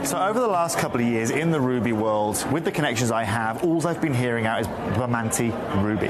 So over the last couple of years in the ruby world, with the connections I have, all I've been hearing out is Bamanti ruby.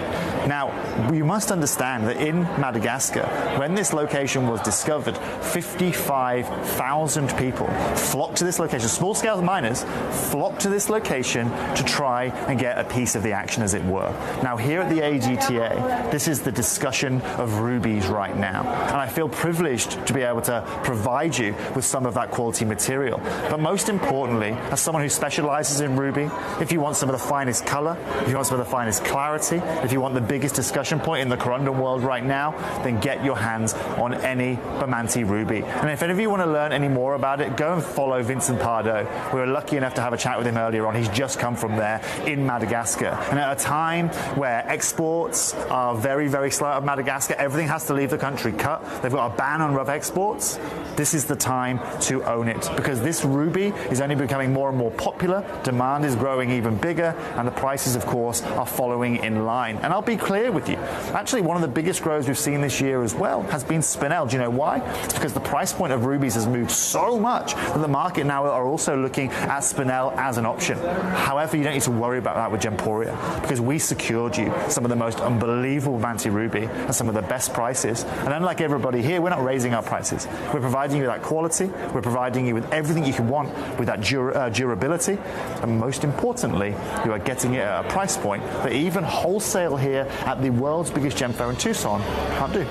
Now, you must understand that in Madagascar, when this location was discovered, 55,000 people flocked to this location. Small-scale miners flocked to this location to try and get a piece of the action, as it were. Now, here at the AGTA, this is the discussion of rubies right now. And I feel privileged to be able to provide you with some of that quality material. But most importantly, as someone who specializes in ruby, if you want some of the finest color, if you want some of the finest clarity, if you want the biggest discussion point in the corundum world right now, then get your hands on any Bamanti ruby. And if any of you want to learn any more about it, go and follow Vincent Pardo. We were lucky enough to have a chat with him earlier on. He's just come from there in Madagascar. And at a time where exports are very, very slow out of Madagascar, everything has to leave the country cut. They've got a ban on rough exports. This is the time to own it, because this ruby is only becoming more and more popular, demand is growing even bigger, and the prices, of course, are following in line. And I'll be clear with you, actually one of the biggest grows we've seen this year as well has been Spinel. Do you know why? It's because the price point of rubies has moved so much that the market now are also looking at Spinel as an option. However, you don't need to worry about that with Gemporia, because we secured you some of the most unbelievable Bamanti ruby at some of the best prices. And unlike everybody here, we're not raising our prices. We're providing you with that quality, we're providing you with everything you can want with that durability, and most importantly, you are getting it at a price point that even wholesale here at the world's biggest gem fair in Tucson can't do.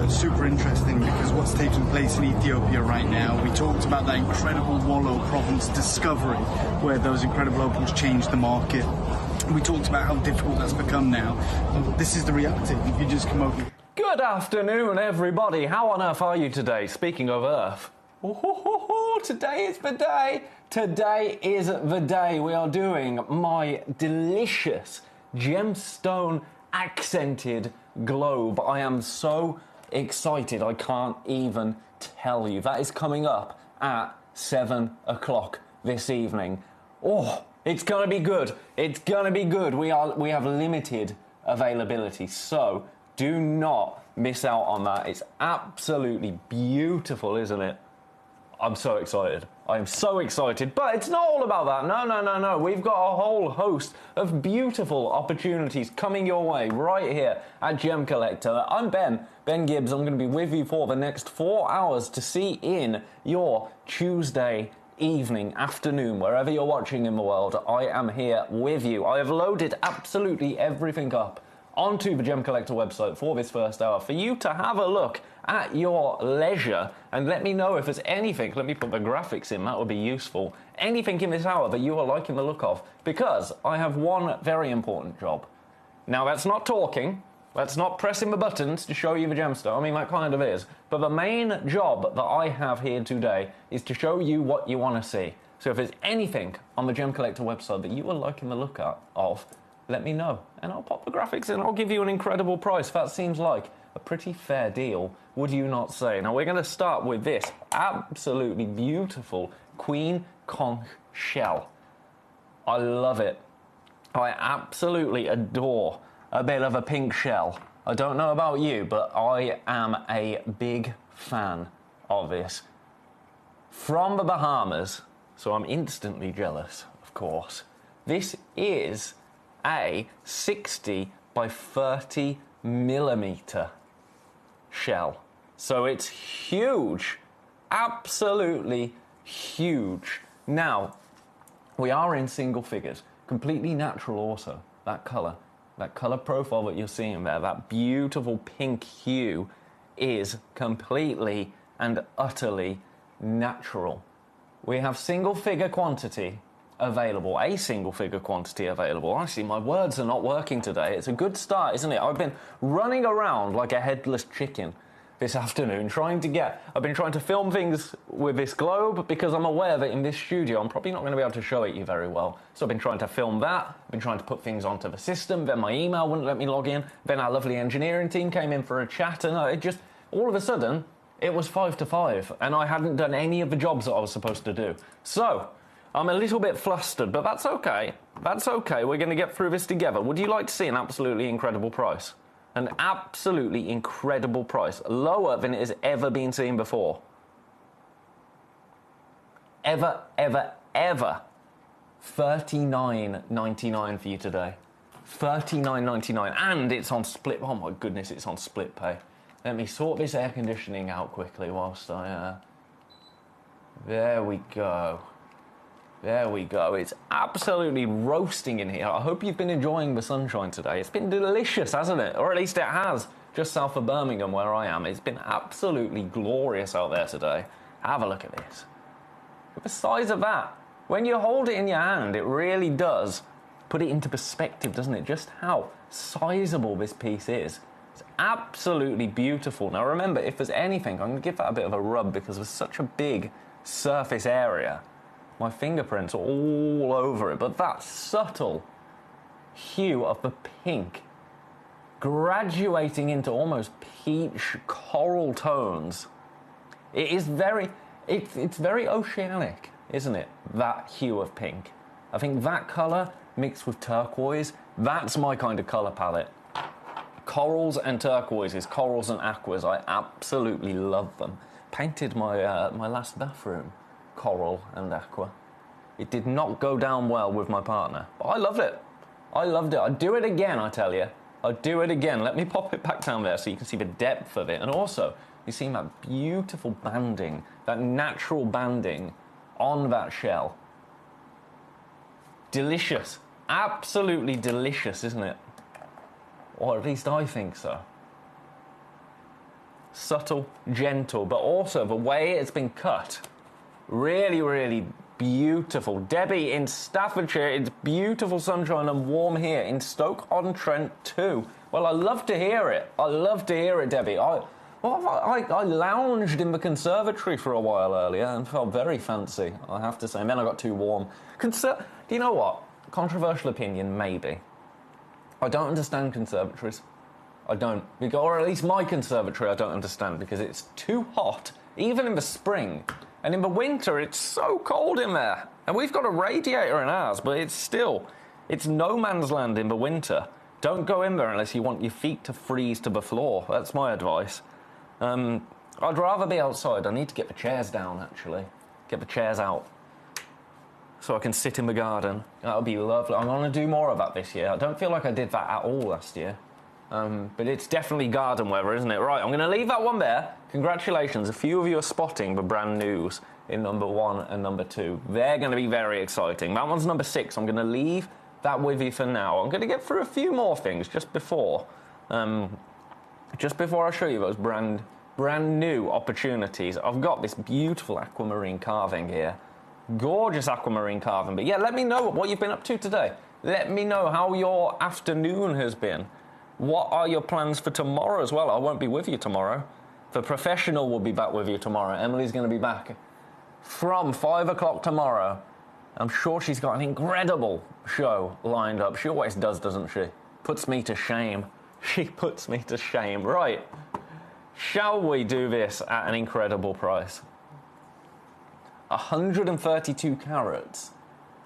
Super interesting, because what's taking place in Ethiopia right now, we talked about that incredible Wollo province discovery where those incredible opals changed the market. We talked about how difficult that's become now. This is the reality. If you just come over. Good afternoon, everybody. How on earth are you today? Speaking of Earth, today is the day. Today is the day we are doing my delicious gemstone accented globe. I am so excited, I can't even tell you. That is coming up at 7 o'clock this evening. Oh, it's gonna be good. It's gonna be good. We have limited availability, so do not miss out on that. It's absolutely beautiful, isn't it? I'm so excited. I am so excited, but it's not all about that. No. We've got a whole host of beautiful opportunities coming your way right here at Gemcollector. I'm Ben Gibbs. I'm going to be with you for the next 4 hours to see in your Tuesday evening, afternoon, wherever you're watching in the world. I am here with you. I have loaded absolutely everything up onto the Gemcollector website for this first hour for you to have a look at your leisure, and let me know if there's anything. Let me put the graphics in, that would be useful. Anything in this hour that you are liking the look of, because I have one very important job. Now, that's not talking, that's not pressing the buttons to show you the gemstone. I mean, that kind of is. But the main job that I have here today is to show you what you want to see. So if there's anything on the Gemcollector website that you are liking the look of, let me know, and I'll pop the graphics in. I'll give you an incredible price. That seems like a pretty fair deal, would you not say? Now, we're going to start with this absolutely beautiful Queen Conch shell. I love it. I absolutely adore a bit of a pink shell. I don't know about you, but I am a big fan of this. From the Bahamas, so I'm instantly jealous, of course. This is a 60 by 30 millimeter shell. So it's huge, absolutely huge. Now, we are in single figures, completely natural also. That color profile that you're seeing there, that beautiful pink hue is completely and utterly natural. We have single figure quantity available, a single figure quantity available. Actually, my words are not working today. It's a good start, isn't it? I've been running around like a headless chicken this afternoon I've been trying to film things with this globe because I'm aware that in this studio I'm probably not going to be able to show it you very well. So I've been trying to film that, I've been trying to put things onto the system, then my email wouldn't let me log in, then our lovely engineering team came in for a chat, and it just, all of a sudden, it was 5 to 5, and I hadn't done any of the jobs that I was supposed to do. So, I'm a little bit flustered, but that's okay. That's okay. We're going to get through this together. Would you like to see an absolutely incredible price? An absolutely incredible price. Lower than it has ever been seen before. Ever, ever, ever. $39.99 for you today. $39.99. And it's on split. Oh my goodness, it's on split pay. Let me sort this air conditioning out quickly whilst I... There we go. There we go. It's absolutely roasting in here. I hope you've been enjoying the sunshine today. It's been delicious, hasn't it? Or at least it has. Just south of Birmingham, where I am. It's been absolutely glorious out there today. Have a look at this. The size of that. When you hold it in your hand, it really does put it into perspective, doesn't it? Just how sizable this piece is. It's absolutely beautiful. Now remember, if there's anything, I'm going to give that a bit of a rub because there's such a big surface area. My fingerprints are all over it, but that subtle hue of the pink graduating into almost peach coral tones. It is very, it's very oceanic, isn't it? That hue of pink. I think that colour mixed with turquoise, that's my kind of colour palette. Corals and turquoises, corals and aquas, I absolutely love them. Painted my my last bathroom coral and aqua. It did not go down well with my partner, but I loved it. I loved it. I'd do it again, I tell you. I'd do it again. Let me pop it back down there so you can see the depth of it. And also, you see that beautiful banding, that natural banding on that shell. Delicious. Absolutely delicious, isn't it? Or at least I think so. Subtle, gentle, but also the way it's been cut. Really, really beautiful. Debbie in Staffordshire, it's beautiful sunshine and warm here in Stoke-on-Trent too. Well, I love to hear it. I love to hear it, Debbie. I lounged in the conservatory for a while earlier and felt very fancy, I have to say. And then I got too warm. Do you know what? Controversial opinion, maybe. I don't understand conservatories. I don't. Or at least my conservatory I don't understand because it's too hot, even in the spring. And in the winter, it's so cold in there. And we've got a radiator in ours, but it's no man's land in the winter. Don't go in there unless you want your feet to freeze to the floor. That's my advice. I'd rather be outside. I need to get the chairs down, actually. Get the chairs out so I can sit in the garden. That would be lovely. I'm going to do more of that this year. I don't feel like I did that at all last year. But it's definitely garden weather, isn't it? Right, I'm going to leave that one there. Congratulations. A few of you are spotting the brand news in number 1 and number 2. They're going to be very exciting. That one's number 6. I'm going to leave that with you for now. I'm going to get through a few more things just before I show you those brand new opportunities. I've got this beautiful aquamarine carving here. Gorgeous aquamarine carving. But yeah, let me know what you've been up to today. Let me know how your afternoon has been. What are your plans for tomorrow as well? I won't be with you tomorrow. The professional will be back with you tomorrow. Emily's going to be back from 5 o'clock tomorrow. I'm sure she's got an incredible show lined up. She always does, doesn't she? Puts me to shame. She puts me to shame. Right. Shall we do this at an incredible price? 132 carats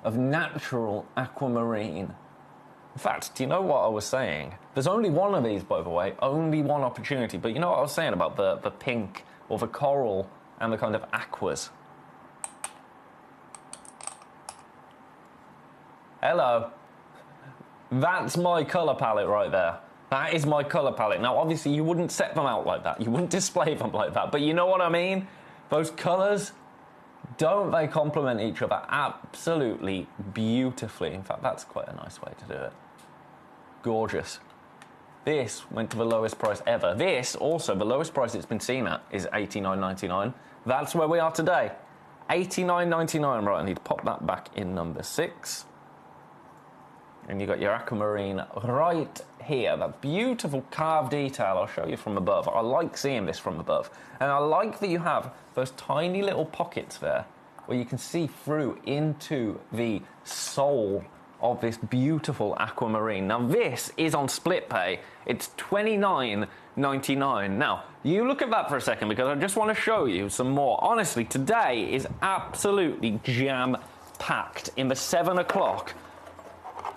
of natural aquamarine. In fact, do you know what I was saying? There's only one of these, by the way, only one opportunity. But you know what I was saying about the pink or the coral and the kind of aquas? Hello. That's my colour palette right there. That is my colour palette. Now, obviously, you wouldn't set them out like that. You wouldn't display them like that. But you know what I mean? Those colours, don't they complement each other absolutely beautifully? In fact, that's quite a nice way to do it. Gorgeous. This went to the lowest price ever. This, also, the lowest price it's been seen at is $89.99. That's where we are today. $89.99. Right, I need to pop that back in number 6. And you got your aquamarine right here. That beautiful carved detail. I'll show you from above. I like seeing this from above. And I like that you have those tiny little pockets there where you can see through into the soul of this beautiful aquamarine. Now, this is on split pay. It's $29.99. Now, you look at that for a second because I just want to show you some more. Honestly, today is absolutely jam packed in the 7 o'clock.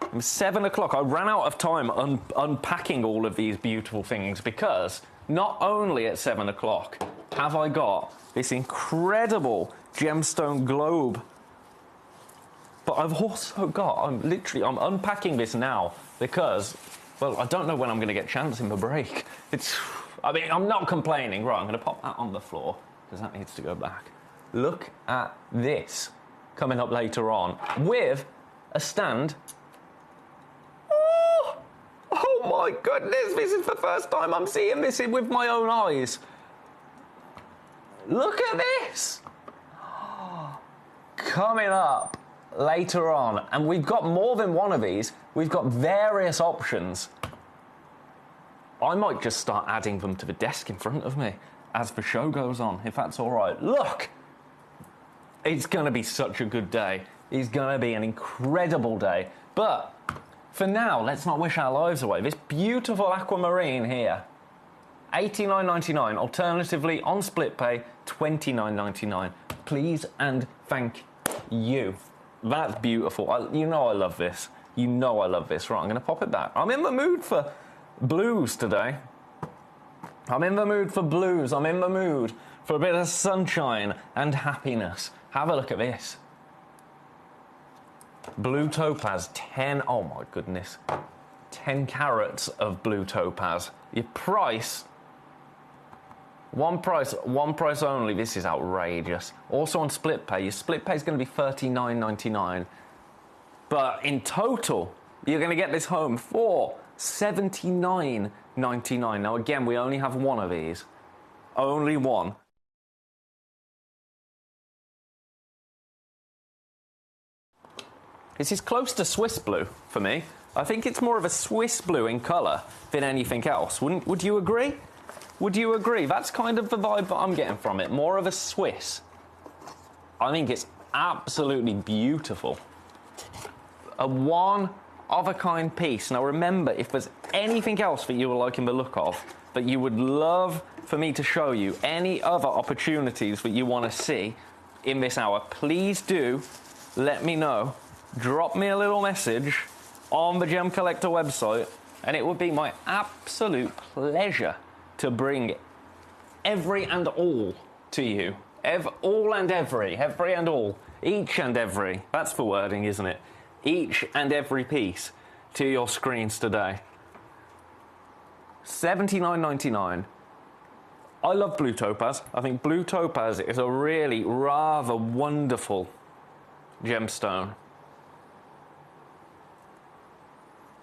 It was 7 o'clock. I ran out of time unpacking all of these beautiful things because not only at 7 o'clock have I got this incredible gemstone globe, but I've also got, I'm unpacking this now because, well, I don't know when I'm going to get a chance in the break. I'm not complaining. Right, I'm going to pop that on the floor because that needs to go back. Look at this coming up later on with a stand. Oh my goodness, this is the first time I'm seeing this with my own eyes. Look at this. Coming up later on, and we've got more than one of these. We've got various options. I might just start adding them to the desk in front of me as the show goes on, if that's all right. Look, it's going to be such a good day. It's going to be an incredible day. But for now, let's not wish our lives away. This beautiful aquamarine here, $89.99. Alternatively, on split pay, $29.99. Please and thank you. That's beautiful. You know I love this. You know I love this. Right, I'm going to pop it back. I'm in the mood for blues today. I'm in the mood for blues. I'm in the mood for a bit of sunshine and happiness. Have a look at this. Blue topaz, 10, oh my goodness, 10 carats of blue topaz. Your price, one price only. This is outrageous. Also on split pay, your split pay is going to be $39.99. But in total, you're going to get this home for $79.99. Now again, we only have one of these. Only one. This is close to Swiss blue for me. I think it's more of a Swiss blue in colour than anything else. Would you agree? Would you agree? That's kind of the vibe that I'm getting from it. More of a Swiss. I think it's absolutely beautiful. A one-of-a-kind piece. Now remember, if there's anything else that you were liking the look of, that you would love for me to show you, any other opportunities that you want to see in this hour, please do let me know. Drop me a little message on the Gemcollector website, and it would be my absolute pleasure to bring every and all to you. All and every and all. Each and every. That's the wording, isn't it? Each and every piece to your screens today. $79.99. I love blue topaz. I think blue topaz is a really rather wonderful gemstone.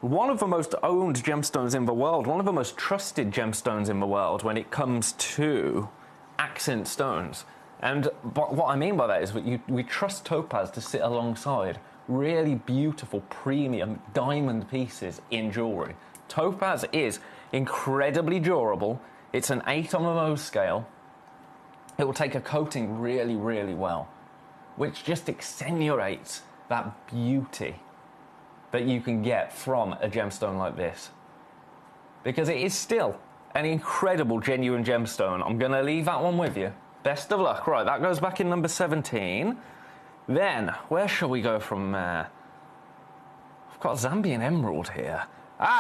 One of the most owned gemstones in the world, one of the most trusted gemstones in the world when it comes to accent stones. And what I mean by that is that we trust topaz to sit alongside really beautiful premium diamond pieces in jewellery. Topaz is incredibly durable. It's an 8 on the Mohs scale. It will take a coating really, really well, which just accentuates that beauty that you can get from a gemstone like this. Because it is still an incredible, genuine gemstone. I'm going to leave that one with you. Best of luck. Right, that goes back in number 17. Then, where shall we go from there? I've got Zambian emerald here.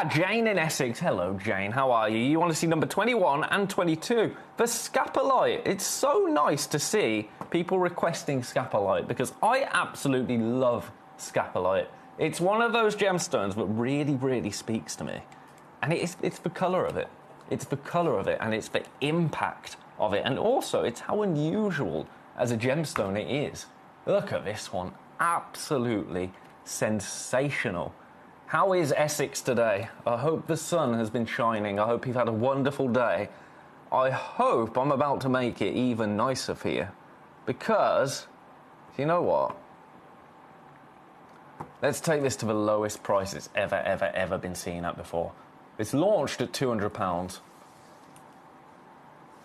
Jane in Essex. Hello, Jane. How are you? You want to see number 21 and 22. The scapolite. It's so nice to see people requesting scapolite because I absolutely love scapolite. It's one of those gemstones that really, really speaks to me. And it's the colour of it. It's the colour of it, and it's the impact of it. And also, it's how unusual as a gemstone it is. Look at this one. Absolutely sensational. How is Essex today? I hope the sun has been shining. I hope you've had a wonderful day. I hope I'm about to make it even nicer for you. Because, you know what? Let's take this to the lowest price it's ever been seen at before. It's launched at £200.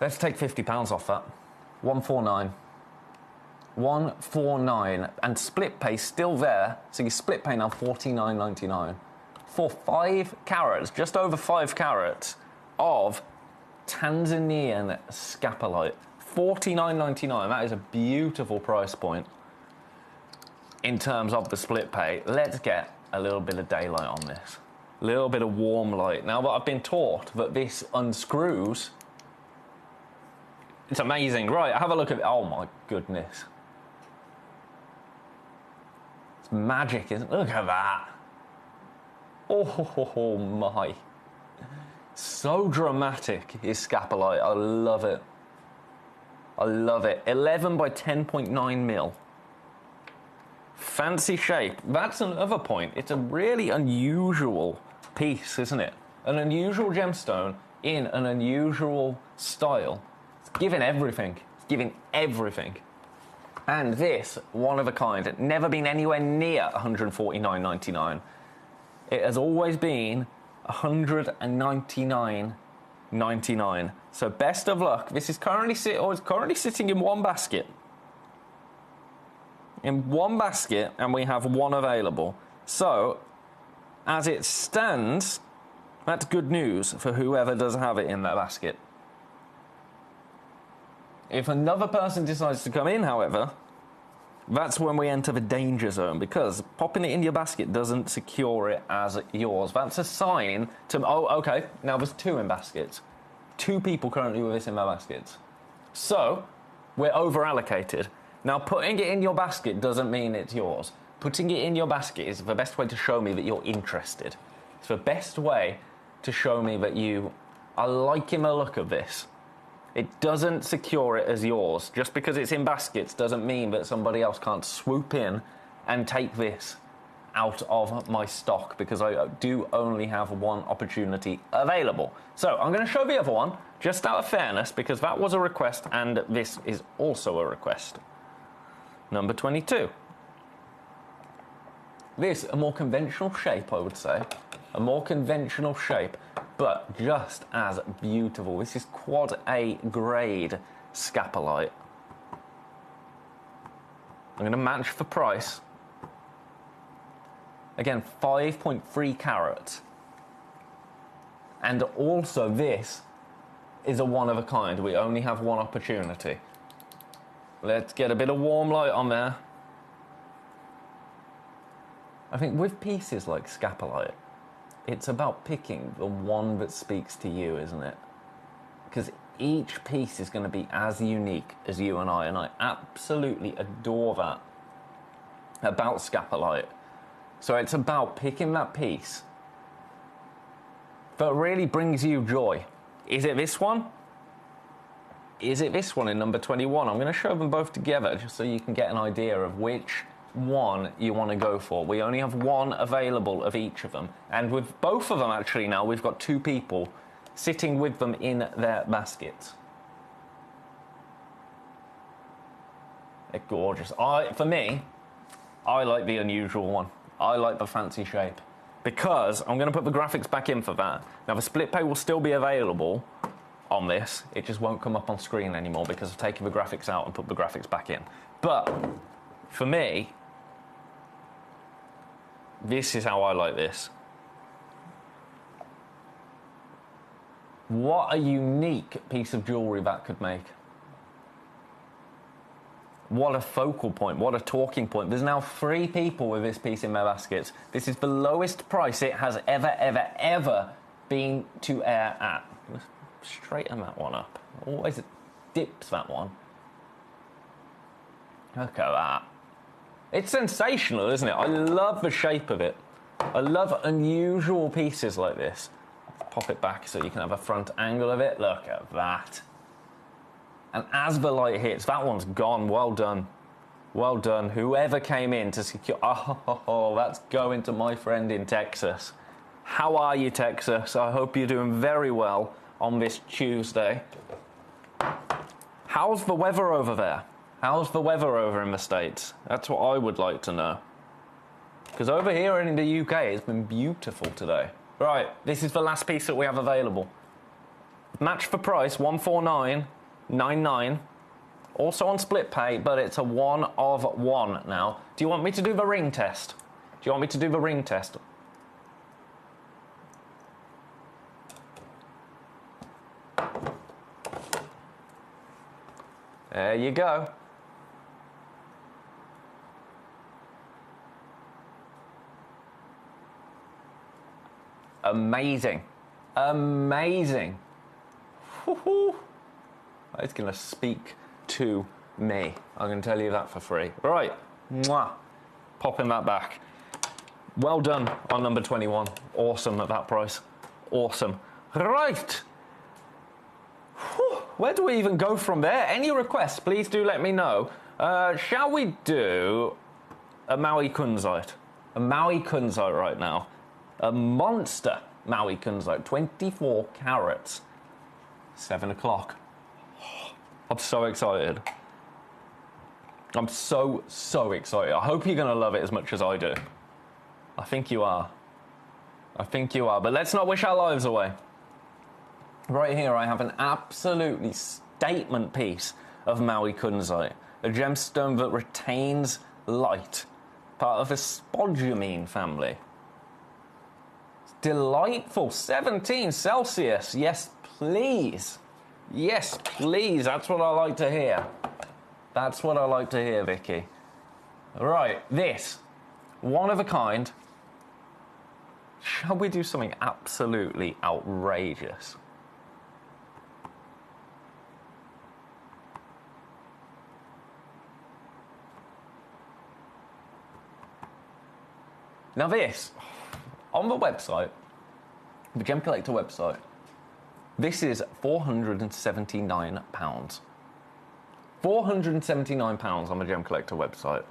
Let's take £50 off that. $149. $149. And split pay still there. So you split pay now $49.99. For 5 carats, just over 5 carats of Tanzanian scapolite. $49.99. That is a beautiful price point. in terms of the split pay. Let's get a little bit of daylight on this. A little bit of warm light. Now, I've been taught that this unscrews. It's amazing. Right, have a look at it. Oh, my goodness. It's magic, isn't it? Look at that. Oh, my. So dramatic is Scapolite. I love it. I love it. 11 by 10.9 mil. Fancy shape. That's another point. It's a really unusual piece, isn't it? An unusual gemstone in an unusual style. It's giving everything. It's giving everything. And this, one of a kind, never been anywhere near 149.99. It has always been 199.99. So best of luck. This is currently sitting in one basket. In one basket, and we have one available. So, as it stands, that's good news for whoever does have it in that basket. If another person decides to come in, however, that's when we enter the danger zone, because popping it in your basket doesn't secure it as yours. That's a sign to... Oh, okay, now there's 2 in baskets. 2 people currently with this in their baskets. So, we're over-allocated. Now, putting it in your basket doesn't mean it's yours. Putting it in your basket is the best way to show me that you're interested. It's the best way to show me that you are liking the look of this. It doesn't secure it as yours. Just because it's in baskets doesn't mean that somebody else can't swoop in and take this out of my stock, because I do only have one opportunity available. So I'm going to show the other one, just out of fairness, because that was a request and this is also a request. Number 22. This, a more conventional shape, I would say. A more conventional shape, but just as beautiful. This is quad A grade Scapolite. I'm going to match for price. Again, 5.3 carats. And also this is a one of a kind. We only have one opportunity. Let's get a bit of warm light on there. I think with pieces like Scapolite, it's about picking the one that speaks to you, isn't it? Because each piece is going to be as unique as you and I absolutely adore that about Scapolite. So it's about picking that piece that really brings you joy. Is it this one? Is it this one in number 21? I'm going to show them both together just so you can get an idea of which one you want to go for. We only have one available of each of them. And with both of them, actually, now, we've got 2 people sitting with them in their baskets. They're gorgeous. For me, I like the unusual one. I like the fancy shape. Because I'm going to put the graphics back in for that. Now, the split pay will still be available on this. It just won't come up on screen anymore because I've taken the graphics out and put the graphics back in. But for me, this is how I like this. What a unique piece of jewellery that could make. What a focal point, what a talking point. There's now 3 people with this piece in their baskets. This is the lowest price it has ever been to air at. Straighten that one up. Always dips that one. Look at that. It's sensational, isn't it? I love the shape of it. I love unusual pieces like this. Pop it back so you can have a front angle of it. Look at that. And as the light hits, that one's gone. Well done. Well done. Whoever came in to secure... Oh, that's going to my friend in Texas. How are you, Texas? I hope you're doing very well on this Tuesday. How's the weather over there? How's the weather over in the States? That's what I would like to know. Because over here in the UK, it's been beautiful today. Right, this is the last piece that we have available. Match for price, 149.99. Also on split pay, but it's a 1 of 1 now. Do you want me to do the ring test? Do you want me to do the ring test? There you go. amazing. Amazing. Woo-hoo. It's going to speak to me. I'm going to tell you that for free. Right. Mwah. Popping that back. Well done on number 21. Awesome at that price. Awesome. Right. Whew. Where do we even go from there? Any requests, please do let me know. Shall we do a Maui Kunzite? A Maui Kunzite right now. A monster Maui Kunzite. 24 carats. 7 o'clock. I'm so excited. I'm so excited. I hope you're going to love it as much as I do. I think you are. I think you are. But let's not wish our lives away. Right here, I have an absolutely statement piece of Maui Kunzite. A gemstone that retains light. Part of the spodumene family. It's delightful. 17 Celsius. Yes, please. Yes, please. That's what I like to hear. That's what I like to hear, Vicky. Right, this. One of a kind. Shall we do something absolutely outrageous? Now this, on the website, the Gemcollector website, this is £479. £479 on the Gemcollector website.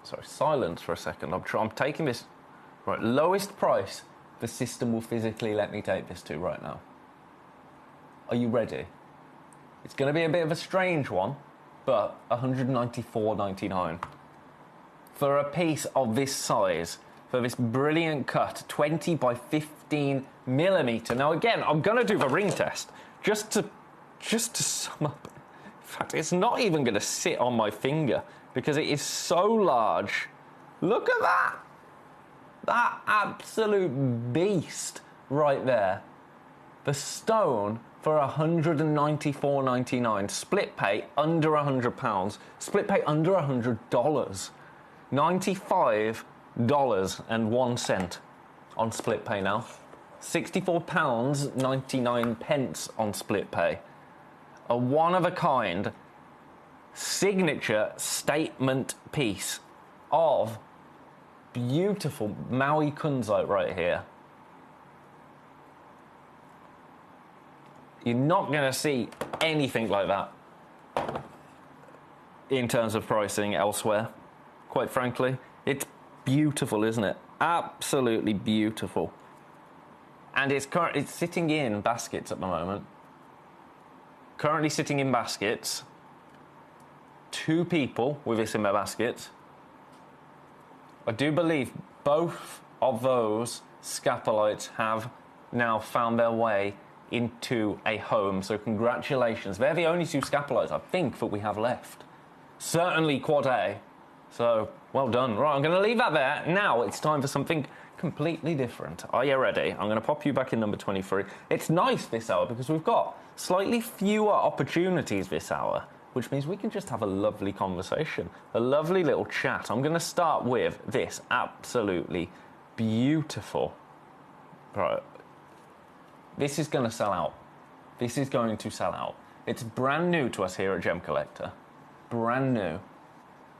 Sorry, silence for a second. I'm taking this, right, lowest price the system will physically let me take this to right now. Are you ready? It's going to be a bit of a strange one, but £194.99 for a piece of this size, for this brilliant cut, 20 by 15 millimeter. Now again, I'm going to do the ring test just to sum up. In fact, it's not even going to sit on my finger because it is so large. Look at that. That absolute beast right there. The stone for £194.99. Split pay under £100. Split pay under $100. $95.01 on split pay now. £64.99 on split pay. A one-of-a-kind signature statement piece of beautiful Maui Kunzite right here. You're not going to see anything like that in terms of pricing elsewhere, quite frankly. It's beautiful, isn't it? Absolutely beautiful. And it's sitting in baskets at the moment. Currently sitting in baskets. 2 people with this in their baskets. I do believe both of those scapolites have now found their way into a home, so congratulations. They're the only 2 scapolites, I think, that we have left. Certainly Quad A, so well done. Right, I'm going to leave that there. Now it's time for something completely different. Are you ready? I'm going to pop you back in number 23. It's nice this hour because we've got slightly fewer opportunities this hour, which means we can just have a lovely conversation, a lovely little chat. I'm going to start with this absolutely beautiful. Right. This is going to sell out. This is going to sell out. It's brand new to us here at Gemcollector. Brand new.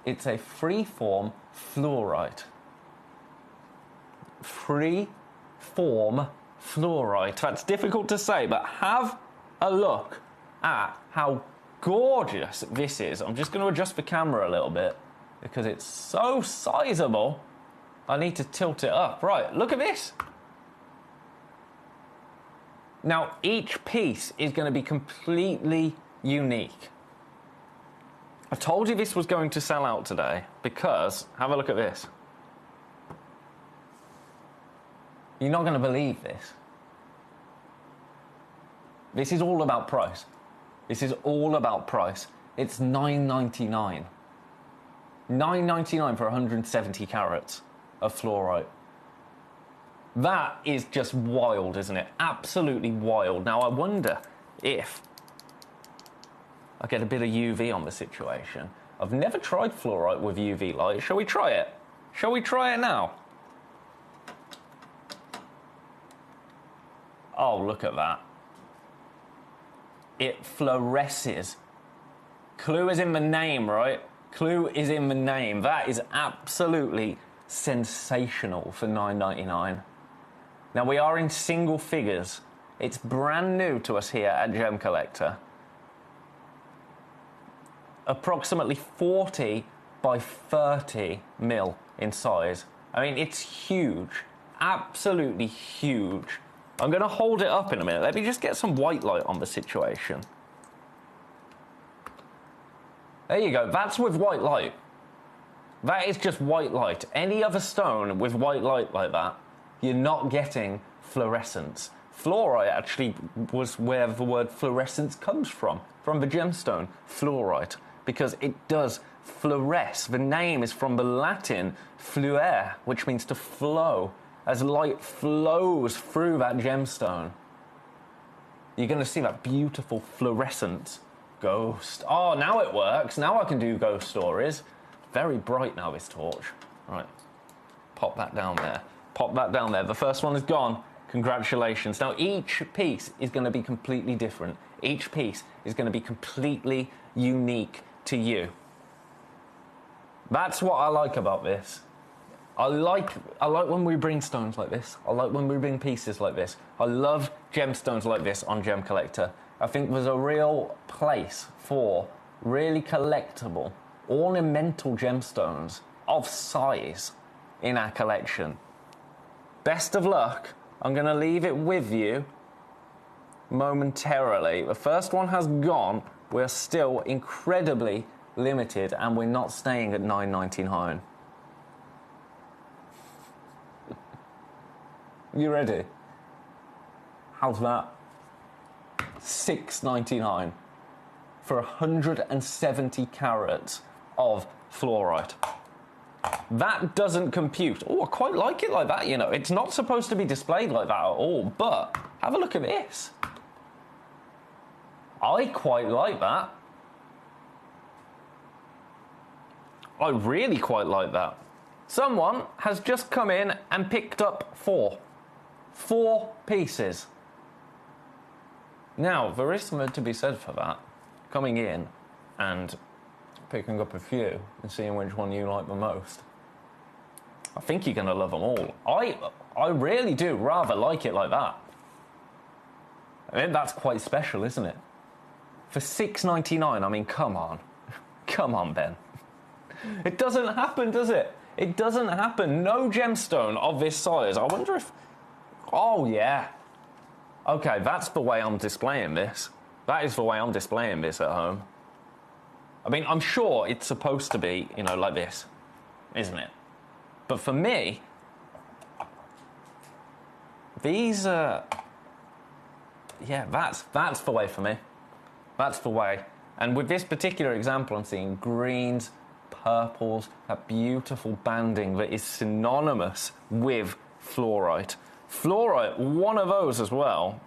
It's a free-form fluorite. Free-form fluorite. That's difficult to say, but have a look at how gorgeous this is. I'm just going to adjust the camera a little bit because it's so sizable. I need to tilt it up. Right, look at this. Now, each piece is going to be completely unique. I told you this was going to sell out today because, have a look at this. You're not going to believe this. This is all about price. This is all about price. It's $9.99. $9.99 for 170 carats of fluorite. That is just wild, isn't it? Absolutely wild. Now, I wonder if I get a bit of UV on the situation. I've never tried fluorite with UV light. Shall we try it? Shall we try it now? Oh, look at that. It fluoresces. Clue is in the name, right? Clue is in the name. That is absolutely sensational for $9.99. Now, we are in single figures. It's brand new to us here at Gemcollector. Approximately 40 by 30 mil in size. I mean, it's huge. Absolutely huge. I'm going to hold it up in a minute. Let me just get some white light on the situation. There you go. That's with white light. That is just white light. Any other stone with white light like that, you're not getting fluorescence. Fluorite actually was where the word fluorescence comes from the gemstone, fluorite, because it does fluoresce. The name is from the Latin fluere, which means to flow. As light flows through that gemstone, you're going to see that beautiful fluorescent ghost. Oh, now it works. Now I can do ghost stories. Very bright now, this torch. Right, pop that down there. Pop that down there. The first one is gone. Congratulations. Now, each piece is going to be completely different. Each piece is going to be completely unique to you. That's what I like about this. I like when we bring stones like this. I like when we bring pieces like this. I love gemstones like this on Gemcollector. I think there's a real place for really collectible, ornamental gemstones of size in our collection. Best of luck. I'm going to leave it with you momentarily. The first one has gone. We're still incredibly limited, and we're not staying at $9.99. You ready? How's that? $6.99 for 170 carats of fluorite. That doesn't compute. Oh, I quite like it like that, you know. It's not supposed to be displayed like that at all, but have a look at this. I quite like that. I really quite like that. Someone has just come in and picked up four pieces. Now, there is something to be said for that. Coming in and picking up a few and seeing which one you like the most. I think you're going to love them all. I really do rather like it like that. I mean, that's quite special, isn't it? For $6.99, I mean, come on. Come on, Ben. It doesn't happen, does it? It doesn't happen. No gemstone of this size. I wonder if... Oh, yeah. Okay, that's the way I'm displaying this. That is the way I'm displaying this at home. I mean, I'm sure it's supposed to be, you know, like this, isn't it? But for me, these are... Yeah, that's the way for me. That's the way. And with this particular example, I'm seeing greens, purples, that beautiful banding that is synonymous with fluorite. Fluorite, one of those as well.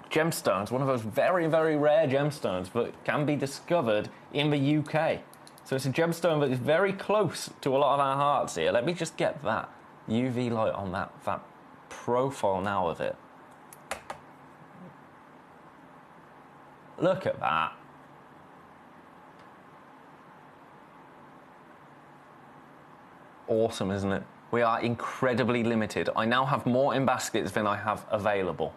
Gemstones, one of those very, very rare gemstones that can be discovered in the UK. So it's a gemstone that is very close to a lot of our hearts here. Let me just get that UV light on that profile now of it. Look at that. Awesome, isn't it? We are incredibly limited. I now have more in baskets than I have available.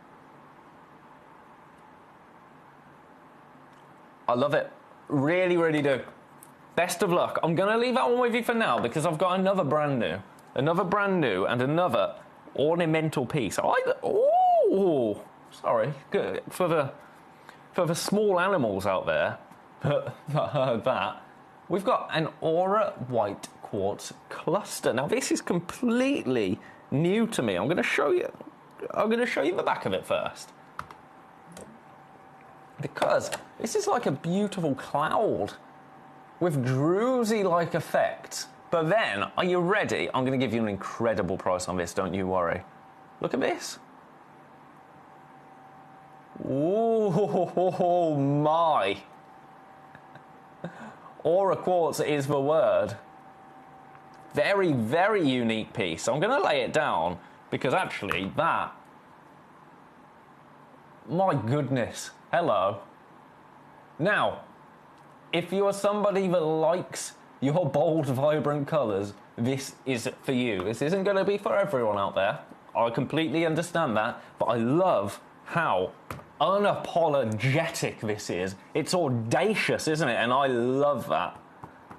I love it. Really, really do. Best of luck. I'm going to leave that one with you for now because I've got another brand new and another ornamental piece. Oh, sorry. Good. For the small animals out there that heard that, we've got an Aura White Quartz cluster. Now this is completely new to me. I'm going to show you the back of it first, because this is like a beautiful cloud with druzy-like effects. But then, are you ready? I'm going to give you an incredible price on this, don't you worry. Look at this. Oh my. Aura quartz is the word. Very, very unique piece. I'm going to lay it down because actually that... My goodness. Hello. Now, if you are somebody that likes your bold, vibrant colours, this is for you. This isn't going to be for everyone out there. I completely understand that, but I love how unapologetic this is. It's audacious, isn't it? And I love that.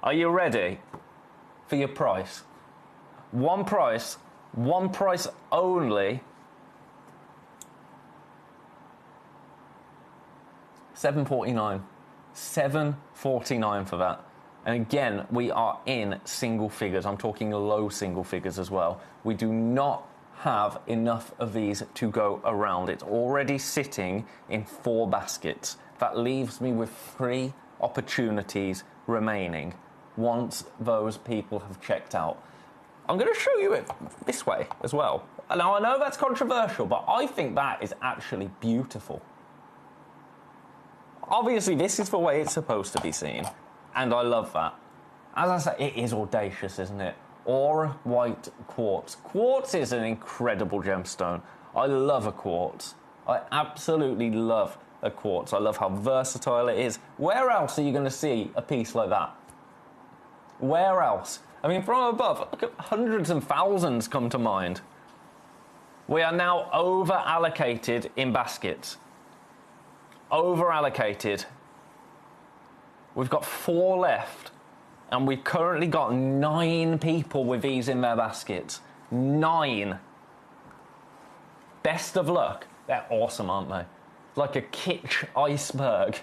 Are you ready for your price? One price only. $7.49. $7.49 for that. And again, we are in single figures. I'm talking low single figures as well. We do not have enough of these to go around. It's already sitting in 4 baskets. That leaves me with 3 opportunities remaining once those people have checked out. I'm going to show you it this way as well. Now, I know that's controversial, but I think that is actually beautiful. Obviously, this is the way it's supposed to be seen, and I love that. As I say, it is audacious, isn't it? Aura white quartz. Quartz is an incredible gemstone. I love a quartz. I absolutely love a quartz. I love how versatile it is. Where else are you going to see a piece like that? Where else? I mean, from above, look at hundreds and thousands come to mind. We are now over-allocated in baskets. Over-allocated. We've got 4 left, and we've currently got 9 people with these in their baskets. 9. Best of luck. They're awesome, aren't they? Like a kitsch iceberg.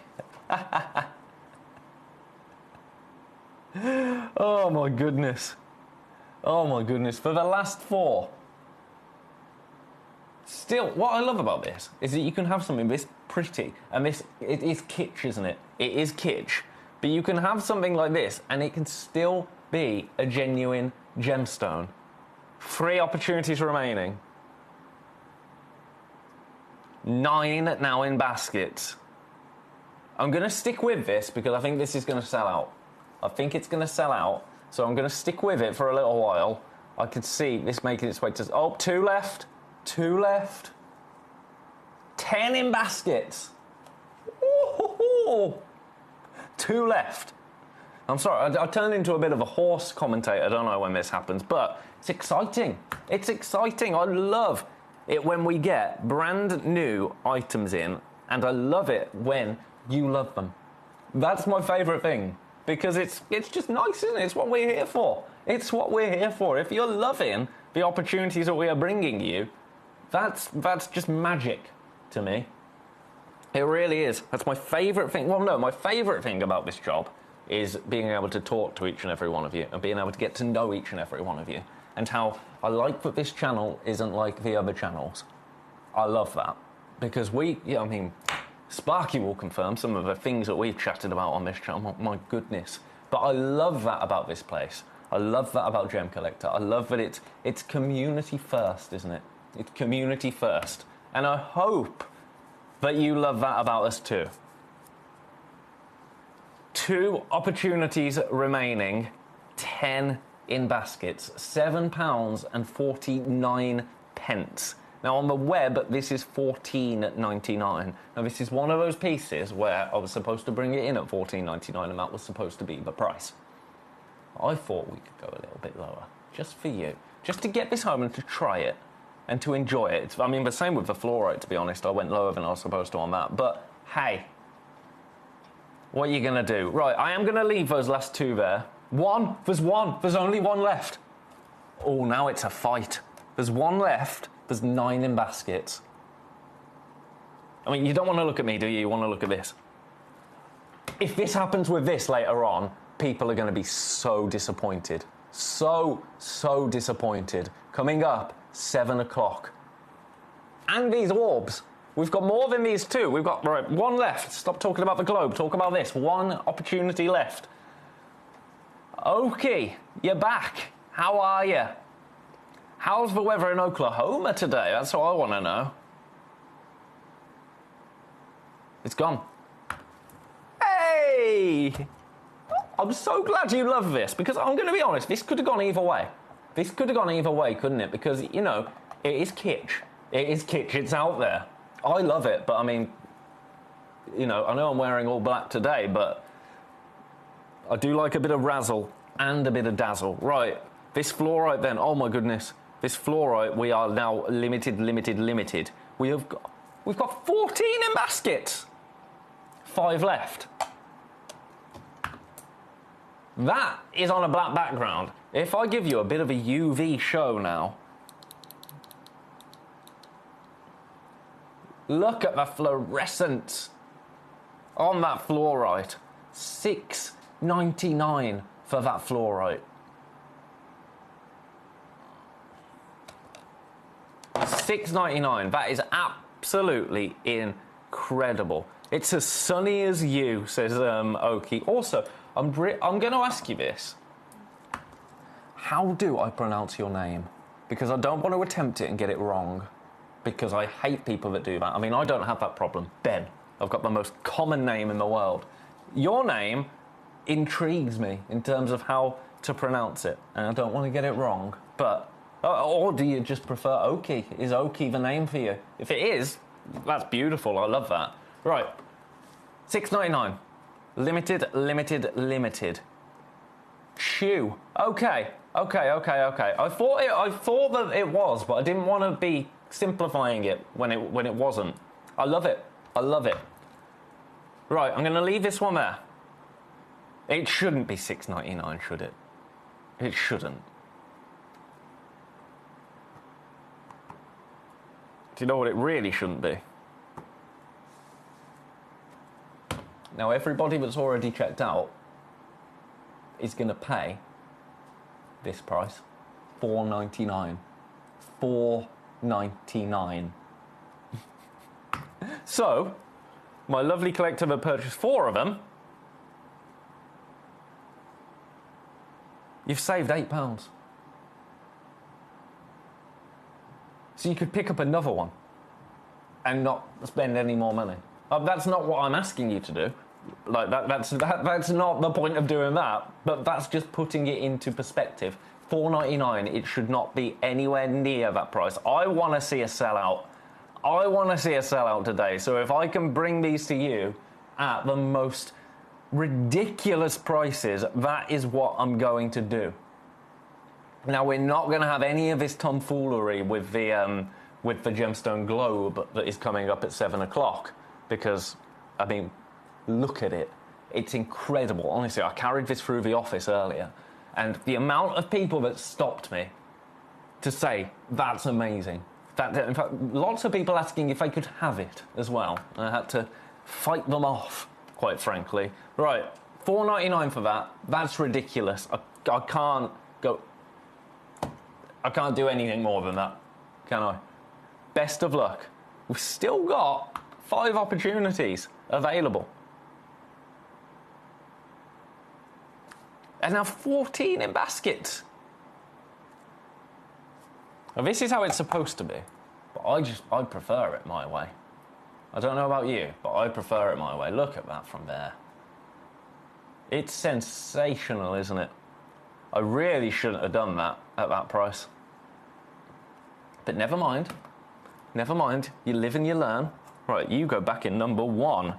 Oh my goodness. Oh my goodness. For the last 4. Still, what I love about this is that you can have something this pretty, and this, it is kitsch, isn't it? It is kitsch. But you can have something like this, and it can still be a genuine gemstone. 3 opportunities remaining. 9 now in baskets. I'm going to stick with this because I think this is going to sell out. I think it's going to sell out, so I'm going to stick with it for a little while. I can see this making its way to... Oh, 2 left. 2 left. 10 in baskets. Ooh, 2 left. I'm sorry, I turned into a bit of a horse commentator. I don't know when this happens, but it's exciting. It's exciting. I love it when we get brand new items in, and I love it when you love them. That's my favourite thing, because it's just nice, isn't it? It's what we're here for. It's what we're here for. If you're loving the opportunities that we are bringing you, that's just magic to me. It really is. That's my favourite thing. Well, no, my favourite thing about this job is being able to talk to each and every one of you and being able to get to know each and every one of you, and how I like that this channel isn't like the other channels. I love that, because I mean, Sparky will confirm some of the things that we've chatted about on this channel. My goodness. But I love that about this place. I love that about Gemcollector. I love that it's community first, isn't it? It's community first. And I hope that you love that about us too. 2 opportunities remaining, 10 in baskets, £7.49. Now on the web, this is $14.99. Now this is one of those pieces where I was supposed to bring it in at $14.99, and that was supposed to be the price. I thought we could go a little bit lower, just for you, just to get this home and to try it and to enjoy it. I mean, the same with the fluorite, to be honest. I went lower than I was supposed to on that, but hey, what are you gonna do? Right, I am gonna leave those last 2 there. There's only 1 left. Oh, now it's a fight. There's 1 left. There's 9 in baskets. I mean, you don't want to look at me, do you? You want to look at this. If this happens with this later on, people are going to be so disappointed. So disappointed. Coming up, 7 o'clock. And these orbs. We've got more than these 2. We've got, right, 1 left. Stop talking about the globe. Talk about this. 1 opportunity left. Okay, you're back. How are you? How's the weather in Oklahoma today? That's what I want to know. It's gone. Hey! I'm so glad you love this, because I'm going to be honest, this could have gone either way. This could have gone either way, couldn't it? Because, you know, it is kitsch. It is kitsch. It's out there. I love it, but I mean, you know I'm wearing all black today, but I do like a bit of razzle and a bit of dazzle. Right, this fluorite then, oh my goodness. This fluorite, we are now limited. We've got 14 in baskets. 5 left. That is on a black background. If I give you a bit of a UV show now, look at the fluorescence on that fluorite. $6.99 for that fluorite. $6.99. That is absolutely incredible. It's as sunny as you, says Oki. Also, I'm going to ask you this. How do I pronounce your name? Because I don't want to attempt it and get it wrong. Because I hate people that do that. I mean, I don't have that problem. Ben. I've got the most common name in the world. Your name intrigues me in terms of how to pronounce it. And I don't want to get it wrong. But, or do you just prefer Oki? Is Oki the name for you? If it is, that's beautiful. I love that. Right. $6.99. Limited. Chew. Okay. I thought that it was, but I didn't want to be simplifying it when it wasn't. I love it. Right, I'm going to leave this one there. It shouldn't be $6.99, should it? It shouldn't. Do you know what it really shouldn't be? Now, everybody that's already checked out is going to pay this price, $4.99. $4.99. So, my lovely collector that purchased 4 of them, you've saved £8. So you could pick up another one and not spend any more money. That's not what I'm asking you to do. Like that's not the point of doing that. But that's just putting it into perspective. $4.99. It should not be anywhere near that price. I want to see a sellout. Today. So if I can bring these to you at the most ridiculous prices, that is what I'm going to do. Now, we're not going to have any of this tomfoolery with the gemstone globe that is coming up at 7 o'clock, because, I mean, look at it. It's incredible. Honestly, I carried this through the office earlier, and the amount of people that stopped me to say, that's amazing. In fact, lots of people asking if I could have it as well. I had to fight them off, quite frankly. Right, $4.99 for that. That's ridiculous. I can't do anything more than that, can I? Best of luck. We've still got 5 opportunities available. And now 14 in baskets. Now, this is how it's supposed to be, but I prefer it my way. I don't know about you, but I prefer it my way. Look at that from there. It's sensational, isn't it? I really shouldn't have done that at that price. But never mind. You live and you learn. Right, you go back in number 1.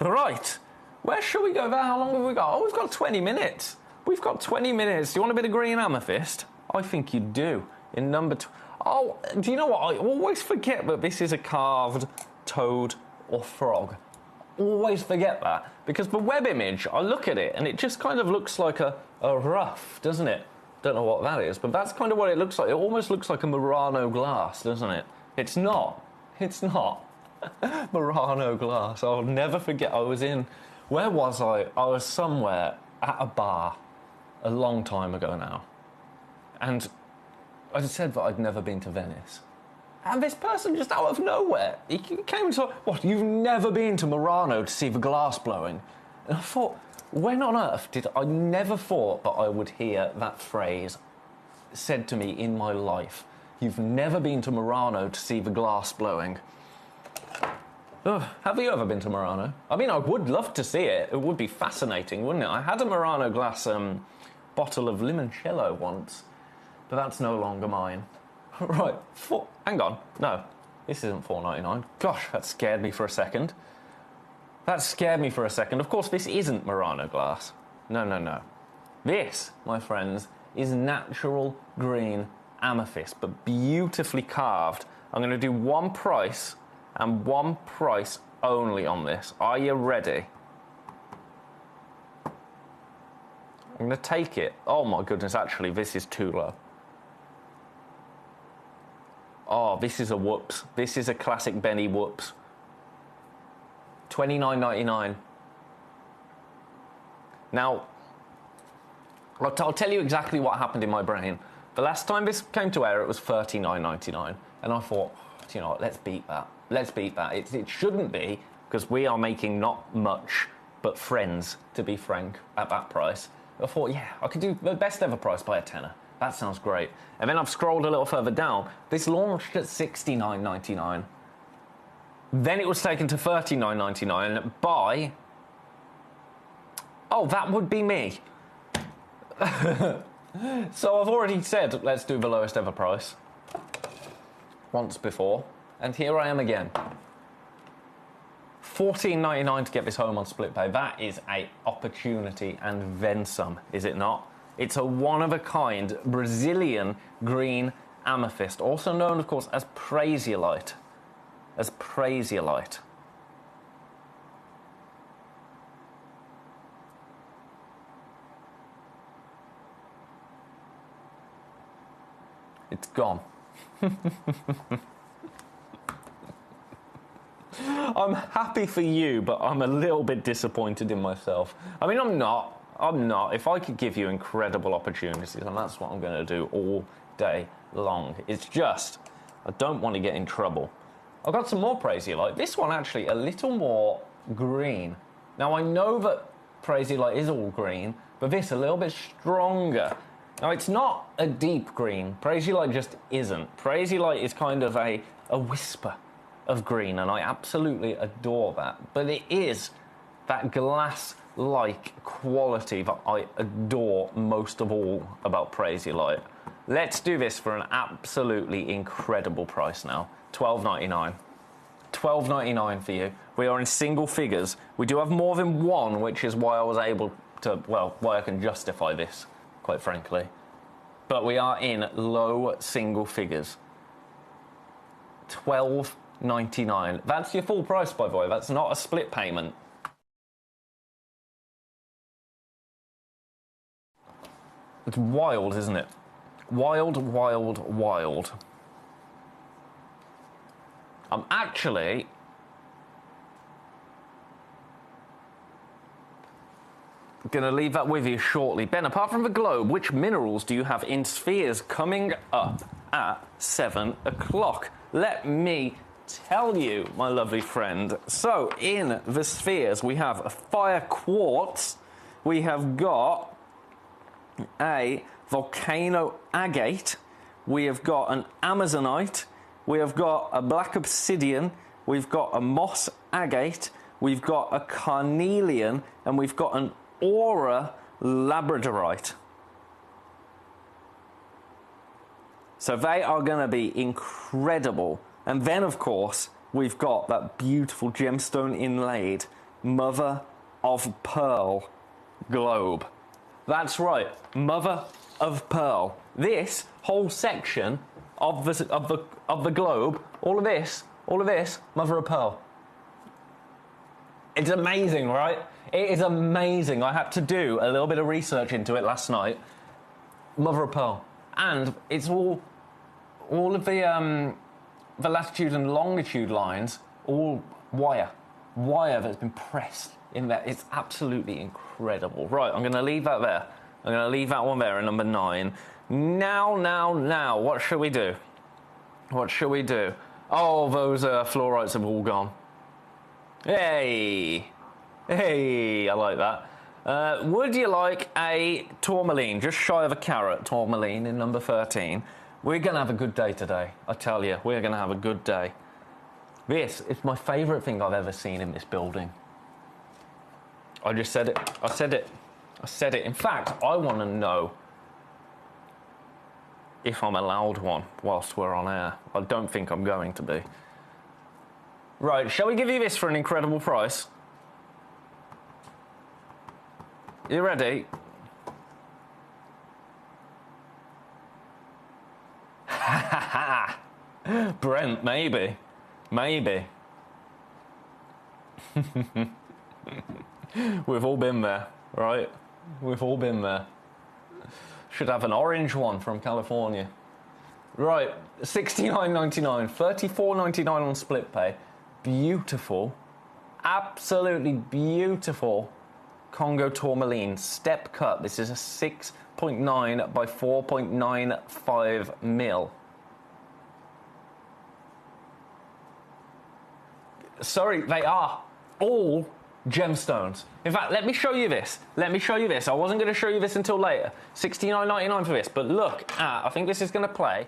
Right, where shall we go there? How long have we got? Oh, we've got 20 minutes. Do you want a bit of green amethyst? I think you do. In number 2. Oh, do you know what? I always forget that this is a carved toad or frog. Always forget that. Because the web image, I look at it and it just kind of looks like a ruff, doesn't it? Don't know what that is, but that's kind of what it looks like. It almost looks like a Murano glass, doesn't it? It's not. Murano glass. I'll never forget. Where was I? I was somewhere at a bar a long time ago now. And I said that I'd never been to Venice. And this person just out of nowhere, he came to, what, you've never been to Murano to see the glass blowing? And I thought, when on earth I never thought that I would hear that phrase said to me in my life. You've never been to Murano to see the glass blowing. Ugh, have you ever been to Murano? I mean, I would love to see it. It would be fascinating, wouldn't it? I had a Murano glass bottle of limoncello once, but that's no longer mine. Right, hang on. No, this isn't $4.99. Gosh, that scared me for a second. That scared me for a second. Of course, this isn't Murano glass. No, no, no. This, my friends, is natural green amethyst, but beautifully carved. I'm going to do one price and one price only on this. Are you ready? I'm going to take it. Oh my goodness, actually, this is too low. Oh, this is a whoops. This is a classic Benny whoops. $29.99. Now, I'll tell you exactly what happened in my brain. The last time this came to air, it was $39.99. And I thought, you know what, let's beat that. Let's beat that. It shouldn't be, because we are making not much but friends, to be frank, at that price. I thought, yeah, I could do the best ever price by a tenner. That sounds great. And then I've scrolled a little further down. This launched at $69.99. Then it was taken to $39.99 by... Oh, that would be me. So I've already said, let's do the lowest ever price. Once before. And here I am again. $14.99 to get this home on split pay. That is an opportunity and then some, is it not? It's a one-of-a-kind Brazilian green amethyst, also known, of course, as prasiolite. As prasiolite. It's gone. I'm happy for you, but I'm a little bit disappointed in myself. I mean, I'm not. If I could give you incredible opportunities, and that's what I'm going to do all day long. It's just, I don't want to get in trouble. I've got some more prasiolite. This one actually a little more green. Now, I know that prasiolite is all green, but this a little bit stronger. Now, it's not a deep green. Prasiolite just isn't. Prasiolite is kind of a whisper of green, and I absolutely adore that. But it is that glass-like quality that I adore most of all about prasiolite. Let's do this for an absolutely incredible price now. $12.99. $12.99 for you. We are in single figures. We do have more than one, which is why I was able to, well, why I can justify this, quite frankly. But we are in low single figures. $12.99. That's your full price, by the way. That's not a split payment. It's wild, isn't it? Wild, wild, wild. I'm actually going to leave that with you shortly. Ben, apart from the globe, which minerals do you have in spheres coming up at 7 o'clock? Let me tell you, my lovely friend. So, in the spheres, we have a fire quartz. We have got a volcano agate. We have got an amazonite. We have got a black obsidian. We've got a moss agate. We've got a carnelian. And we've got an aura labradorite. So they are going to be incredible. And then, of course, we've got that beautiful gemstone inlaid mother of pearl globe. That's right, mother of pearl. This whole section of the globe, all of this, mother of pearl. It's amazing, right? It is amazing. I had to do a little bit of research into it last night. Mother of pearl, and it's all of the latitude and longitude lines, all wire that's been pressed in there. It's absolutely incredible. Right, I'm going to leave that there. I'm going to leave that one there at number 9. Now, what should we do? What should we do? Oh, those fluorites have all gone. Hey, I like that. Would you like a tourmaline, just shy of a carat tourmaline in number 13? We're going to have a good day today, I tell you. We're going to have a good day. This is my favourite thing I've ever seen in this building. I just said it. I said it. I said it. In fact, I want to know if I'm allowed one whilst we're on air. I don't think I'm going to be. Right, shall we give you this for an incredible price? You ready? Brent, maybe. Maybe. We've all been there, right? We've all been there. Should have an orange one from California. Right, $69.99, $34.99 on split pay. Beautiful, absolutely beautiful Congo tourmaline step cut. This is a 6.9 by 4.95 mil. Sorry, they are all gemstones. In fact, let me show you this. Let me show you this. I wasn't going to show you this until later. $69.99 for this, but look at, I think this is going to play.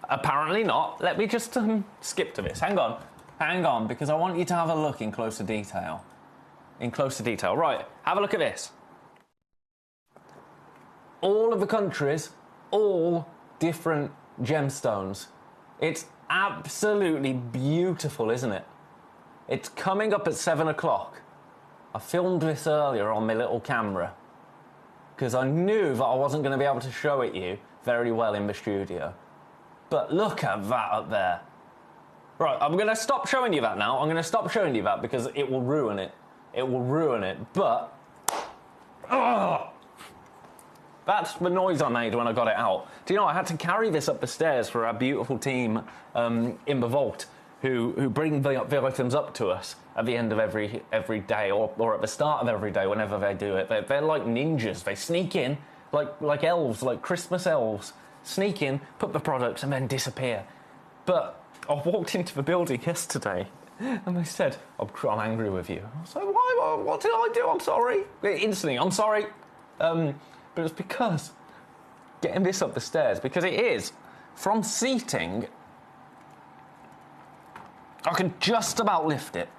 Apparently not. Let me just skip to this. Hang on, because I want you to have a look in closer detail. In closer detail. Right, have a look at this. All of the countries, all different gemstones. It's absolutely beautiful, isn't it? It's coming up at 7 o'clock. I filmed this earlier on my little camera because I knew that I wasn't going to be able to show it you very well in the studio. But look at that up there. Right, I'm going to stop showing you that now. I'm going to stop showing you that because it will ruin it. It will ruin it. But that's the noise I made when I got it out. Do you know, I had to carry this up the stairs for our beautiful team in the vault who bring the items up to us at the end of every day or at the start of every day whenever they do it. They're like ninjas. They sneak in like elves, like Christmas elves. Sneak in, put the products, and then disappear. But I walked into the building yesterday, and they said, I'm angry with you. I was like, why? What did I do? I'm sorry. Instantly, I'm sorry. But it's because getting this up the stairs, because it is, from seating, I can just about lift it.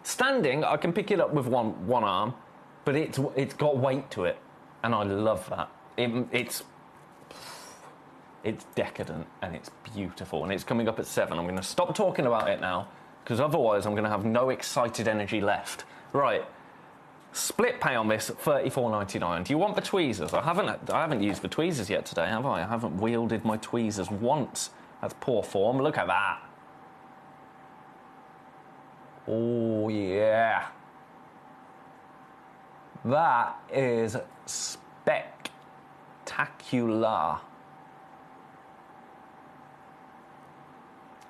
Standing, I can pick it up with one arm, but it's got weight to it, and I love that. It's decadent and it's beautiful, and it's coming up at 7. I'm going to stop talking about it now because otherwise I'm going to have no excited energy left. Right, split pay on this at $34.99. Do you want the tweezers? I haven't used the tweezers yet today, have I? I haven't wielded my tweezers once. That's poor form. Look at that. Oh yeah, that is spectacular.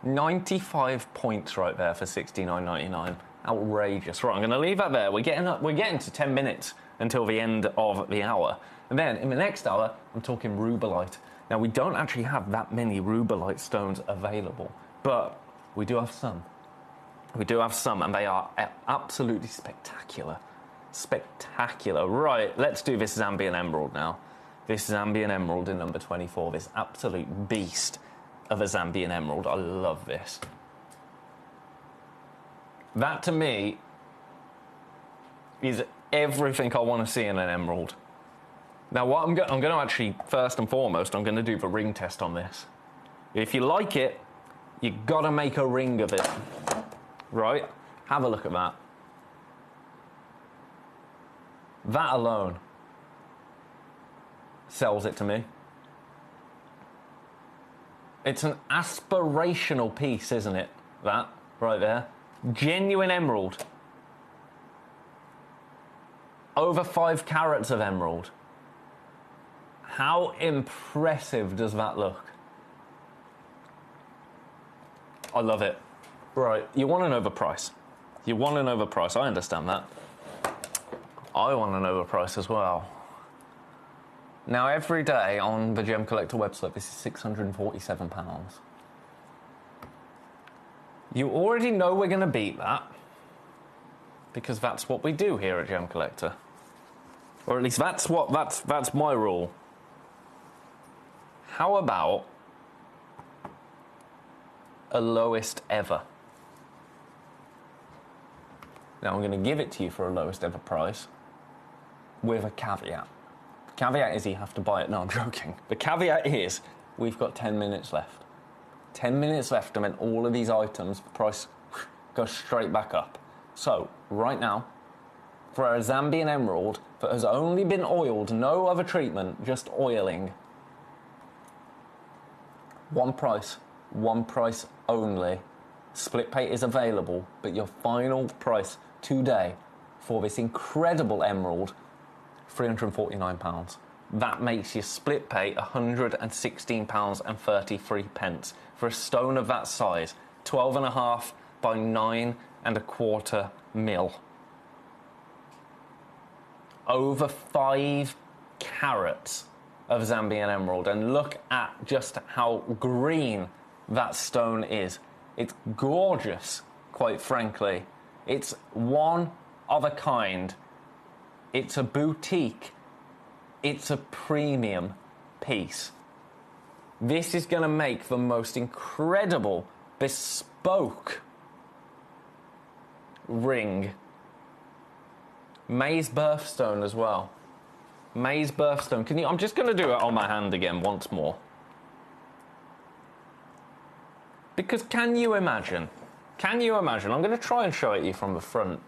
95 points right there for $69.99. Outrageous. Right, I'm going to leave that there. We're getting to 10 minutes until the end of the hour. And then in the next hour, I'm talking rubellite. Now, we don't actually have that many rubellite stones available, but we do have some. We do have some, and they are absolutely spectacular. Spectacular. Right, let's do this Zambian Emerald now. This Zambian Emerald in number 24, this absolute beast of a Zambian Emerald. I love this. That to me is everything I want to see in an emerald. Now what I'm going to actually, first and foremost, I'm going to do the ring test on this. If you like it, you got to make a ring of it. Right? Have a look at that. That alone sells it to me. It's an aspirational piece, isn't it? That, right there. Genuine emerald. Over 5 carats of emerald. How impressive does that look? I love it. Right, you want to know the price. You want to know the price, I understand that. I want to know the price as well. Now, every day on the Gemcollector website, this is £647. You already know we're going to beat that, because that's what we do here at Gemcollector. Or at least that's my rule. How about a lowest ever. Now I'm going to give it to you for a lowest ever price with a caveat. The caveat is you have to buy it. No, I'm joking. The caveat is we've got 10 minutes left. 10 minutes left, and then all of these items, the price goes straight back up. So, right now, for a Zambian emerald that has only been oiled, no other treatment, just oiling, one price only. Split pay is available, but your final price today for this incredible emerald, £349. That makes your split pay £116.33 for a stone of that size, 12.5 by 9.25 mil. Over 5 carats of Zambian emerald, and look at just how green that stone is. It's gorgeous, quite frankly. It's one of a kind. It's a boutique. It's a premium piece. This is going to make the most incredible, bespoke ring. May's birthstone as well. May's birthstone. I'm just going to do it on my hand again once more. Because can you imagine? I'm going to try and show it you from the front.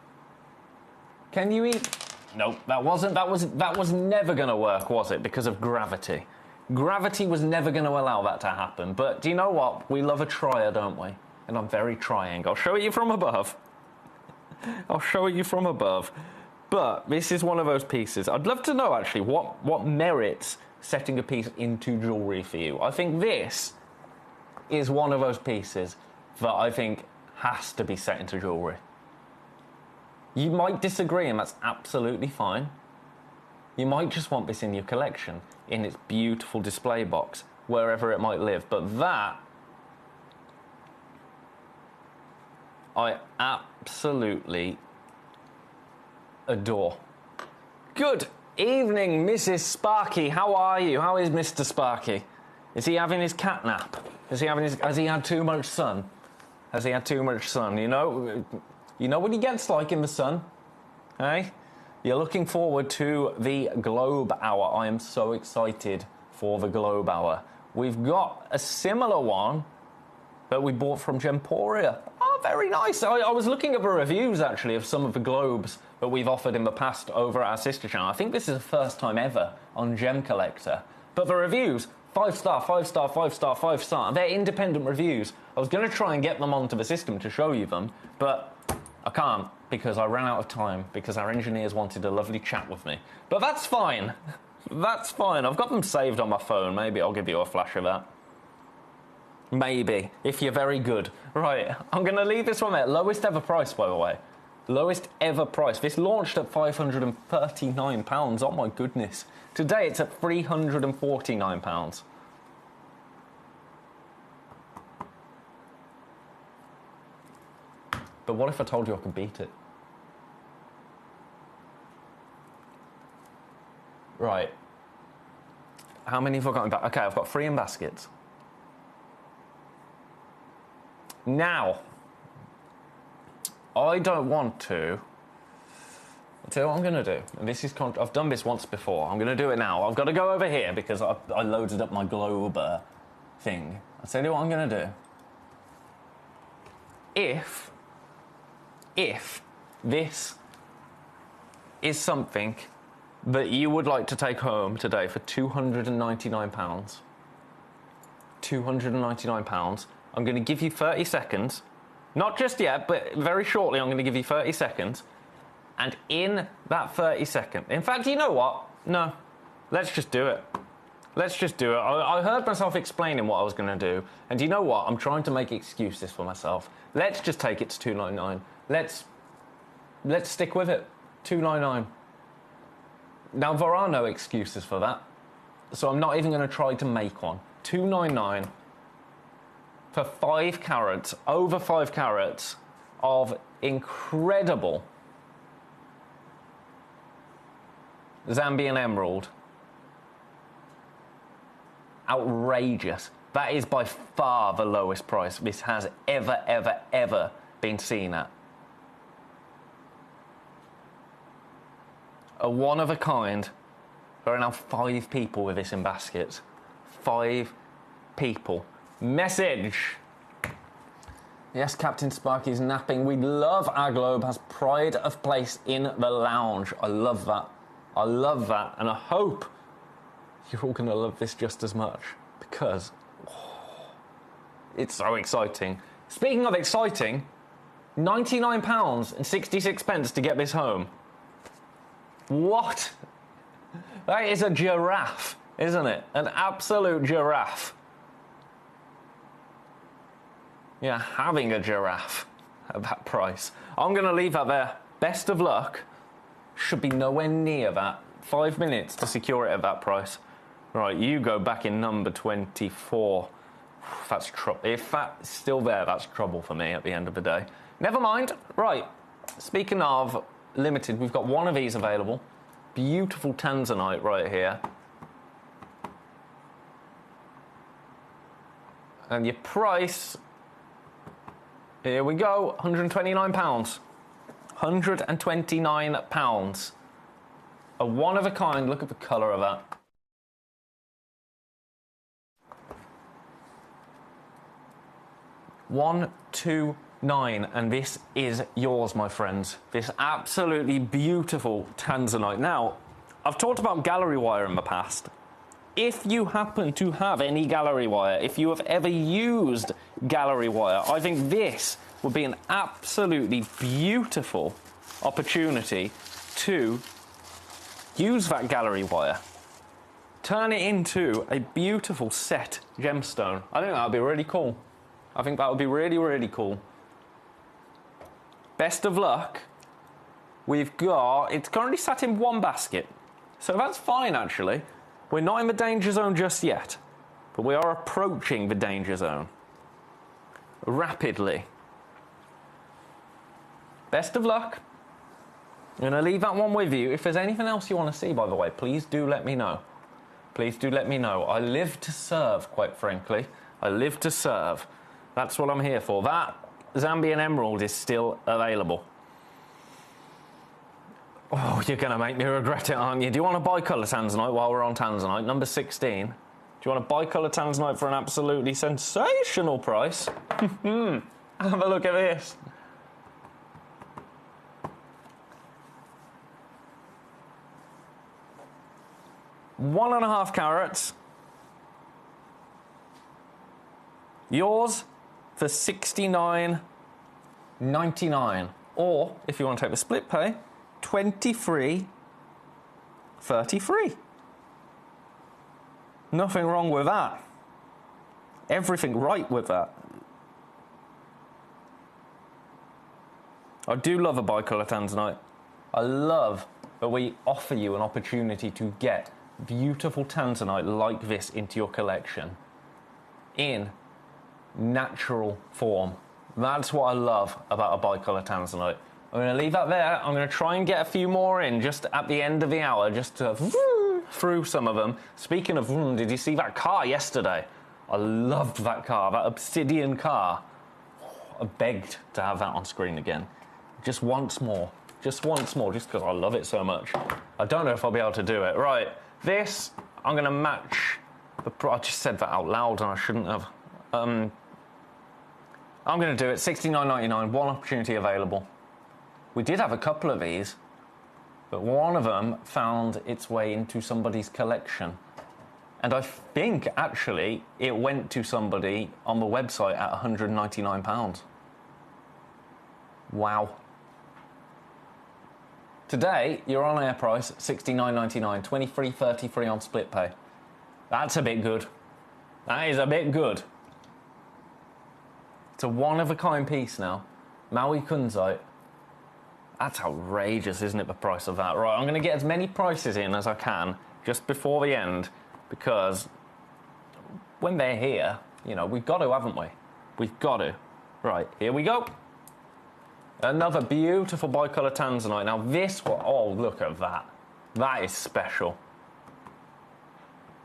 Can you eat? Nope, that was never going to work, was it? Because of gravity. Gravity was never going to allow that to happen. But do you know what? We love a trier, don't we? And I'm very trying. I'll show it you from above. But this is one of those pieces. I'd love to know, actually, what merits setting a piece into jewellery for you. I think this is one of those pieces that I think has to be set into jewellery. You might disagree, and that's absolutely fine. You might just want this in your collection, in its beautiful display box, wherever it might live. But that, I absolutely adore. Good evening, Mrs. Sparky. How are you? How is Mr. Sparky? Is he having his cat nap? Has he had too much sun? You know what he gets like in the sun? Hey? You're looking forward to the Globe Hour. I am so excited for the Globe Hour. We've got a similar one that we bought from Gemporia. Oh, very nice. I was looking at the reviews, actually, of some of the globes that we've offered in the past over at our sister channel. I think this is the first time ever on Gemcollector. But the reviews, 5-star, 5-star, 5-star, 5-star. They're independent reviews. I was going to try and get them onto the system to show you them, but I can't because I ran out of time because our engineers wanted a lovely chat with me. But that's fine. That's fine. I've got them saved on my phone. Maybe I'll give you a flash of that. Maybe, if you're very good. Right, I'm going to leave this one there. Lowest ever price, by the way. Lowest ever price. This launched at £539. Oh my goodness. Today it's at £349. But what if I told you I could beat it? Right. How many have I got in baskets? Okay, I've got 3 in baskets. Now, I don't want to. I'll tell you what I'm going to do. And this is I've done this once before. I'm going to do it now. I've got to go over here because I loaded up my globe thing. I'll tell you what I'm going to do. If this is something that you would like to take home today for £299, I'm going to give you 30 seconds. Not just yet, but very shortly I'm going to give you 30 seconds. And in that 30 seconds... In fact, you know what? No. Let's just do it. I heard myself explaining what I was going to do. And you know what? I'm trying to make excuses for myself. Let's just take it to $299. Let's stick with it. $299. Now, there are no excuses for that. So I'm not even going to try to make one. $299 for 5 carats, over 5 carats of incredible Zambian emerald. Outrageous. That is by far the lowest price this has ever been seen at. A one of a kind. There are now 5 people with this in baskets. 5 people. Message. Yes, Captain Sparky's napping. We love our globe has pride of place in the lounge. I love that. I love that. And I hope you're all going to love this just as much. Because it's so exciting. Speaking of exciting, £99.66 to get this home. What? That is a giraffe, isn't it? An absolute giraffe. Yeah, having a giraffe at that price. I'm going to leave that there. Best of luck. Should be nowhere near that. 5 minutes to secure it at that price. Right, you go back in number 24. That's trouble. If that's still there, that's trouble for me at the end of the day. Never mind. Right, speaking of limited, we've got one of these available. Beautiful tanzanite right here. And your price, here we go, £129. £129. A one of a kind. Look at the colour of that. £129, and this is yours, my friends. This absolutely beautiful tanzanite. Now, I've talked about gallery wire in the past. If you happen to have any gallery wire, if you have ever used gallery wire, I think this would be an absolutely beautiful opportunity to use that gallery wire. Turn it into a beautiful set gemstone. I think that would be really cool. I think that would be really, really cool. Best of luck. We've got, it's currently sat in one basket. So that's fine, actually. We're not in the danger zone just yet, but we are approaching the danger zone rapidly. Best of luck. I'm going to leave that one with you. If there's anything else you want to see, by the way, please do let me know. Please do let me know. I live to serve, quite frankly. I live to serve. That's what I'm here for. That Zambian emerald is still available. Oh, you're going to make me regret it, aren't you? Do you want to bicolor tanzanite while we're on tanzanite? Number 16. Do you want to bicolor tanzanite for an absolutely sensational price? Have a look at this. £1.5 carats. Yours for $69.99. Or, if you want to take the split pay, $23.33. Nothing wrong with that. Everything right with that. I do love a bicolor tanzanite. I love that we offer you an opportunity to get beautiful tanzanite like this into your collection in natural form. That's what I love about a bicolor tanzanite. I'm going to leave that there. I'm going to try and get a few more in just at the end of the hour, just to through some of them. Speaking of, did you see that car yesterday? I loved that car, that obsidian car. I begged to have that on screen again. Just once more. Just once more, just because I love it so much. I don't know if I'll be able to do it. Right, this, I'm going to match the I just said that out loud and I shouldn't have. I'm going to do it, $69.99, one opportunity available. We did have a couple of these, but one of them found its way into somebody's collection. And I think, actually, it went to somebody on the website at £199. Wow. Today, your on-air price, $69.99, $23.33 on split pay. That's a bit good. That is a bit good. It's a one-of-a-kind piece now. Maui kunzite. That's outrageous, isn't it, the price of that? Right, I'm going to get as many prices in as I can just before the end, because when they're here, you know, we've got to, haven't we? We've got to. Right, here we go. Another beautiful bicolor tanzanite. Now this one, oh, look at that. That is special.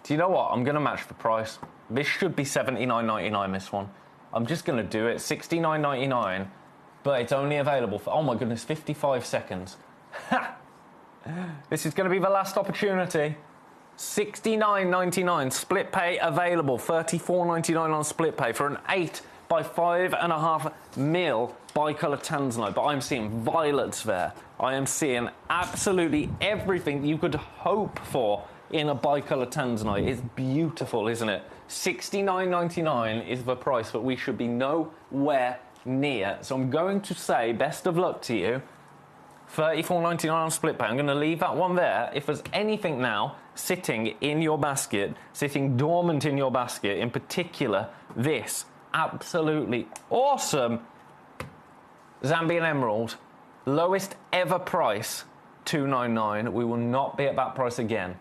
Do you know what? I'm going to match the price. This should be $79.99, this one. I'm just going to do it. $69.99, but it's only available for, oh my goodness, 55 seconds. Ha! This is going to be the last opportunity. $69.99 split pay available. $34.99 on split pay for an 8 by 5.5 mil bicolor tanzanite. But I'm seeing violets there. I am seeing absolutely everything you could hope for in a bicolor tanzanite. It's beautiful, isn't it? $69.99 is the price, but we should be nowhere near. So I'm going to say best of luck to you. $34.99 on split pay. I'm going to leave that one there. If there's anything now sitting in your basket, sitting dormant in your basket, in particular this absolutely awesome Zambian emerald, lowest ever price, $2.99. We will not be at that price again.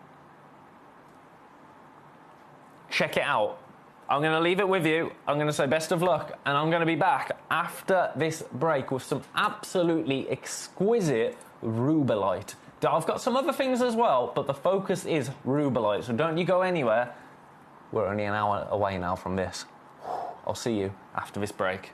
Check it out. I'm going to leave it with you. I'm going to say best of luck, and I'm going to be back after this break with some absolutely exquisite rubellite. I've got some other things as well, but the focus is rubellite, so don't you go anywhere. We're only an hour away now from this. I'll see you after this break.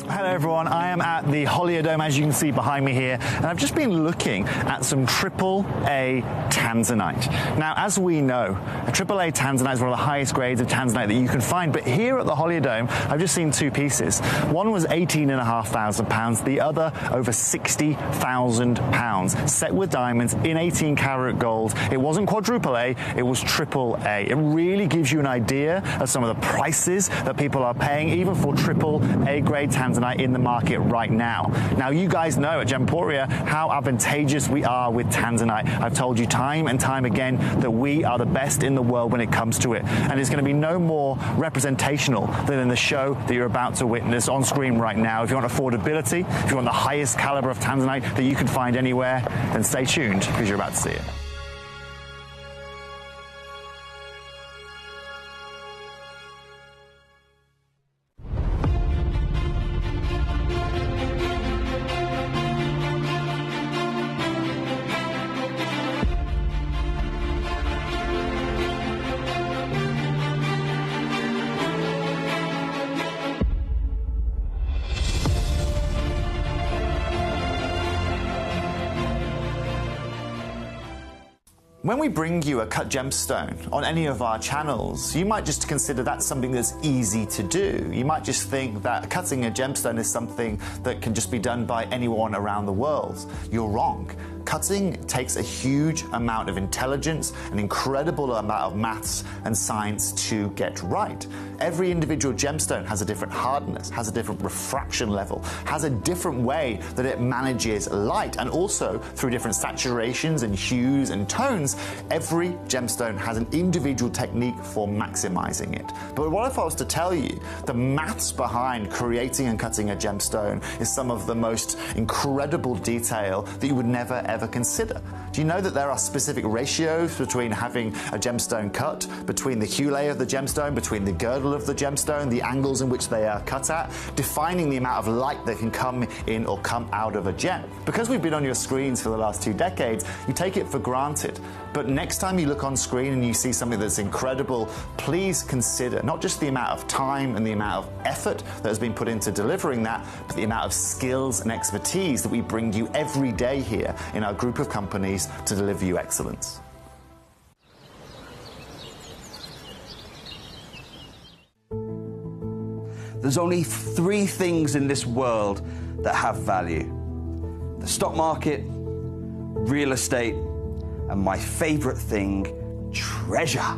Hello everyone, I am at the Holiodome, as you can see behind me here, and I've just been looking at some AAA tanzanite. Now, as we know, a AAA tanzanite is one of the highest grades of tanzanite that you can find, but here at the Holiodome, I've just seen two pieces. One was £18,500, the other over £60,000, set with diamonds in 18 karat gold. It wasn't quadruple A, it was AAA. It really gives you an idea of some of the prices that people are paying, even for AAA grade tanzanite in the market right now. Now, you guys know at Gemporia how advantageous we are with tanzanite. I've told you time and time again that we are the best in the world when it comes to it, and it's going to be no more representational than in the show that you're about to witness on screen right now. If you want affordability, if you want the highest caliber of tanzanite that you can find anywhere, then stay tuned because you're about to see it. When we bring you a cut gemstone on any of our channels, you might just consider that something that's easy to do. You might just think that cutting a gemstone is something that can just be done by anyone around the world. You're wrong. Cutting takes a huge amount of intelligence, an incredible amount of maths and science to get right. Every individual gemstone has a different hardness, has a different refraction level, has a different way that it manages light, and also through different saturations and hues and tones, every gemstone has an individual technique for maximizing it. But what if I was to tell you the maths behind creating and cutting a gemstone is some of the most incredible detail that you would never ever consider? Do you know that there are specific ratios between having a gemstone cut, between the hue layer of the gemstone, between the girdle of the gemstone, the angles in which they are cut at, defining the amount of light that can come in or come out of a gem? Because we've been on your screens for the last 2 decades, you take it for granted. But next time you look on screen and you see something that's incredible, please consider not just the amount of time and the amount of effort that has been put into delivering that, but the amount of skills and expertise that we bring you every day here in our group of companies to deliver you excellence. There's only 3 things in this world that have value: the stock market, real estate, and my favorite thing, treasure.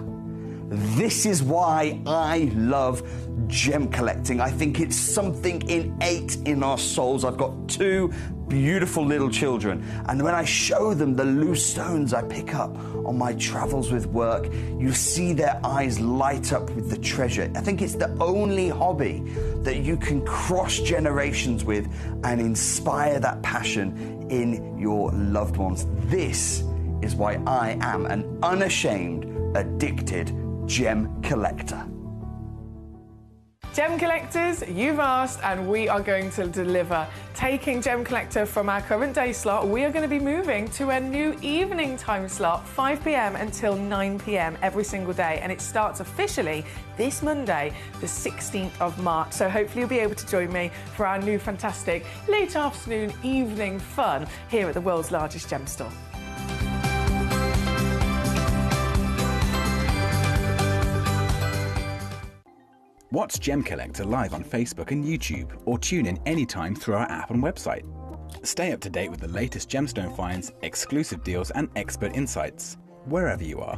This is why I love gem collecting. I think it's something innate in our souls. I've got 2 beautiful little children. And when I show them the loose stones I pick up on my travels with work, you see their eyes light up with the treasure. I think it's the only hobby that you can cross generations with and inspire that passion in your loved ones. This is why I am an unashamed, addicted gem collector. Gem collectors, you've asked and we are going to deliver. Taking Gem Collector from our current day slot, we are going to be moving to a new evening time slot, 5 p.m. until 9 p.m. every single day, and it starts officially this Monday, the 16th of March. So hopefully you'll be able to join me for our new fantastic late afternoon evening fun here at the world's largest gem store. Watch Gem Collector live on Facebook and YouTube, or tune in anytime through our app and website. Stay up to date with the latest gemstone finds, exclusive deals and expert insights, wherever you are.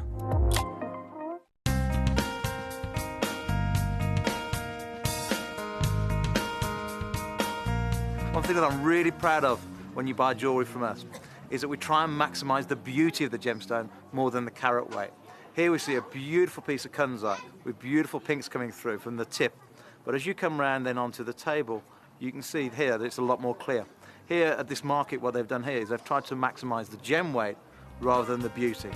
One thing that I'm really proud of when you buy jewellery from us is that we try and maximise the beauty of the gemstone more than the carat weight. Here we see a beautiful piece of kunzite with beautiful pinks coming through from the tip. But as you come round then onto the table, you can see here that it's a lot more clear. Here at this market, what they've done here is they've tried to maximise the gem weight rather than the beauty.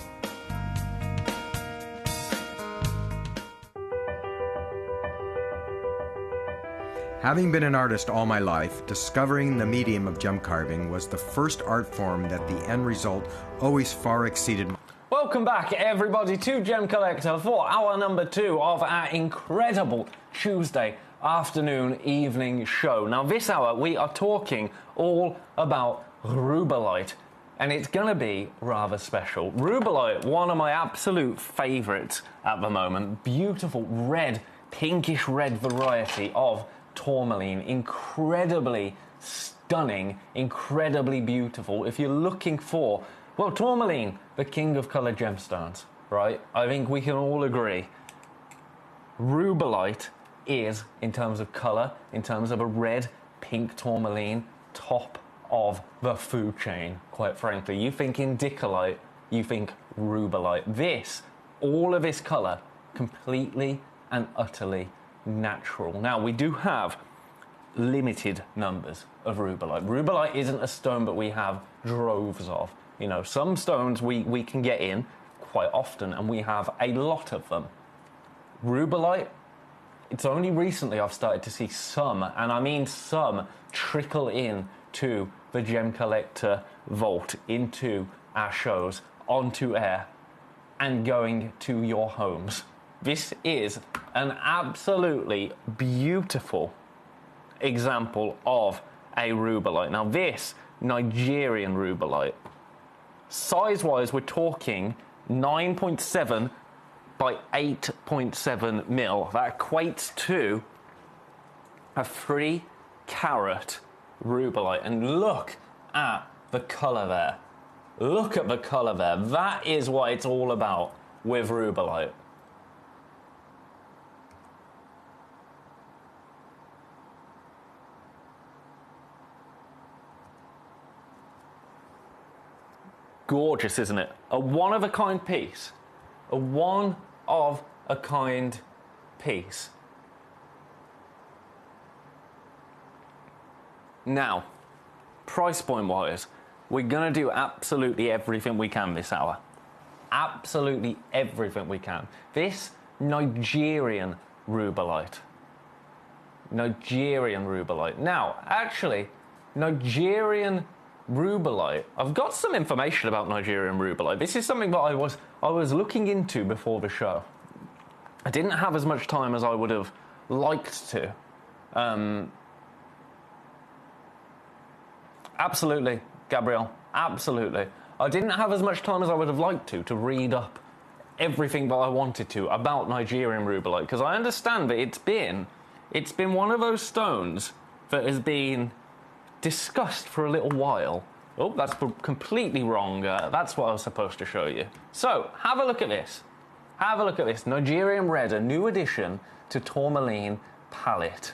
Having been an artist all my life, discovering the medium of gem carving was the first art form that the end result always far exceeded. Welcome back, everybody, to Gem Collector for hour number 2 of our incredible Tuesday afternoon evening show. Now, this hour, we are talking all about rubellite, and it's going to be rather special. Rubellite, one of my absolute favourites at the moment. Beautiful red, pinkish red variety of tourmaline. Incredibly stunning, incredibly beautiful. If you're looking for, well, tourmaline, the king of coloured gemstones, right? I think we can all agree. Rubellite is, in terms of colour, in terms of a red, pink tourmaline, top of the food chain, quite frankly. You think indicolite, you think rubellite. This, all of this colour, completely and utterly natural. Now, we do have limited numbers of rubellite. Rubellite isn't a stone that we have droves of. You know, some stones we can get in quite often, and we have a lot of them. Rubellite, it's only recently I've started to see some, and I mean some, trickle in to the Gem Collector vault, into our shows, onto air, and going to your homes. This is an absolutely beautiful example of a rubellite. Now, this Nigerian rubellite, size-wise, we're talking 9.7 by 8.7 mil. That equates to a 3-carat rubellite. And look at the colour there. Look at the colour there. That is what it's all about with rubellite. Gorgeous, isn't it? A one-of-a-kind piece. A one-of-a-kind piece. Now, price point-wise, we're going to do absolutely everything we can this hour. Absolutely everything we can. This Nigerian rubellite. Nigerian rubellite. Now, actually, Nigerian rubellite. I've got some information about Nigerian rubellite. This is something that I was looking into before the show. I didn't have as much time as I would have liked to. Absolutely, Gabrielle. Absolutely. I didn't have as much time as I would have liked to read up everything that I wanted to about Nigerian rubellite, because I understand that it's been one of those stones that has been discussed for a little while. Oh, that's completely wrong. That's what I was supposed to show you. So, have a look at this. Have a look at this. Nigerian red, a new addition to tourmaline palette.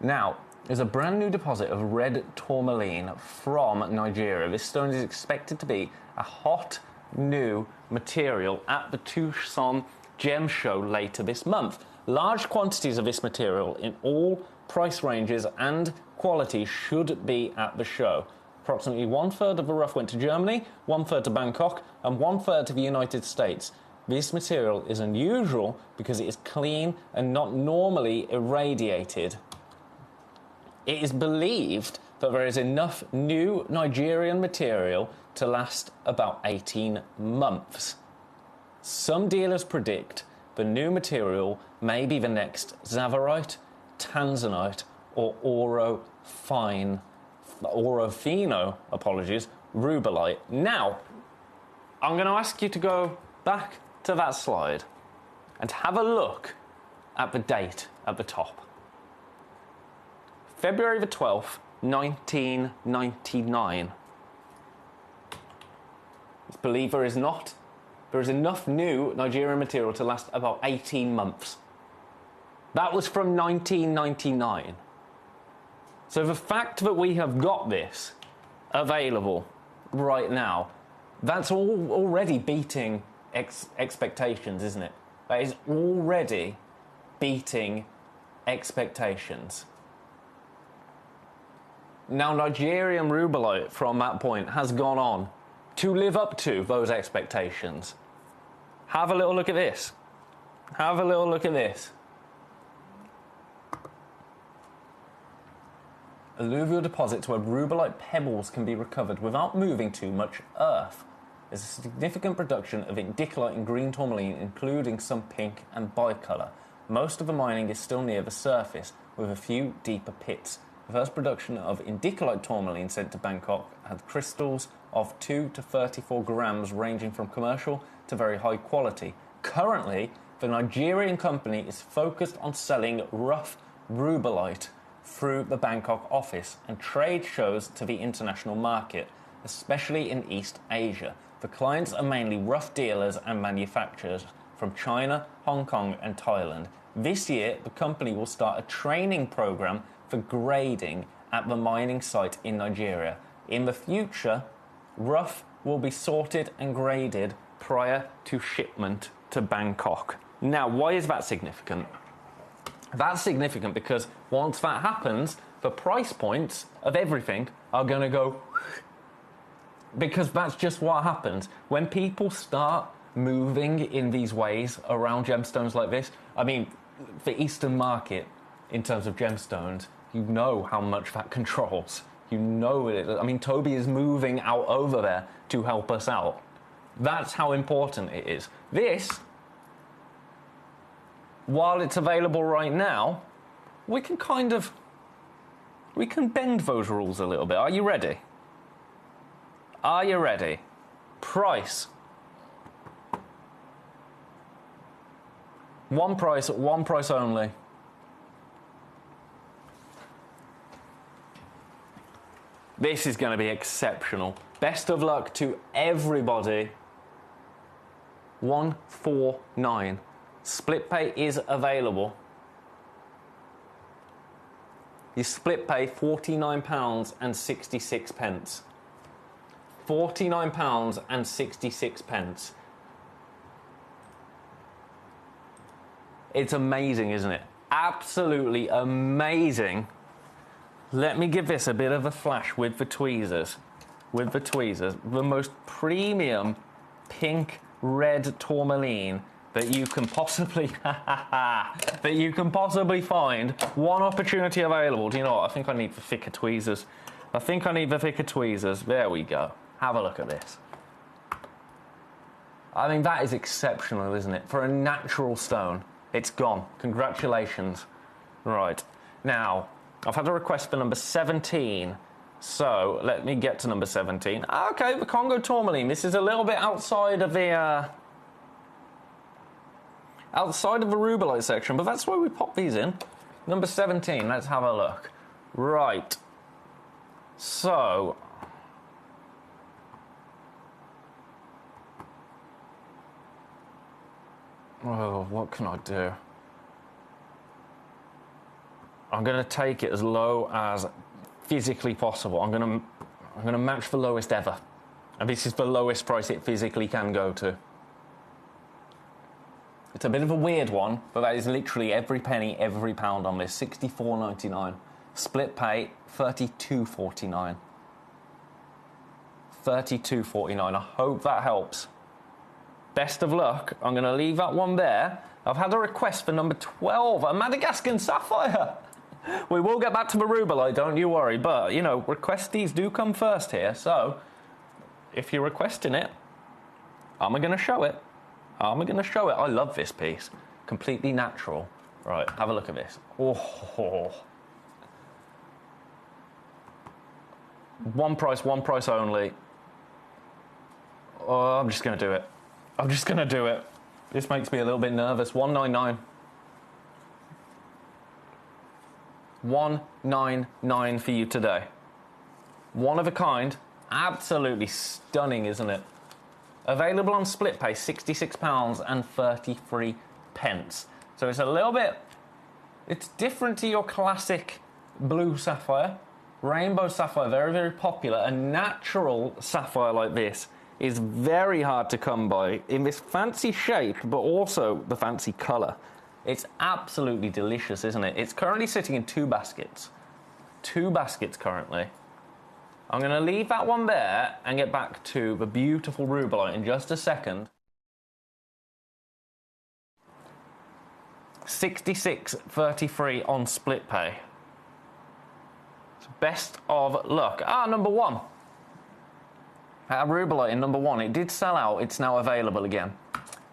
Now, is a brand new deposit of red tourmaline from Nigeria. This stone is expected to be a hot new material at the Tucson Gem Show later this month. Large quantities of this material in all price ranges and quality should be at the show. Approximately 1/3 of the rough went to Germany, 1/3 to Bangkok, and 1/3 to the United States. This material is unusual because it is clean and not normally irradiated. It is believed that there is enough new Nigerian material to last about 18 months. Some dealers predict the new material may be the next Zavarite, Tanzanite, or Orofino, rubellite. Now, I'm going to ask you to go back to that slide and have a look at the date at the top. February the 12th, 1999. It's believed there is enough new Nigerian material to last about 18 months. That was from 1999. So the fact that we have got this available right now, that's already beating expectations, isn't it? That is already beating expectations. Now, Nigerian rubellite from that point has gone on to live up to those expectations. Have a little look at this. Have a little look at this. Alluvial deposits where rubellite pebbles can be recovered without moving too much earth. There's a significant production of indicolite and green tourmaline, including some pink and bicolour. Most of the mining is still near the surface, with a few deeper pits. The first production of indicolite tourmaline sent to Bangkok had crystals of 2 to 34 grams, ranging from commercial to very high quality. Currently, the Nigerian company is focused on selling rough rubellite through the Bangkok office and trade shows to the international market, especially in East Asia. The clients are mainly rough dealers and manufacturers from China, Hong Kong and Thailand. This year, the company will start a training program for grading at the mining site in Nigeria. In the future, rough will be sorted and graded prior to shipment to Bangkok. Now, why is that significant? That's significant because once that happens, the price points of everything are going to go, because that's just what happens. When people start moving in these ways around gemstones like this, I mean, the Eastern market, in terms of gemstones, you know how much that controls. You know it. I mean, Toby is moving out over there to help us out. That's how important it is. This, while it's available right now, we can bend those rules a little bit. Are you ready? Are you ready? Price. One price only. This is going to be exceptional. Best of luck to everybody. 149. Split pay is available. You split pay £49.66. £49.66. It's amazing, isn't it? Absolutely amazing. Let me give this a bit of a flash with the tweezers. With the tweezers. The most premium pink red tourmaline that you can possibly find. One opportunity available. Do you know what? I think I need the thicker tweezers. There we go. Have a look at this. I mean, that is exceptional, isn't it? For a natural stone. It's gone. Congratulations. Right. Now, I've had a request for number 17. So, let me get to number 17. Okay, the Congo tourmaline. This is a little bit outside of the rubellite section, but that's why we pop these in. Number 17, let's have a look. Right. So, oh, what can I do? I'm going to take it as low as physically possible. I'm going to match the lowest ever. And this is the lowest price it physically can go to. It's a bit of a weird one, but that is literally every penny, every pound on this. $64.99. Split pay, $32.49. $32.49. I hope that helps. Best of luck. I'm going to leave that one there. I've had a request for number 12, a Madagascan Sapphire. We will get back to the Rubellite, don't you worry. But, you know, requestees do come first here. So, if you're requesting it, I'm going to show it. I'm going to show it. I love this piece. Completely natural. Right, have a look at this. Oh. One price only. Oh, I'm just going to do it. I'm just going to do it. This makes me a little bit nervous. $199. $199 for you today. One of a kind. Absolutely stunning, isn't it? Available on split pay, £66.33. So it's a little bit... It's different to your classic blue sapphire. Rainbow sapphire, very, very popular. A natural sapphire like this is very hard to come by in this fancy shape, but also the fancy colour. It's absolutely delicious, isn't it? It's currently sitting in 2 baskets. 2 baskets currently. I'm going to leave that one there and get back to the beautiful Rubellite in just a second. $66.33 on split pay. Best of luck. Number 1. Rubellite in number 1. It did sell out. It's now available again.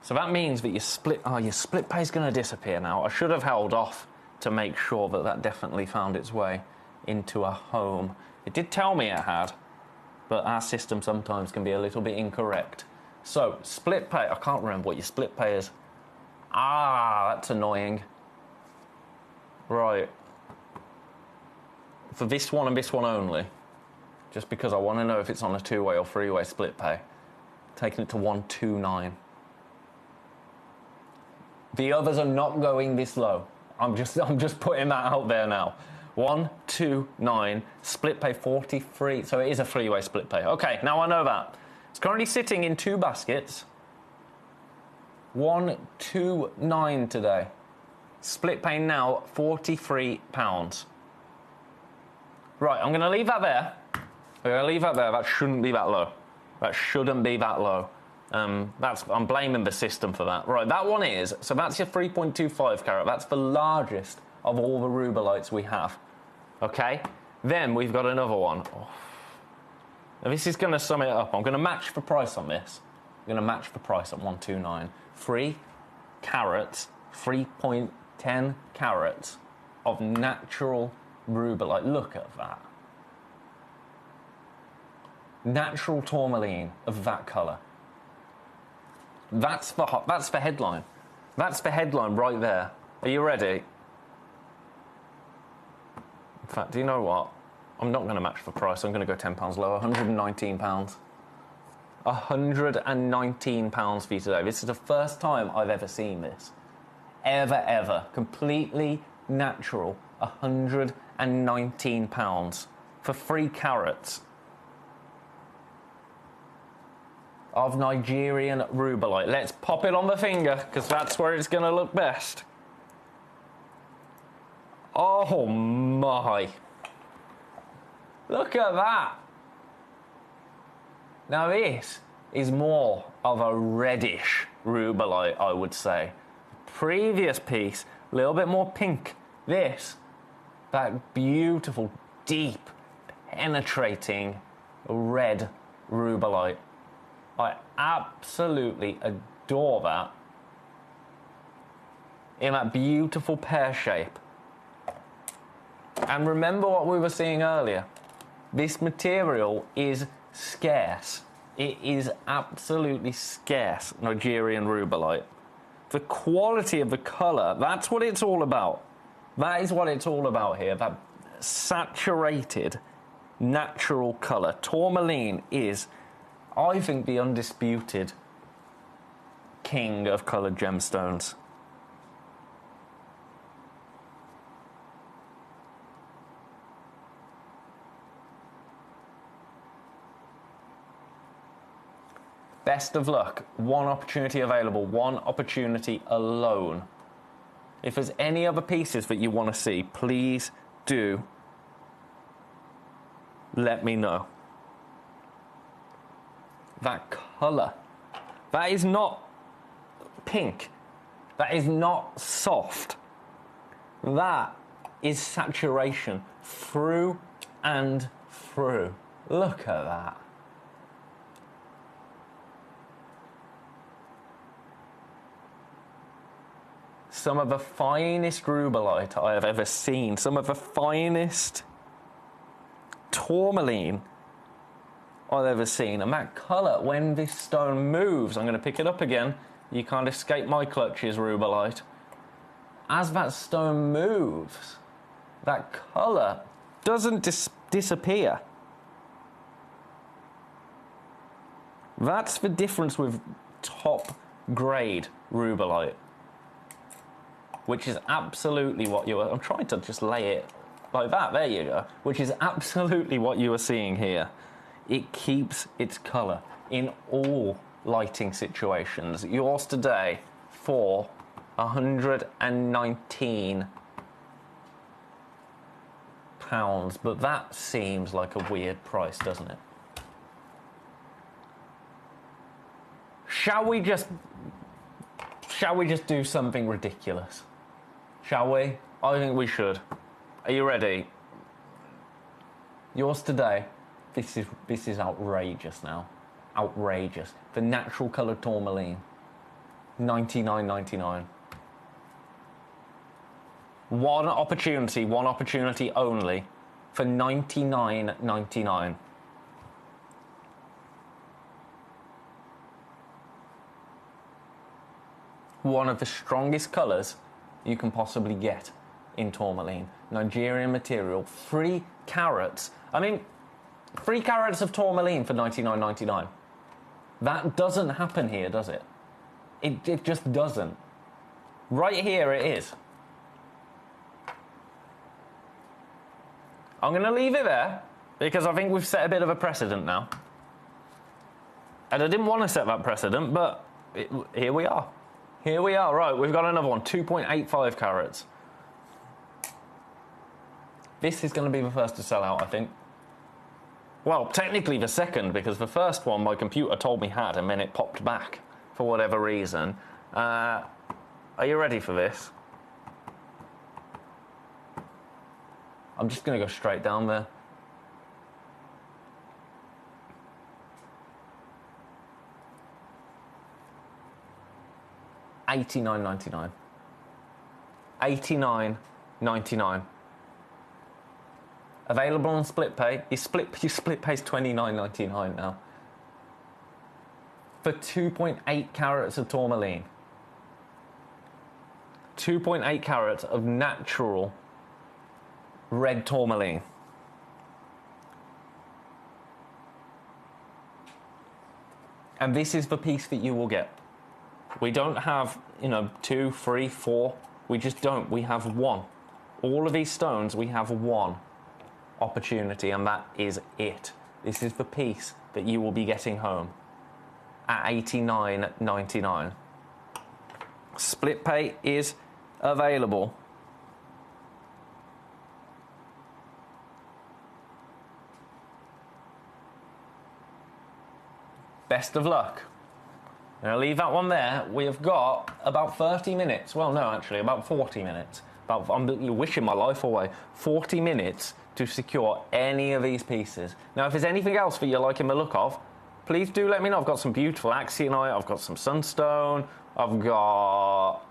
So that means that your split pay is going to disappear now. I should have held off to make sure that that definitely found its way into a home. It did tell me it had, but our system sometimes can be a little bit incorrect. So, split pay. I can't remember what your split pay is. That's annoying. Right. For this one and this one only, just because I want to know if it's on a 2-way or 3-way split pay, taking it to $129. The others are not going this low. I'm just putting that out there now. $129, split pay 43, so it is a 3-way split pay. Okay, now I know that. It's currently sitting in 2 baskets. $129 today. Split pay now, £43. Right, I'm going to leave that there. That shouldn't be that low. That shouldn't be that low. I'm blaming the system for that. Right, that one is. So that's your 3.25 carat. That's the largest of all the Rubellites we have. Okay? Then we've got another one. Oh. Now this is going to sum it up. I'm going to match the price on this. I'm going to match the price at $129. 3 carats, 3.10 carats of natural Rubellite. Look at that. Natural tourmaline of that colour. That's the headline. That's the headline right there. Are you ready? In fact, do you know what? I'm not going to match the price. I'm going to go £10 lower. £119. £119 for you today. This is the first time I've ever seen this. Ever. Completely natural. £119 for 3 carats of Nigerian Rubellite. Let's pop it on the finger, because that's where it's going to look best. Oh my. Look at that. Now this is more of a reddish Rubellite, I would say. Previous piece, a little bit more pink. This, that beautiful, deep, penetrating red Rubellite. I absolutely adore that. In that beautiful pear shape. And remember what we were seeing earlier. This material is scarce. It is absolutely scarce, Nigerian Rubellite. The quality of the colour, that's what it's all about. That is what it's all about here. That saturated, natural colour. Tourmaline is, I think, the undisputed king of coloured gemstones. Best of luck. One opportunity available. One opportunity alone. If there's any other pieces that you want to see, please do let me know. That colour. That is not pink. That is not soft. That is saturation through and through. Look at that. Some of the finest rubellite I have ever seen. Some of the finest tourmaline I've ever seen. And that colour, when this stone moves, I'm going to pick it up again. You can't escape my clutches, rubellite. As that stone moves, that colour doesn't disappear. That's the difference with top grade rubellite, which is absolutely what you are. I'm trying to just lay it like that. There you go. Which is absolutely what you are seeing here. It keeps its colour in all lighting situations. Yours today for £119. But that seems like a weird price, doesn't it? Shall we just do something ridiculous? Shall we? I think we should. Are you ready? Yours today. This is outrageous now. Outrageous. The natural coloured tourmaline. $99.99. One opportunity only for $99.99. One of the strongest colours you can possibly get in tourmaline. Nigerian material, 3 carats. I mean, 3 carats of tourmaline for $99.99. That doesn't happen here, does it? It just doesn't. Right here it is. I'm going to leave it there because I think we've set a bit of a precedent now. And I didn't want to set that precedent, but here we are. Here we are. Right, we've got another one, 2.85 carats. This is going to be the first to sell out, I think. Well, technically the second, because the first one my computer told me had, and then it popped back for whatever reason. Are you ready for this? I'm just going to go straight down there. $89.99. $89.99. Available on split pay. Your split pay's $29.99 now. For 2.8 carats of tourmaline. 2.8 carats of natural red tourmaline. And this is the piece that you will get. We don't have, 2, 3, 4. We just don't. We have one. All of these stones, we have one opportunity, and that is it. This is the piece that you will be getting home at $89.99. Split pay is available. Best of luck. I'm going to leave that one there. We have got about 30 minutes. Well, no, actually, about 40 minutes. I'm wishing my life away. 40 minutes to secure any of these pieces. Now, if there's anything else that you're liking the look of, please do let me know. I've got some beautiful axionite. I've got some sunstone. I've got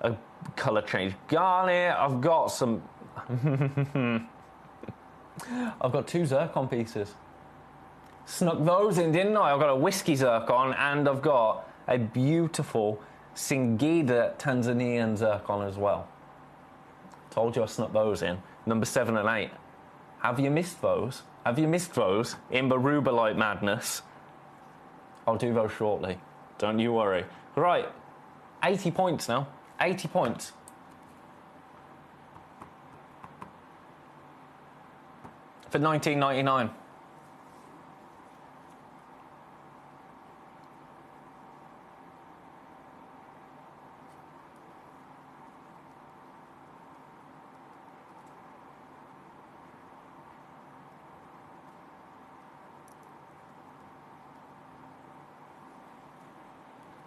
a colour change garnet. I've got some... I've got 2 zircon pieces. Snuck those in, didn't I? I've got a whiskey zircon and I've got a beautiful Singida Tanzanian zircon as well. Told you I snuck those in. Number 7 and 8. Have you missed those? Have you missed those in the rubellite madness? I'll do those shortly. Don't you worry. Right, 80 points now. 80 points. For $19.99.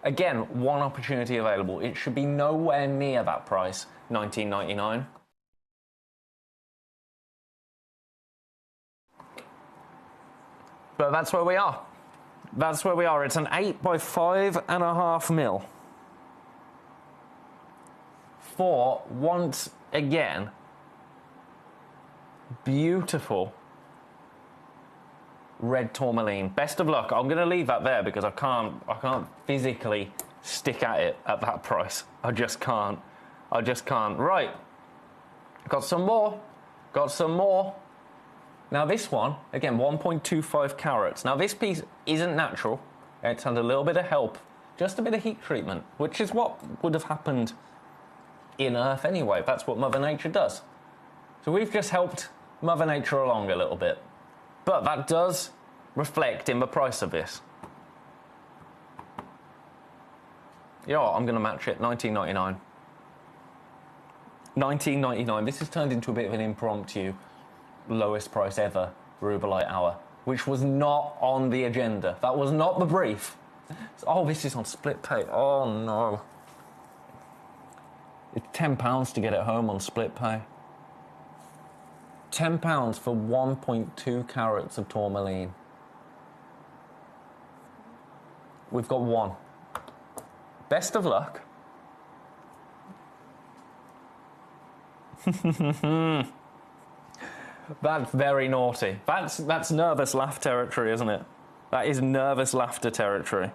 Again, one opportunity available. It should be nowhere near that price, $19.99. But that's where we are. That's where we are. It's an 8 by 5.5 mil. For, once again, beautiful red tourmaline. Best of luck. I'm going to leave that there because I can't physically stick at it at that price. I just can't. Right. Got some more. Now this one, again, 1.25 carats. Now this piece isn't natural. It's had a little bit of help, just a bit of heat treatment, which is what would have happened in Earth anyway. That's what Mother Nature does. So we've just helped Mother Nature along a little bit. But that does reflect in the price of this. You know what, I'm going to match it, $19.99. $19.99. This has turned into a bit of an impromptu lowest price ever Rubellite hour, which was not on the agenda. That was not the brief. Oh, this is on split pay. Oh, no. It's £10 to get it home on split pay. £10 for 1.2 carats of tourmaline. We've got one. Best of luck. That's very naughty. That's nervous laugh territory, isn't it? That is nervous laughter territory.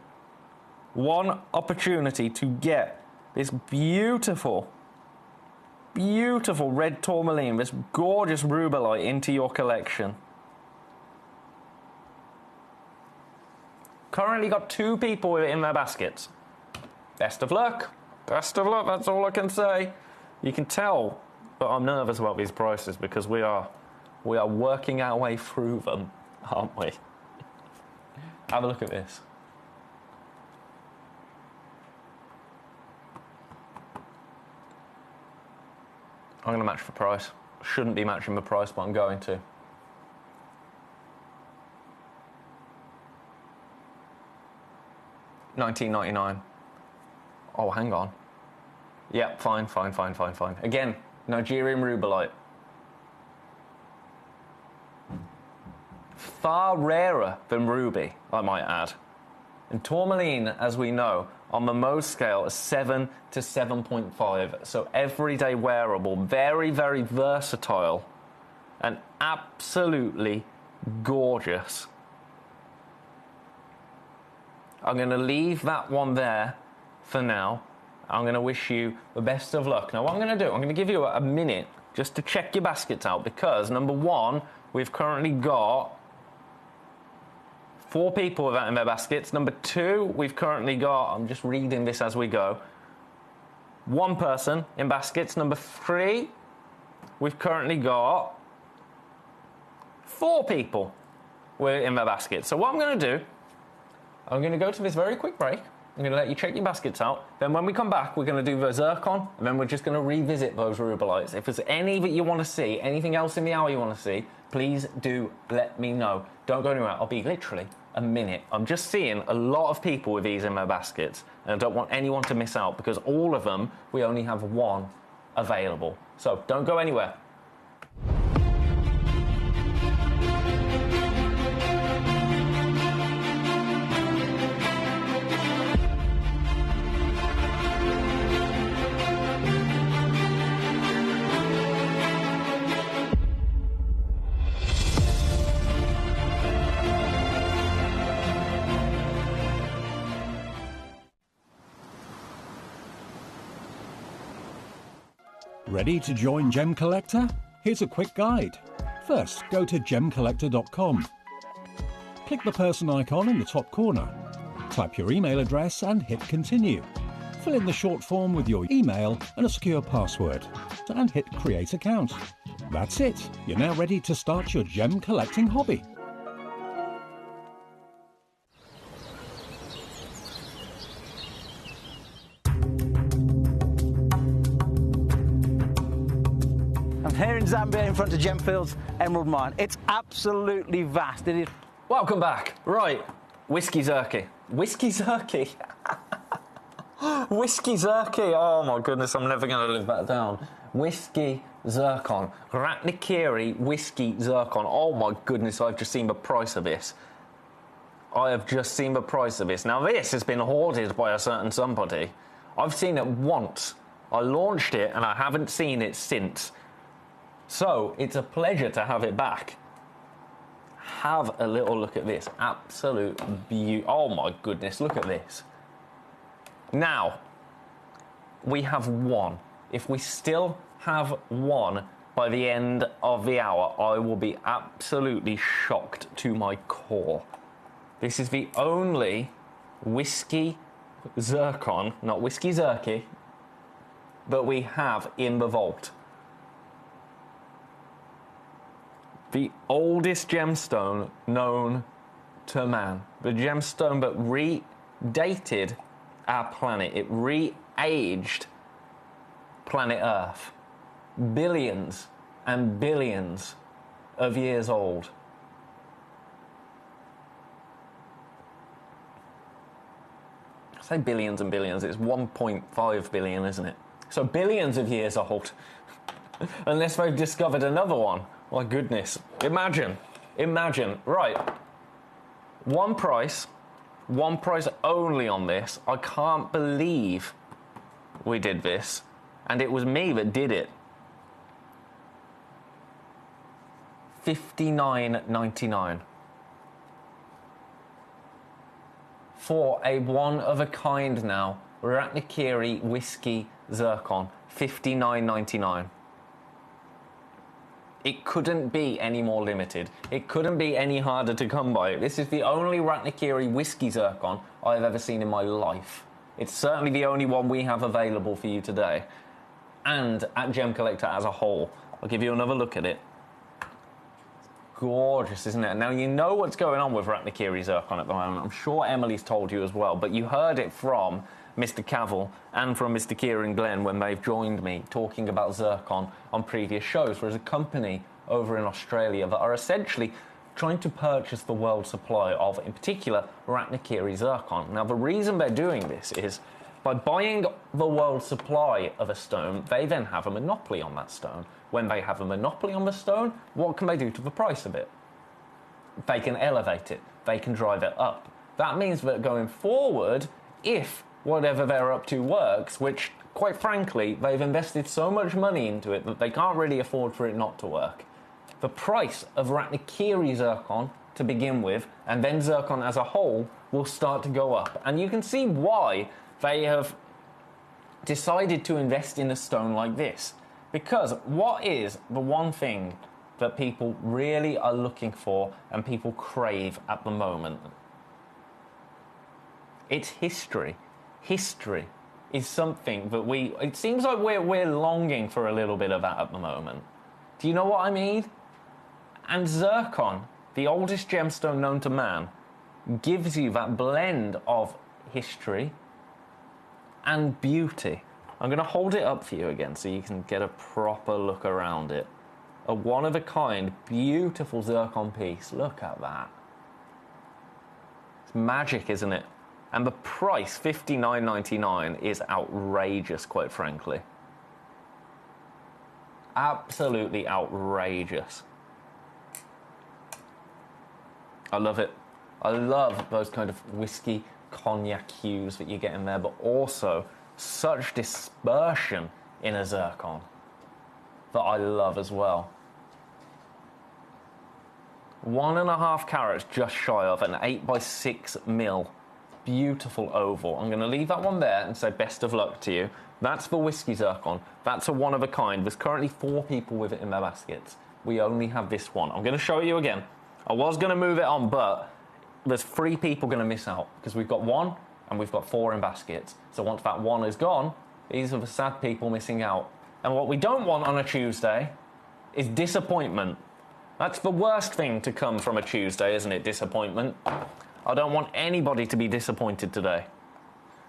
One opportunity to get this beautiful red tourmaline, this gorgeous Rubellite into your collection. Currently got 2 people in their baskets. Best of luck. Best of luck, that's all I can say. You can tell that I'm nervous about these prices because we are working our way through them, aren't we? Have a look at this. I'm going to match the price. Shouldn't be matching the price, but I'm going to. $19.99. Oh, hang on. Yep, fine. Again, Nigerian Rubellite. Far rarer than ruby, I might add. And tourmaline, as we know, on the Mohs scale is 7 to 7.5. So everyday wearable, very, very versatile, and absolutely gorgeous. I'm going to leave that one there for now. I'm going to wish you the best of luck. Now, what I'm going to do, I'm going to give you a minute just to check your baskets out because, number one, we've currently got 4 people with that in their baskets. Number 2, we've currently got, I'm just reading this as we go, 1 person in baskets. Number 3, we've currently got 4 people in their baskets. So what I'm going to do, I'm going to go to this very quick break. I'm going to let you check your baskets out. Then when we come back, we're going to do the zircon, and then we're just going to revisit those Rubellites. If there's any that you want to see, anything else in the hour you want to see, please do let me know. Don't go anywhere. I'll be literally a minute. I'm just seeing a lot of people with these in their baskets, and I don't want anyone to miss out because all of them, we only have 1 available. So don't go anywhere. Ready to join Gemcollector? Here's a quick guide. First, go to gemcollector.com. Click the person icon in the top corner. Type your email address and hit continue. Fill in the short form with your email and a secure password, and hit create account. That's it. You're now ready to start your gem collecting hobby. Here in Zambia, in front of Gemfield's Emerald Mine. It's absolutely vast. It is. Welcome back. Right, whiskey zerky. Whiskey zerky. Whiskey Zirky. Oh my goodness, I'm never going to live that down. Whiskey Zircon. Ratnikiri Whiskey Zircon. Oh my goodness, I've just seen the price of this. I have just seen the price of this. Now this has been hoarded by a certain somebody. I've seen it once. I launched it and I haven't seen it since. So it's a pleasure to have it back. Have a little look at this. Absolute beauty. Oh my goodness, look at this. Now, we have one. If we still have one by the end of the hour, I will be absolutely shocked to my core. This is the only Whiskey Zircon, not Whiskey Zirky, that we have in the vault. The oldest gemstone known to man. The gemstone that redated our planet. It re-aged planet Earth. Billions and billions of years old. I say billions and billions, it's 1.5 billion, isn't it? So billions of years old. Unless they've discovered another one. My goodness. Imagine. Right. One price only on this. I can't believe we did this. And it was me that did it. $59.99. For a one-of-a-kind now, Ratnikiri Whiskey Zircon, $59.99. It couldn't be any more limited. It couldn't be any harder to come by. This is the only Ratnikiri Whiskey Zircon I've ever seen in my life. It's certainly the only one we have available for you today. And at Gemcollector as a whole. I'll give you another look at it. Gorgeous, isn't it? Now, you know what's going on with Ratnikiri Zircon at the moment. I'm sure Emily's told you as well, but you heard it from Mr. Cavill and from Mr. Kieran Glenn when they've joined me talking about Zircon on previous shows. There's a company over in Australia that are essentially trying to purchase the world supply of, in particular, Ratnikiri Zircon. Now, the reason they're doing this is by buying the world supply of a stone, they then have a monopoly on that stone. When they have a monopoly on the stone, what can they do to the price of it? They can elevate it. They can drive it up. That means that going forward, if whatever they're up to works, which, quite frankly, they've invested so much money into it that they can't really afford for it not to work, the price of Ratnikiri Zircon to begin with, and then Zircon as a whole, will start to go up. And you can see why they have decided to invest in a stone like this. Because what is the one thing that people really are looking for and people crave at the moment? It's history. History is something that it seems like we're longing for a little bit of that at the moment. Do you know what I mean? And Zircon, the oldest gemstone known to man, gives you that blend of history and beauty. I'm going to hold it up for you again so you can get a proper look around it. A one-of-a-kind, beautiful Zircon piece. Look at that. It's magic, isn't it? And the price, $59.99, is outrageous, quite frankly. Absolutely outrageous. I love it. I love those kind of whiskey cognac hues that you get in there, but also such dispersion in a Zircon that I love as well. 1.5 carats, just shy of an 8x6 mil. Beautiful oval. I'm going to leave that one there and say best of luck to you. That's the Whiskey Zircon. That's a one-of-a-kind. There's currently 4 people with it in their baskets. We only have this one. I'm going to show you again. I was going to move it on, but there's 3 people going to miss out because we've got 1 and we've got 4 in baskets. So once that 1 is gone, these are the sad people missing out. And what we don't want on a Tuesday is disappointment. That's the worst thing to come from a Tuesday, isn't it? Disappointment. I don't want anybody to be disappointed today.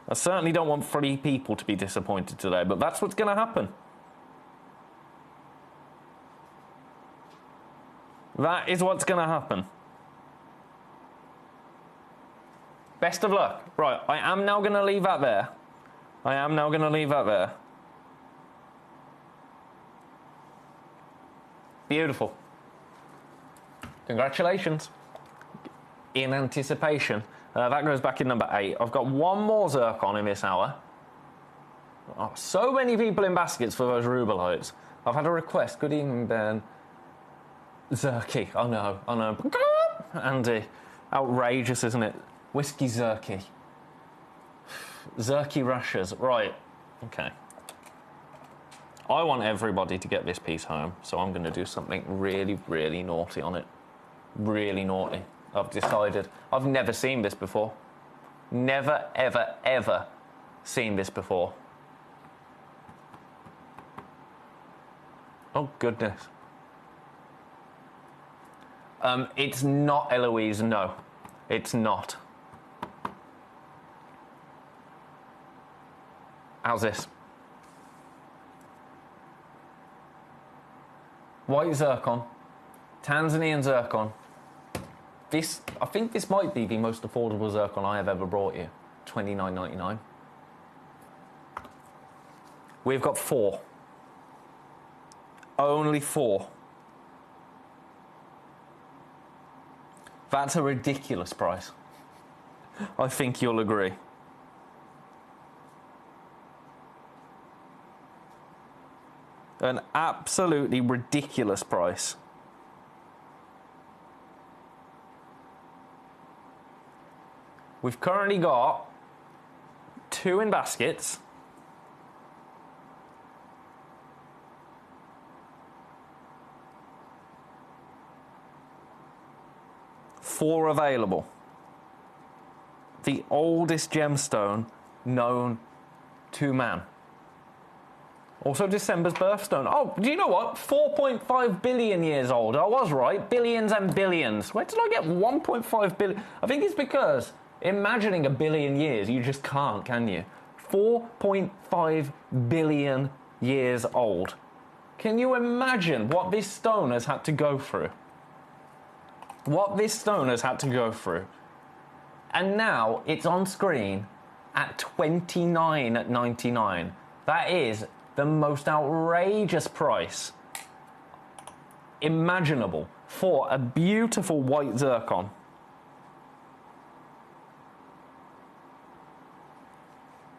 I certainly don't want 3 people to be disappointed today, but that's what's going to happen. That is what's going to happen. Best of luck. Right, I am now going to leave that there. I am now going to leave that there. Beautiful. Congratulations. In anticipation. That goes back in number 8. I've got one more zircon in this hour. Oh, so many people in baskets for those rubelites. I've had a request. Good evening, Ben. Zerky. Oh no, oh no. Andy. Outrageous, isn't it? Whiskey Zerky. Zerky Russias. Right. Okay. I want everybody to get this piece home, so I'm going to do something really, really naughty on it. Really naughty. I've decided. I've never seen this before. Never, ever, ever seen this before. Oh, goodness. It's not Eloise, no. It's not. How's this? White zircon. Tanzanian zircon. This, I think this might be the most affordable zircon I have ever brought you. $29.99. We've got 4. Only 4. That's a ridiculous price. I think you'll agree. An absolutely ridiculous price. We've currently got 2 in baskets. Four available. The oldest gemstone known to man. Also December's birthstone. Oh, do you know what? 4.5 billion years old. I was right. Billions and billions. Where did I get 1.5 billion? I think it's because imagining a billion years, you just can't, can you? 4.5 billion years old. Can you imagine what this stone has had to go through? What this stone has had to go through. And now it's on screen at $29.99. That is the most outrageous price imaginable for a beautiful white zircon.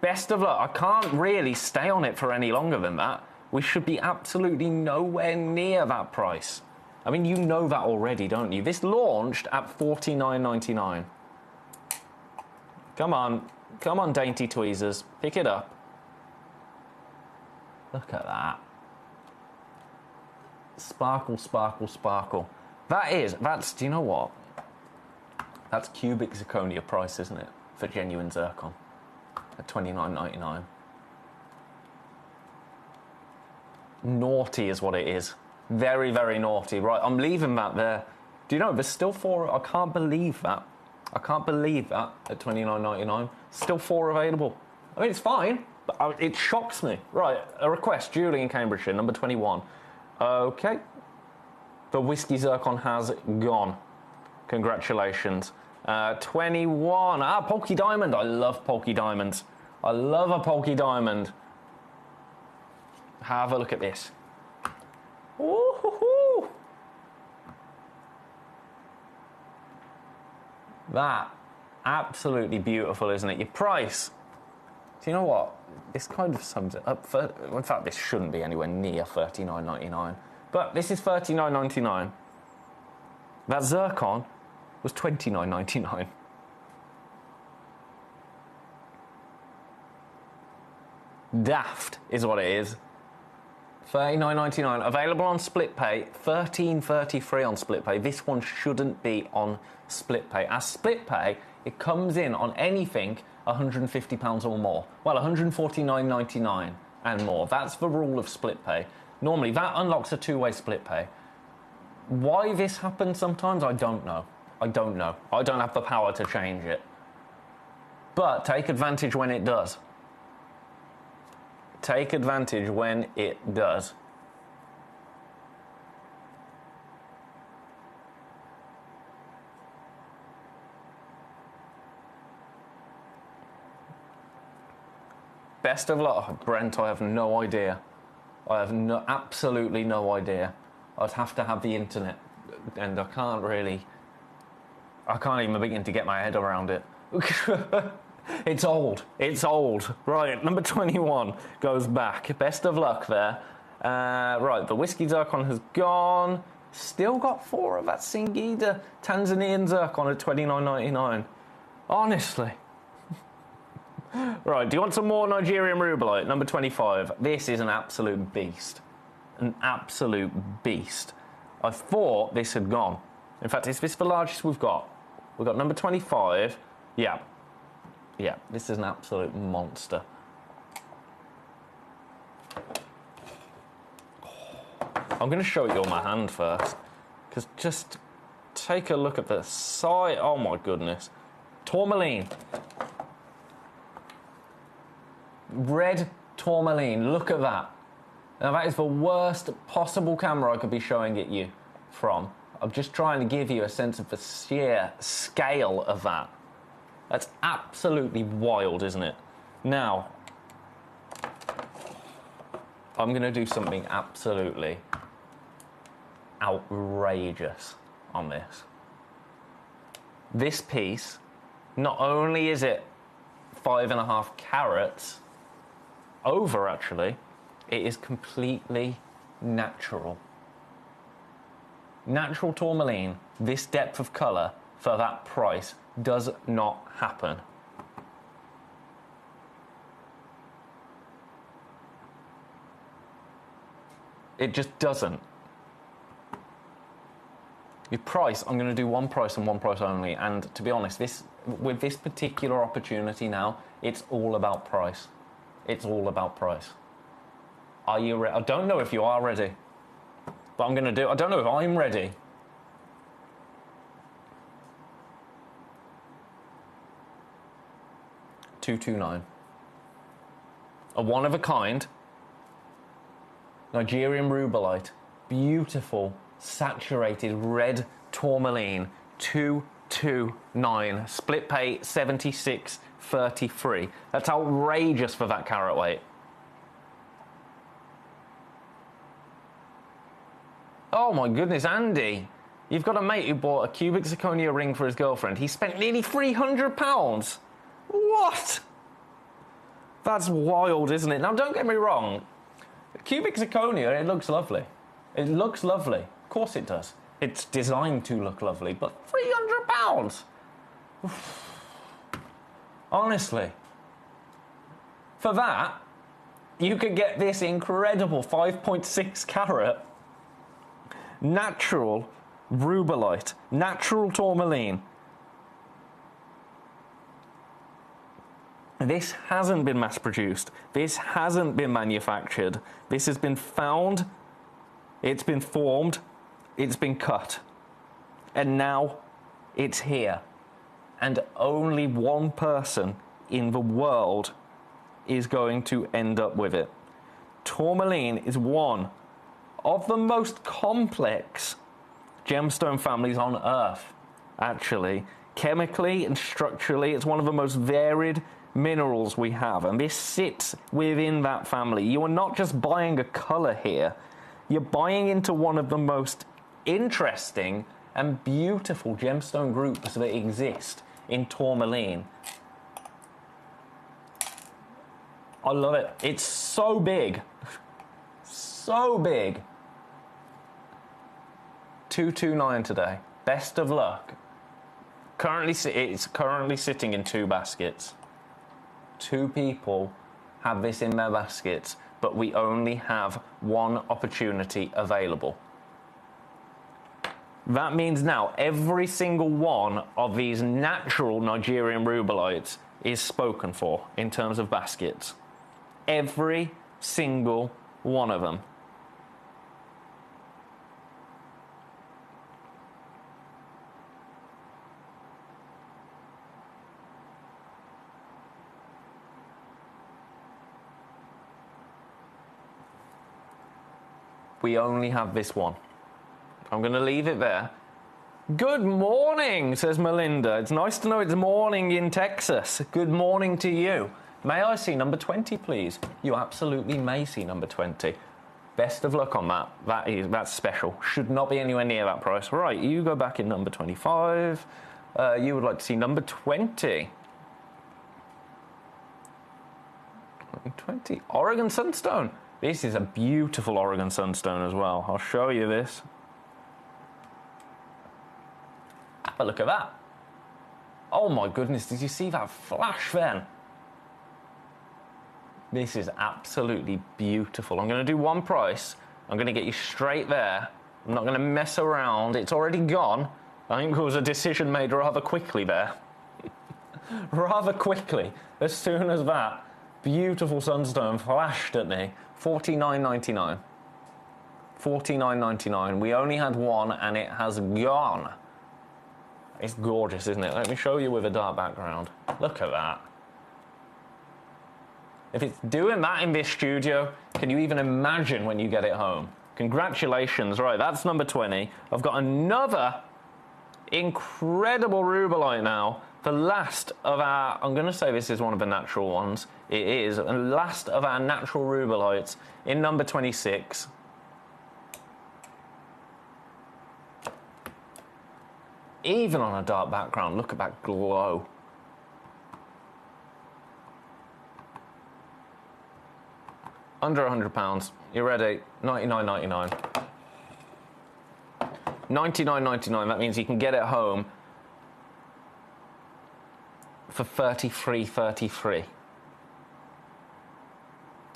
Best of luck. I can't really stay on it for any longer than that. We should be absolutely nowhere near that price. I mean, you know that already, don't you? This launched at $49.99. Come on. Come on, dainty tweezers. Pick it up. Look at that. Sparkle, sparkle, sparkle. That's, do you know what? That's cubic zirconia price, isn't it? For genuine zircon. At $29.99. Naughty is what it is. Very, very naughty. Right, I'm leaving that there. Do you know, there's still 4... I can't believe that. I can't believe that at $29.99. Still 4 available. I mean, it's fine, but it shocks me. Right, a request. Julie in Cambridgeshire, number 21. Okay. The whiskey zircon has gone. Congratulations. 21. Ah, Polky Diamond. I love Polky Diamonds. I love a Polky Diamond. Have a look at this. Ooh-hoo-hoo. That, absolutely beautiful, isn't it? Your price. Do you know what? This kind of sums it up. In fact, this shouldn't be anywhere near $39.99. But this is $39.99. That zircon was $29.99. Daft is what it is. $39.99. Available on split pay. $13.33 on split pay. This one shouldn't be on split pay. As split pay, it comes in on anything £150 or more. Well, $149.99 and more. That's the rule of split pay. Normally, that unlocks a two-way split pay. Why this happens sometimes, I don't know. I don't know. I don't have the power to change it. But take advantage when it does. Take advantage when it does. Best of luck. Brent, I have no idea. I have absolutely no idea. I'd have to have the internet, and I can't even begin to get my head around it. It's old. It's old. Right, number 21 goes back. Best of luck there. Right, the Whiskey Zircon has gone. Still got 4 of that Singida Tanzanian Zircon at $29.99. Honestly. Right, do you want some more Nigerian Rubellite? Number 25. This is an absolute beast. An absolute beast. I thought this had gone. In fact, is this the largest we've got? We've got number 25. Yeah. Yeah, this is an absolute monster. I'm going to show you on my hand first, because just take a look at the size. Oh my goodness. Tourmaline. Red tourmaline, look at that. Now that is the worst possible camera I could be showing it you from. I'm just trying to give you a sense of the sheer scale of that. That's absolutely wild, isn't it? Now, I'm going to do something absolutely outrageous on this. This piece, not only is it 5.5 carats over, actually, it is completely natural. Natural tourmaline, this depth of colour for that price does not happen. It just doesn't. Your price, I'm going to do one price and one price only, and to be honest, with this particular opportunity now, it's all about price. It's all about price. Are you ready? I don't know if you are ready, but I'm going to do. I don't know if I'm ready. $229. A one-of-a-kind Nigerian Rubellite, beautiful, saturated red tourmaline, 229. Split pay 76.33. That's outrageous for that carat weight. Oh my goodness, Andy. You've got a mate who bought a cubic zirconia ring for his girlfriend. He spent nearly £300. What? That's wild, isn't it? Now, don't get me wrong. Cubic zirconia, it looks lovely. It looks lovely. Of course it does. It's designed to look lovely, but £300? Honestly. For that, you could get this incredible 5.6 carat natural Rubellite, natural tourmaline. This hasn't been mass-produced. This hasn't been manufactured. This has been found, it's been formed, it's been cut. And now it's here. And only one person in the world is going to end up with it. Tourmaline is one of the most complex gemstone families on Earth, actually. Chemically and structurally, it's one of the most varied minerals we have, and this sits within that family. You are not just buying a color here, you're buying into one of the most interesting and beautiful gemstone groups that exist in tourmaline. I love it. It's so big. So big. 229 today. Best of luck. It's currently sitting in 2 baskets. 2 people have this in their baskets, but we only have one opportunity available. That means now every single one of these natural Nigerian Rubellites is spoken for in terms of baskets. Every single one of them. We only have this one. I'm going to leave it there. Good morning, says Melinda. It's nice to know it's morning in Texas. Good morning to you. May I see number 20, please? You absolutely may see number 20. Best of luck on that. That's special. Should not be anywhere near that price. Right, you go back in number 25. You would like to see number 20. 20. Oregon Sunstone. This is a beautiful Oregon Sunstone as well. I'll show you this. Have a look at that. Oh my goodness, did you see that flash then? This is absolutely beautiful. I'm going to do one price. I'm going to get you straight there. I'm not going to mess around. It's already gone. I think it was a decision made rather quickly there. Rather quickly. As soon as that beautiful sunstone flashed at me. $49.99. $49.99. We only had one and it has gone. It's gorgeous, isn't it? Let me show you with a dark background. Look at that. If it's doing that in this studio, can you even imagine when you get it home? Congratulations. Right, that's number 20. I've got another incredible rubellite now. The last of our, I'm going to say this is one of the natural ones. It is. The last of our natural rubellites in number 26. Even on a dark background, look at that glow. Under £100. You ready? $99.99. $99.99. That means you can get it home for $33.33.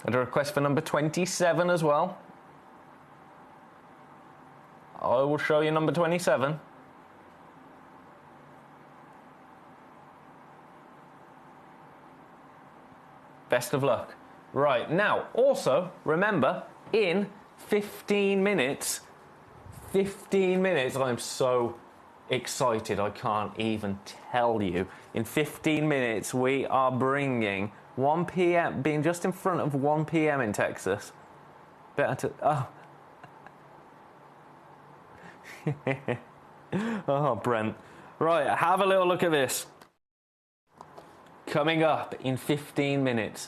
And a request for number 27 as well. I will show you number 27. Best of luck. Right, now, also, remember, in 15 minutes, I'm so excited, I can't even tell you. In 15 minutes, we are bringing 1 p.m., being just in front of 1 p.m. in Texas. Better to, oh, Brent. Right, have a little look at this. Coming up in 15 minutes,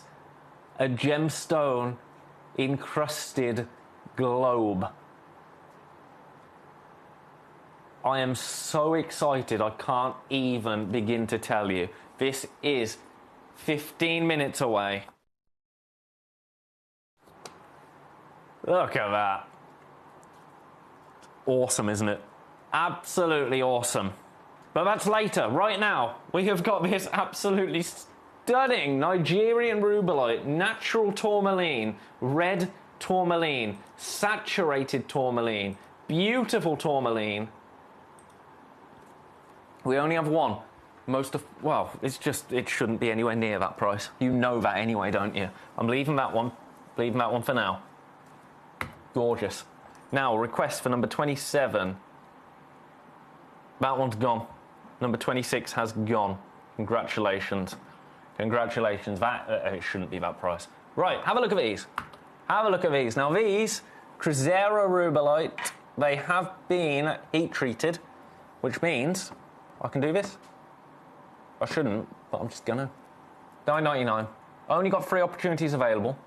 a gemstone encrusted globe. I am so excited, I can't even begin to tell you. This is 15 minutes away. Look at that. Awesome, isn't it? Absolutely awesome. But that's later. Right now, we have got this absolutely stunning Nigerian rubellite, natural tourmaline, red tourmaline, saturated tourmaline, beautiful tourmaline. We only have one. Well, it's just, it shouldn't be anywhere near that price. You know that anyway, don't you? I'm leaving that one. Leaving that one for now. Gorgeous. Now, request for number 27. That one's gone. Number 26 has gone. Congratulations. Congratulations. That, it shouldn't be that price. Right, have a look at these. Have a look at these. Now, these, Crisera rubellite, they have been heat treated, which means I can do this. I shouldn't, but I'm just gonna. $9.99. Only got 3 opportunities available.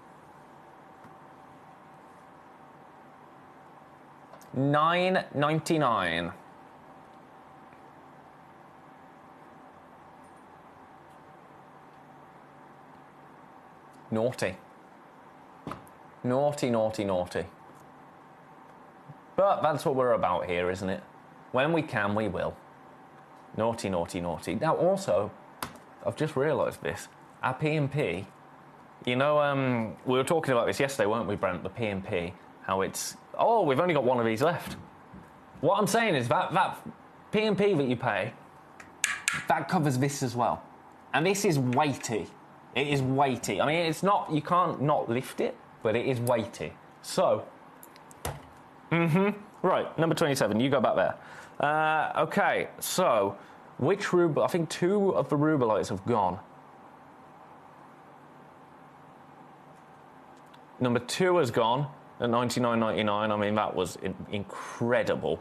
$9.99. Naughty. Naughty, naughty, naughty. But that's what we're about here, isn't it? When we can, we will. Naughty, naughty, naughty. Now, also, I've just realised this. Our P&P, you know, we were talking about this yesterday, weren't we, Brent? The P&P, how it's, oh, we've only got one of these left. What I'm saying is that P&P that you pay, that covers this as well. And this is weighty. It is weighty. I mean, it's not, you can't not lift it, but it is weighty. So, right, number 27, you go back there. Okay, so, which rubel, I think 2 of the rubellites have gone. Number 2 has gone at $99.99. I mean, that was incredible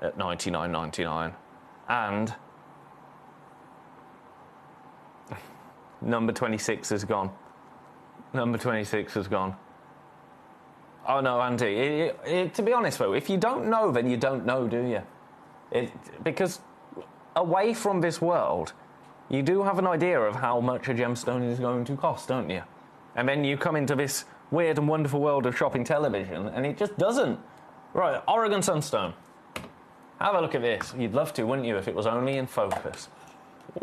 at $99.99. And Number 26 is gone. Number 26 is gone. Oh no, Andy, to be honest though, if you don't know, then you don't know, do you? Because away from this world, you do have an idea of how much a gemstone is going to cost, don't you? And then you come into this weird and wonderful world of shopping television, and it just doesn't. Right, Oregon Sunstone. Have a look at this. You'd love to, wouldn't you, if it was only in focus.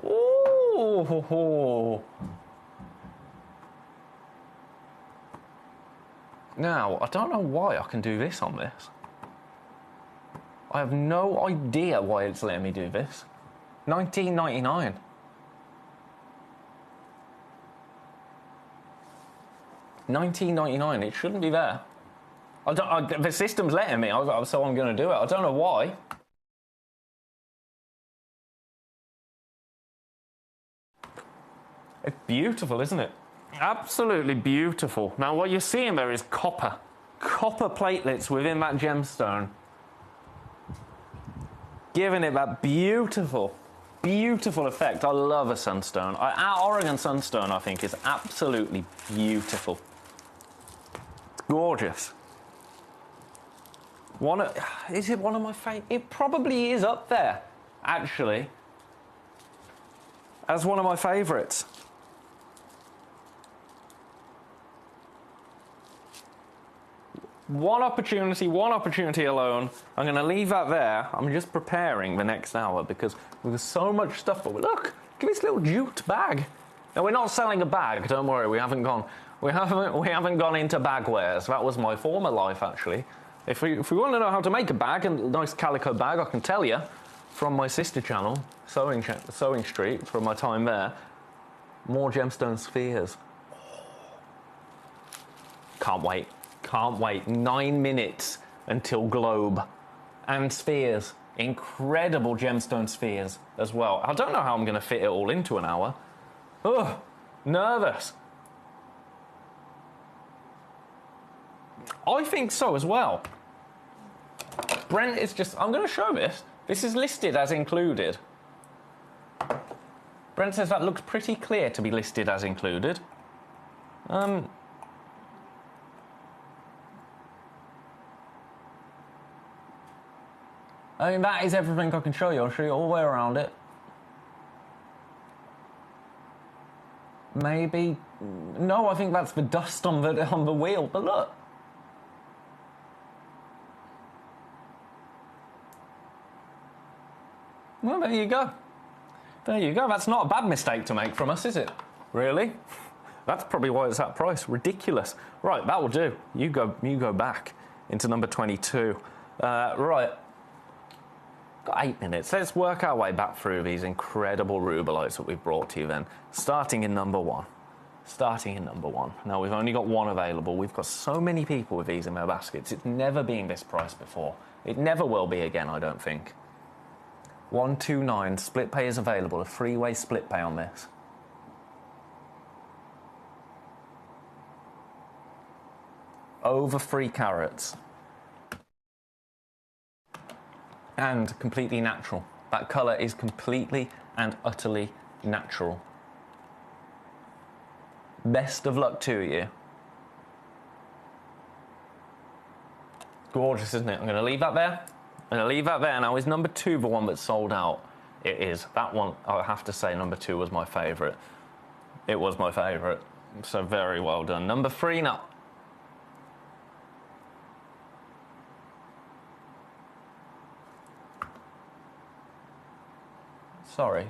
Ooh, ho, ho. Now, I don't know why I can do this on this. I have no idea why it's letting me do this. $19.99. $19.99. It shouldn't be there. The system's letting me, so I'm going to do it. I don't know why. It's beautiful, isn't it? Absolutely beautiful. Now, what you're seeing there is copper. Copper platelets within that gemstone. Giving it that beautiful, beautiful effect. I love a sunstone. Our Oregon Sunstone, I think, is absolutely beautiful. It's gorgeous. Is it one of my favourite? It probably is up there, actually, as one of my favourites. One opportunity alone. I'm going to leave that there. I'm just preparing the next hour because there's so much stuff. But look at this little jute bag. Now, we're not selling a bag. Don't worry, we haven't gone into bagwares. That was my former life, actually. If we want to know how to make a bag, a nice calico bag, I can tell you from my sister channel, Sewing Street, from my time there. More gemstone spheres. Can't wait. Can't wait. 9 minutes until globe. And spheres. Incredible gemstone spheres as well. I don't know how I'm going to fit it all into an hour. Ugh, nervous. I think so as well. Brent is just... I'm going to show this. This is listed as included. Brent says that looks pretty clear to be listed as included. I mean, that is everything I can show you. I'll show you all the way around it. Maybe... No, I think that's the dust on the wheel, but look. Well, there you go. There you go. That's not a bad mistake to make from us, is it? Really? That's probably why it's that price. Ridiculous. Right, that will do. You go back into number 22. Right. Got 8 minutes. Let's work our way back through these incredible rubelites that we've brought to you then. Starting in number 1. Now, we've only got one available. We've got so many people with these in their baskets. It's never been this price before. It never will be again, I don't think. 129. Split pay is available. A freeway split pay on this. Over 3 carats. And completely natural. That colour is completely and utterly natural. Best of luck to you. Gorgeous, isn't it? I'm going to leave that there. Now, is number 2 the one that's sold out? It is. That one, I have to say, number 2 was my favourite. It was my favourite. So very well done. Number 3 now. Sorry.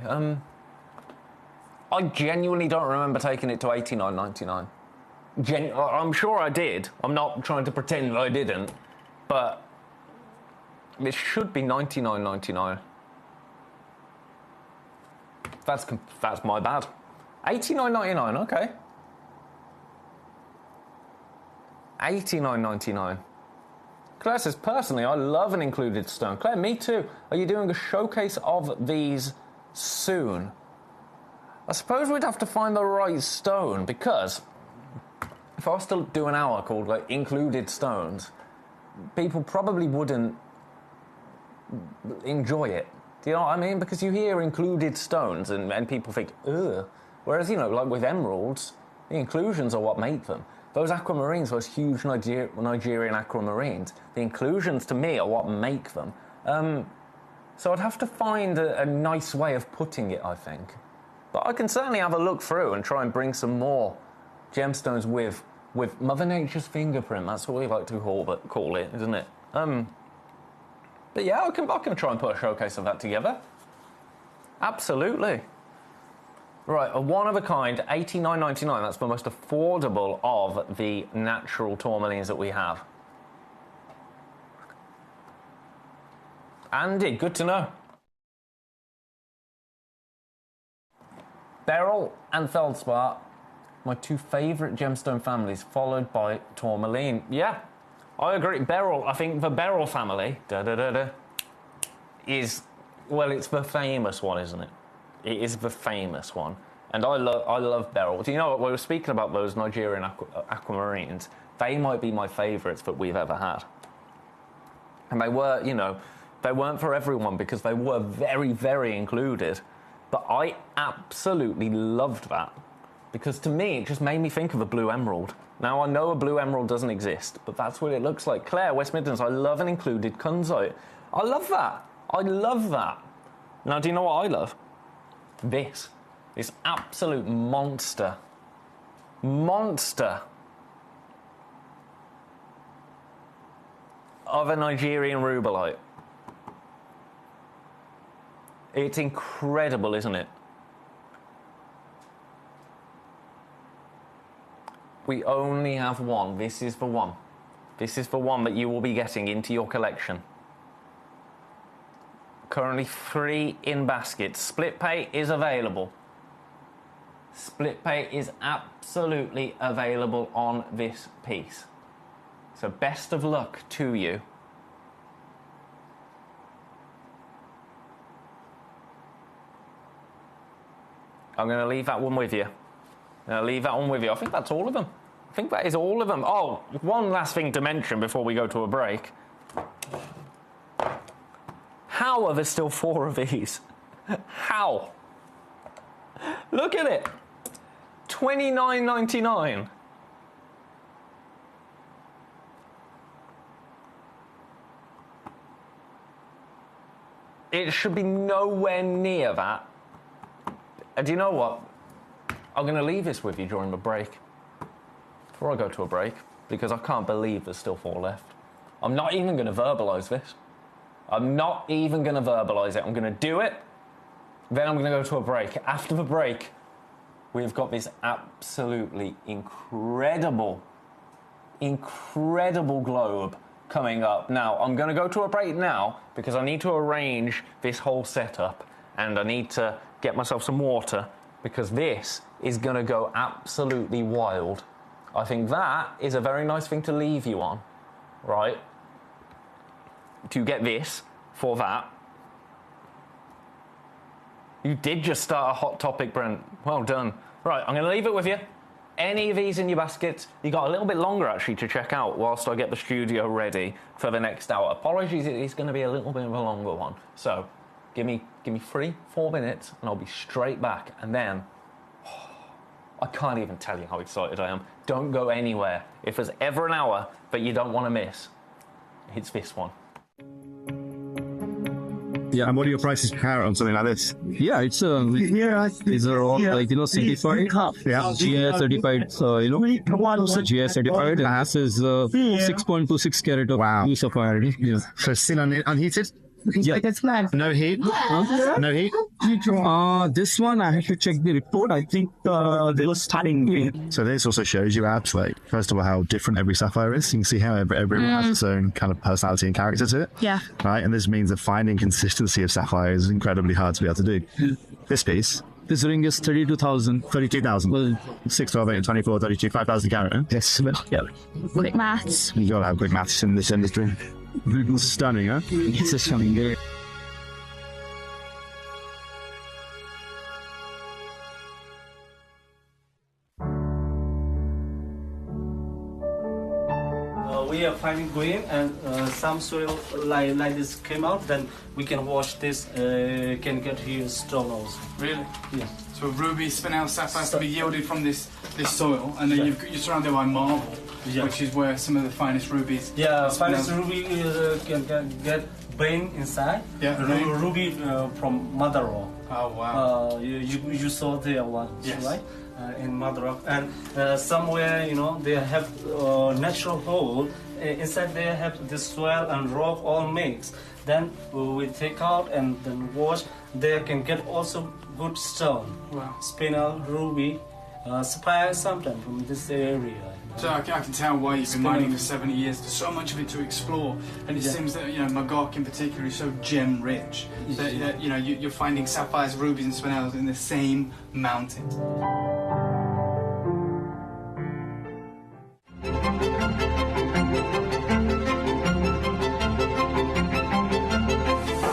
I genuinely don't remember taking it to $89.99. I'm sure I did. I'm not trying to pretend I didn't. But it should be $99.99. That's my bad. $89.99, okay. $89.99. Claire says, personally, I love an included stone. Claire, me too. Are you doing a showcase of these soon? I suppose we'd have to find the right stone, because if I was to do an hour called like included stones, people probably wouldn't enjoy it. Do you know what I mean? Because you hear included stones and people think, ugh. Whereas, like with emeralds, the inclusions are what make them. Those aquamarines, those huge Nigerian aquamarines, the inclusions to me are what make them. So I'd have to find a nice way of putting it, I think. But I can certainly have a look through and try and bring some more gemstones with Mother Nature's fingerprint. That's what we like to call it, isn't it? But yeah, I can try and put a showcase of that together. Absolutely. Right, a one-of-a-kind, $89.99. That's the most affordable of the natural tourmalines that we have. Andy, good to know. Beryl and feldspar, my two favourite gemstone families, followed by tourmaline. Yeah, I agree. Beryl, I think the Beryl family, is, well, it's the famous one, isn't it? It is the famous one. And I love Beryl. Do you know what? We were speaking about those Nigerian aquamarines. They might be my favourites that we've ever had. And they were, they weren't for everyone because they were very, very included. But I absolutely loved that. Because to me, it just made me think of a blue emerald. Now, I know a blue emerald doesn't exist, but that's what it looks like. Claire, West Midlands, I love an included kunzite. I love that. I love that. Now, do you know what I love? This absolute monster of a Nigerian rubellite. It's incredible, isn't it? We only have one. This is the one. This is the one that you will be getting into your collection. Currently 3 in baskets. Split pay is available. Split pay is absolutely available on this piece. So best of luck to you. I'm going to leave that one with you. I think that's all of them. I think that is all of them. Oh, one last thing to mention before we go to a break. How are there still 4 of these? How? Look at it. $29.99. It should be nowhere near that. And do you know what? I'm going to leave this with you during the break. Before I go to a break, because I can't believe there's still 4 left. I'm not even going to verbalise this. I'm not even going to verbalise it. I'm going to do it, then I'm going to go to a break. After the break, we've got this absolutely incredible globe coming up. Now, I'm going to go to a break now because I need to arrange this whole setup and I need to get myself some water because this is going to go absolutely wild. I think that is a very nice thing to leave you on, right? To get this for that. You did just start a hot topic, Brent. Well done. Right, I'm going to leave it with you. Any of these in your basket, you got a little bit longer actually to check out whilst I get the studio ready for the next hour. Apologies, it is going to be a little bit of a longer one. So, give me 3-4 minutes and I'll be straight back. And then, I can't even tell you how excited I am. Don't go anywhere. If there's ever an hour that you don't want to miss, it's this one. Yeah, and what are your prices per carat on something like this? Yeah, it's these are all certified. Yeah, GI certified. So GI certified. And this is 6.26 carat of blue sapphire. Yeah. So still unheated? Yeah. No heat? No heat? This one I have to check the report. I think they were starting. So this also shows you out, like, first of all, how different every sapphire is. You can see how everyone has its own kind of personality and character to it. Yeah. Right, and this means that finding consistency of sapphire is incredibly hard to be able to do. This piece. This ring is 32,000. 32,000. Well, 6, 12, 8, 24, 32, 5,000 carat. Huh? Yes. Yeah. Quick maths. You gotta have quick maths in this industry. Stunning, huh? It's stunning. we are finding green and some soil like this came out, then we can wash this, can get here stone also. Really? Yeah. So ruby, spinel, sapphires to be yielded from this soil, and then you're surrounded by marble, which is where some of the finest rubies. Yeah, finest ruby can get vein inside. Yeah, ruby from mother rock. Oh wow. You saw there one, yes. Right? In mother rock, and somewhere they have natural hole inside. They have the soil and rock all mixed. Then we take out and then wash. They can get also good stone. Wow. Spinel, ruby, sapphire sometimes from this area. So I can tell why you've been mining for 70 years. There's so much of it to explore, and it seems that Magog in particular is so gem rich that you're finding sapphires, rubies, and spinels in the same mountain.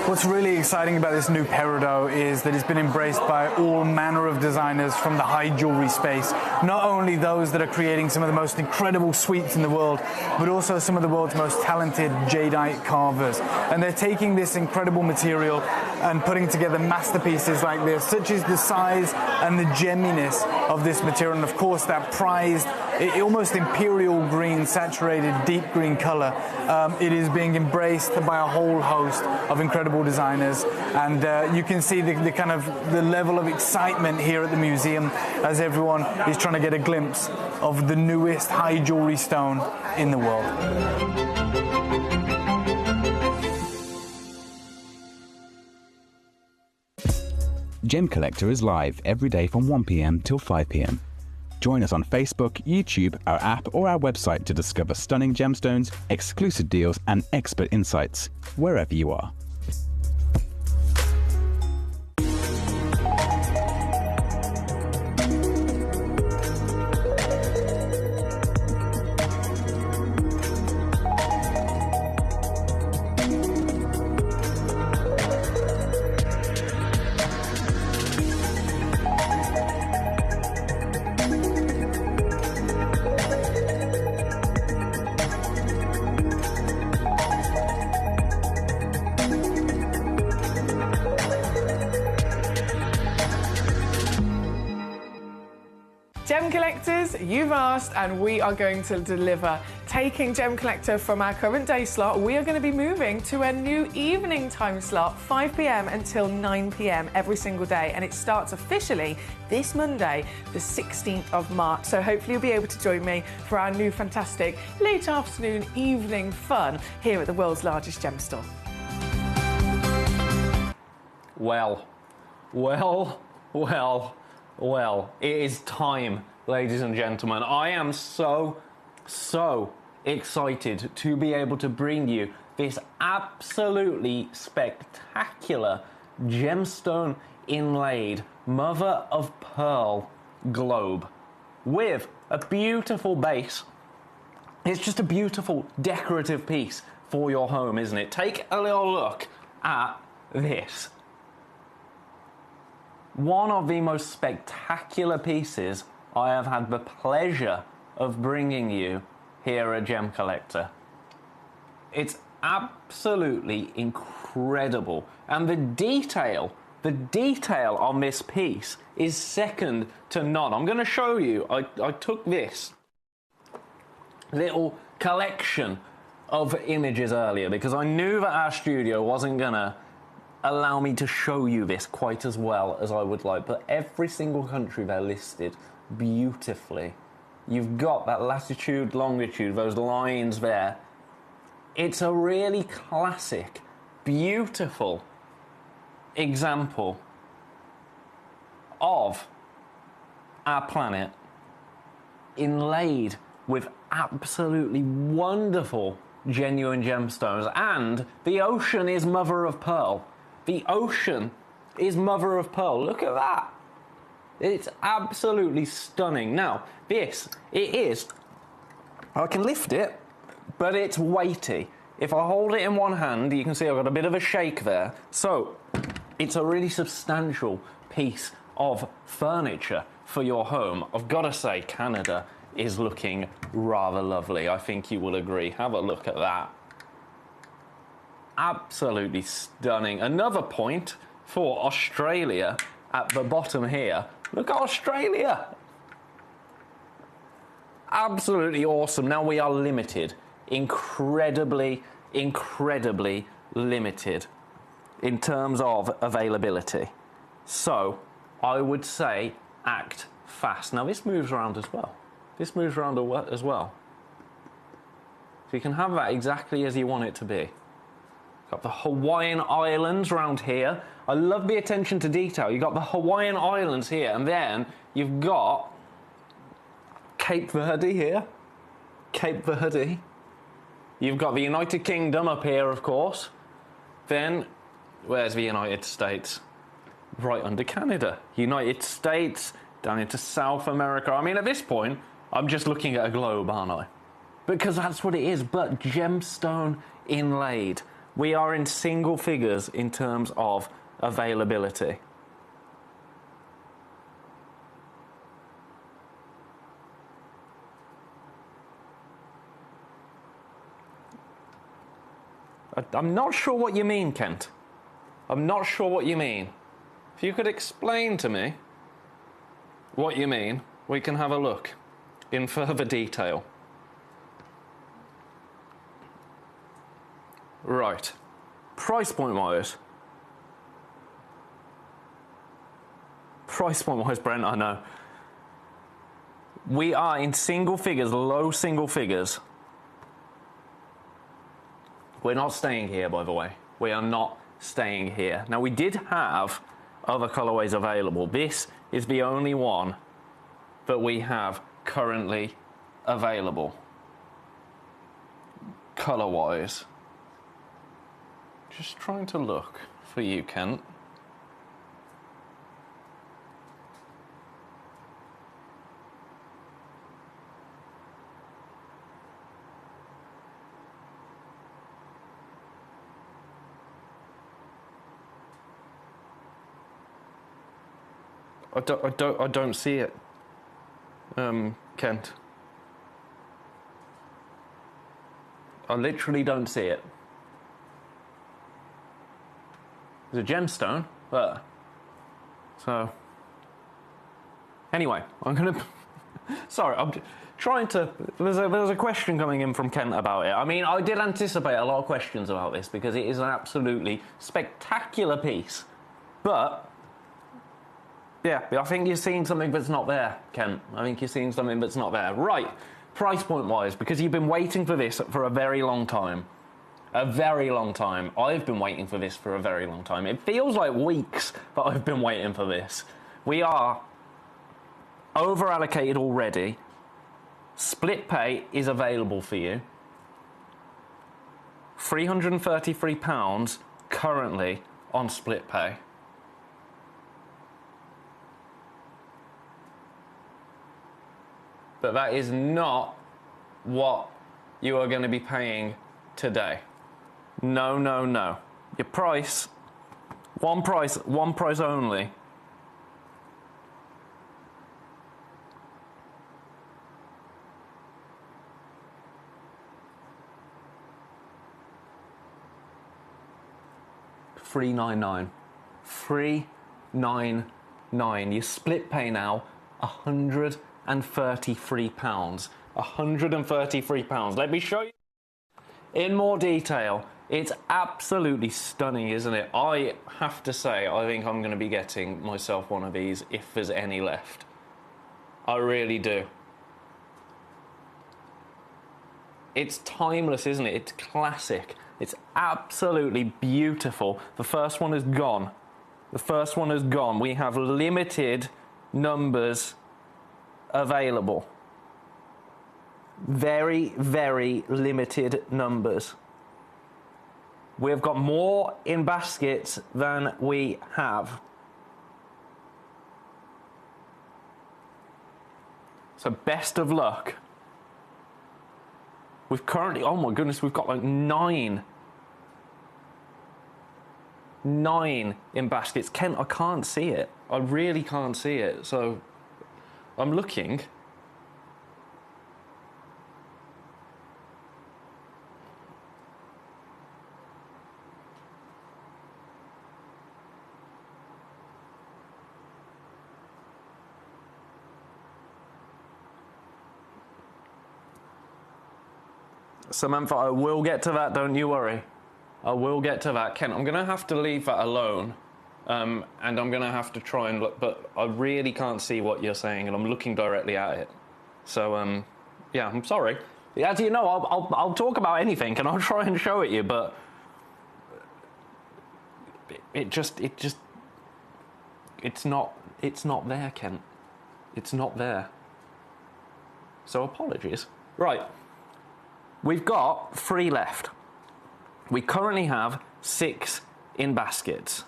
What's really exciting about this new peridot is that it's been embraced by all manner of designers from the high jewelry space. Not only those that are creating some of the most incredible sweeps in the world, but also some of the world's most talented jadeite carvers. And they're taking this incredible material and putting together masterpieces like this, such as the size and the gemminess of this material, and of course that prized, almost imperial green, saturated deep green color. It is being embraced by a whole host of incredible designers, and you can see the level of excitement here at the museum as everyone is trying to get a glimpse of the newest high jewelry stone in the world. Gemcollector is live every day from 1 p.m. till 5 p.m. Join us on Facebook, YouTube, our app, or our website to discover stunning gemstones, exclusive deals, and expert insights wherever you are. Gem collectors, you've asked and we are going to deliver. Taking Gem Collector from our current day slot, we are going to be moving to a new evening time slot, 5 p.m. until 9 p.m. every single day, and it starts officially this Monday, the 16th of March. So hopefully you'll be able to join me for our new fantastic late afternoon evening fun here at the world's largest gem store. Well, it is time, ladies and gentlemen. I am so excited to be able to bring you this absolutely spectacular gemstone inlaid mother of pearl globe with a beautiful base. It's just a beautiful decorative piece for your home, isn't it? Take a little look at this. One of the most spectacular pieces I have had the pleasure of bringing you here at Gemcollector. It's absolutely incredible, and the detail on this piece is second to none. I'm going to show you. I took this little collection of images earlier because I knew that our studio wasn't going to allow me to show you this quite as well as I would like, but every single country they're listed beautifully. You've got that latitude, longitude, those lines there. It's a really classic, beautiful example of our planet inlaid with absolutely wonderful, genuine gemstones, and the ocean is mother of pearl. The ocean is mother of pearl. Look at that. It's absolutely stunning. Now, this, it is, I can lift it, but it's weighty. If I hold it in one hand, you can see I've got a bit of a shake there. So, it's a really substantial piece of furniture for your home. I've got to say, Canada is looking rather lovely. I think you will agree. Have a look at that. Absolutely stunning. Another point for Australia at the bottom here. Look at Australia. Absolutely awesome. Now we are limited. Incredibly limited in terms of availability. So I would say act fast. Now this moves around as well. This moves around as well. So you can have that exactly as you want it to be. Got the Hawaiian Islands around here. I love the attention to detail. You've got the Hawaiian Islands here, and then you've got Cape Verde here. Cape Verde. You've got the United Kingdom up here, of course. Then, where's the United States? Right under Canada. United States, down into South America. I mean, at this point, I'm just looking at a globe, aren't I? Because that's what it is, but gemstone inlaid. We are in single figures in terms of availability. I'm not sure what you mean, Kent. I'm not sure what you mean. If you could explain to me what you mean, we can have a look in further detail. Right. Price point wise. Price point wise, Brent, I know. We are in single figures, low single figures. We're not staying here, by the way. We are not staying here. Now, we did have other colorways available. This is the only one that we have currently available, color-wise. Just trying to look for you, Kent. I don't see it, Kent. I literally don't see it. There's a gemstone, but so anyway, I'm gonna. Sorry, I'm trying to. There's a question coming in from Kent about it. I mean, I did anticipate a lot of questions about this because it is an absolutely spectacular piece, but. Yeah, I think you're seeing something that's not there, Kent. I think you're seeing something that's not there. Right, price point wise, because you've been waiting for this for a very long time. A very long time. I've been waiting for this for a very long time. It feels like weeks that I've been waiting for this. We are over allocated already. Split pay is available for you. £333 currently on split pay. But that is not what you are going to be paying today. No, no, no. Your price, one price only. $399. $399. Your split pay now, £133. £133. Let me show you in more detail. It's absolutely stunning, isn't it? I have to say, I think I'm going to be getting myself one of these if there's any left. I really do. It's timeless, isn't it? It's classic. It's absolutely beautiful. The first one is gone. The first one is gone. We have limited numbers available. Very, very limited numbers. We've got more in baskets than we have. So best of luck. We've currently, oh my goodness, we've got like 9 in baskets. Kent, I can't see it. I really can't see it. So I'm looking. Samantha, I will get to that, don't you worry. I will get to that. Ken, I'm going to have to leave that alone. And I'm going to have to try and look, but I really can't see what you're saying, and I'm looking directly at it. So, yeah, I'm sorry. As you know, I'll talk about anything, and I'll try and show it you, but it's not there, Kent. It's not there. So apologies. Right. We've got 3 left. We currently have 6 in baskets.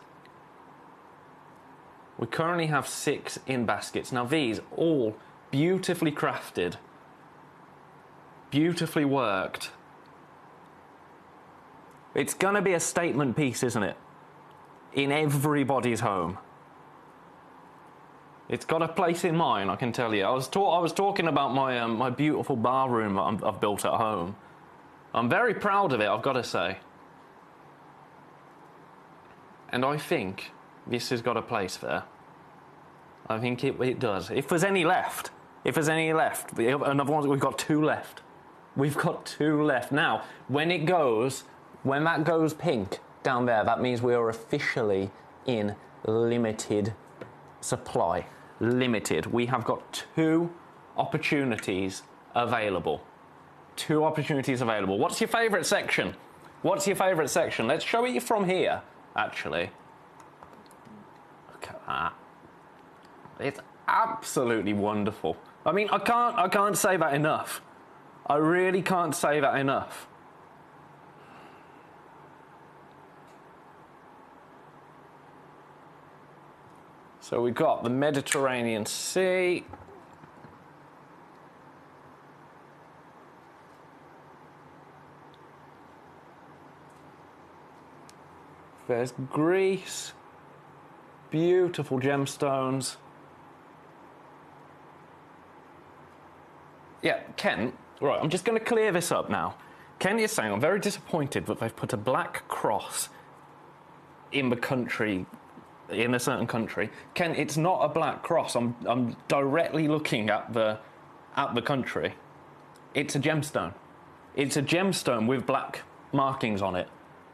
We currently have 6 in baskets. Now these all beautifully crafted, beautifully worked. It's gonna be a statement piece, isn't it? In everybody's home. It's got a place in mine, I can tell you. I was talking about my my beautiful bar room that I've built at home. I'm very proud of it, I've got to say. And I think this has got a place there. I think it does. If there's any left. We've got 2 left. We've got 2 left. Now, when that goes pink down there, that means we are officially in limited supply. Limited. We have got 2 opportunities available. 2 opportunities available. What's your favourite section? What's your favourite section? Let's show it you from here, actually. Look at that. It's absolutely wonderful. I mean, I can't say that enough. I really can't say that enough. So we've got the Mediterranean Sea. There's Greece. Beautiful gemstones. Yeah, Ken, right, I'm just going to clear this up now. Ken is saying, I'm very disappointed that they've put a black cross in the country, in a certain country. Ken, it's not a black cross. I'm directly looking at the country. It's a gemstone. It's a gemstone with black markings on it.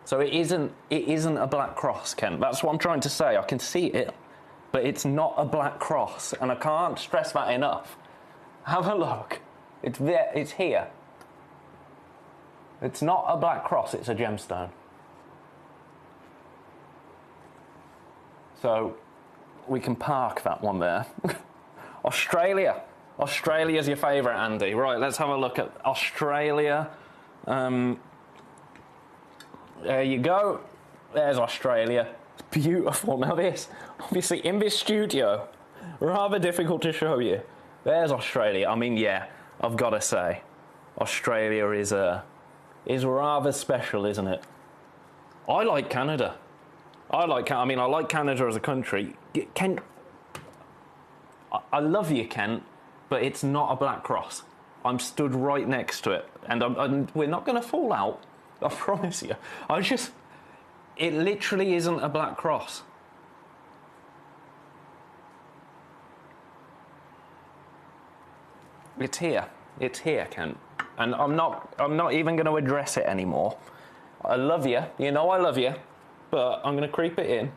So it isn't a black cross, Ken. That's what I'm trying to say. I can see it, but it's not a black cross, and I can't stress that enough. Have a look. It's there. It's here. It's not a black cross. It's a gemstone. So we can park that one there. Australia. Australia's your favourite, Andy. Right, let's have a look at Australia. There you go. There's Australia. It's beautiful. Now this, obviously in this studio, rather difficult to show you. There's Australia. I mean, yeah, I've got to say, Australia is rather special, isn't it? I like Canada. I like Canada as a country. Kent, I love you, Kent, but it's not a black cross. I'm stood right next to it, and we're not going to fall out. I promise you. It literally isn't a black cross. It's here. It's here, Kent. And I'm not even going to address it anymore. I love you. You know I love you. But I'm going to creep it in.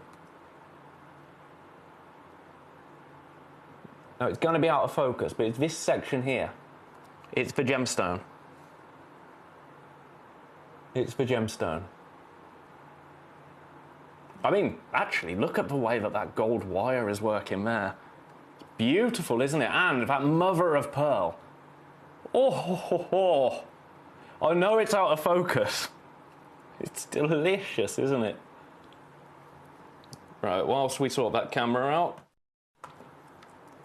Now, it's going to be out of focus, but it's this section here. It's the gemstone. It's the gemstone. I mean, actually, look at the way that gold wire is working there. It's beautiful, isn't it? And that mother of pearl. Oh, I know it's out of focus. It's delicious, isn't it? Right, whilst we sort that camera out.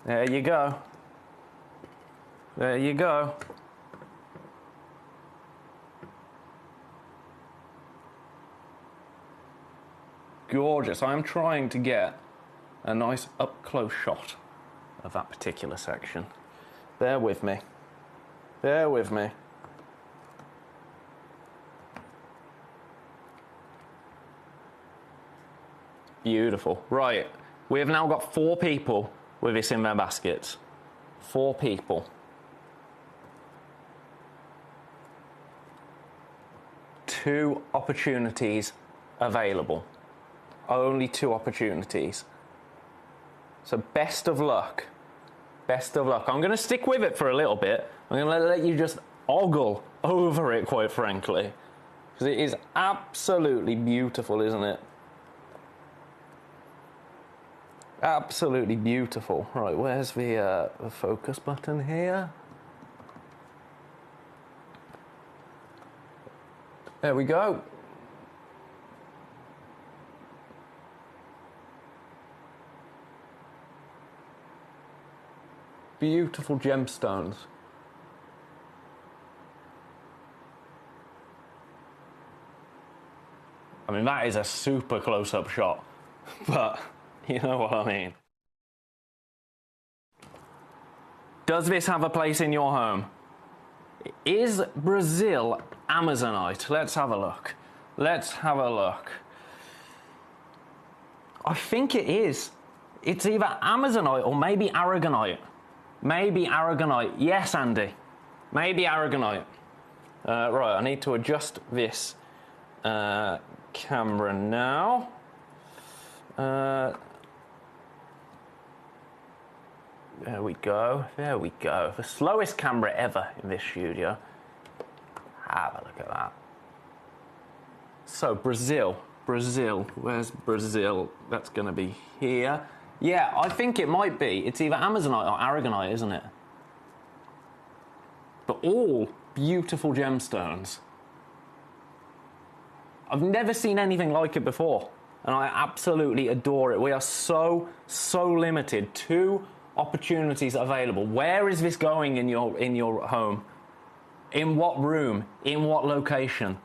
There you go. There you go. Gorgeous. I'm trying to get a nice up-close shot of that particular section. Bear with me. Bear with me. Beautiful. Right, we have now got 4 people with this in their baskets. 4 people. 2 opportunities available. Only 2 opportunities. So best of luck. Best of luck. I'm going to stick with it for a little bit. I'm going to let you just ogle over it, quite frankly. Because it is absolutely beautiful, isn't it? Absolutely beautiful. Right, where's the focus button here? There we go. Beautiful gemstones. I mean, that is a super close-up shot, but you know what I mean. Does this have a place in your home? Is Brazil Amazonite? Let's have a look. Let's have a look. I think it is. It's either Amazonite or maybe Aragonite. Maybe Aragonite. Yes, Andy. Maybe Aragonite. Right, I need to adjust this camera now. There we go. There we go. The slowest camera ever in this studio. Have a look at that. So, Brazil. Brazil. Where's Brazil? That's going to be here. Yeah, I think it might be. It's either Amazonite or Aragonite, isn't it? But all beautiful gemstones. I've never seen anything like it before, and I absolutely adore it. We are so limited. 2 opportunities available. Where is this going in your home? In what room? In what location?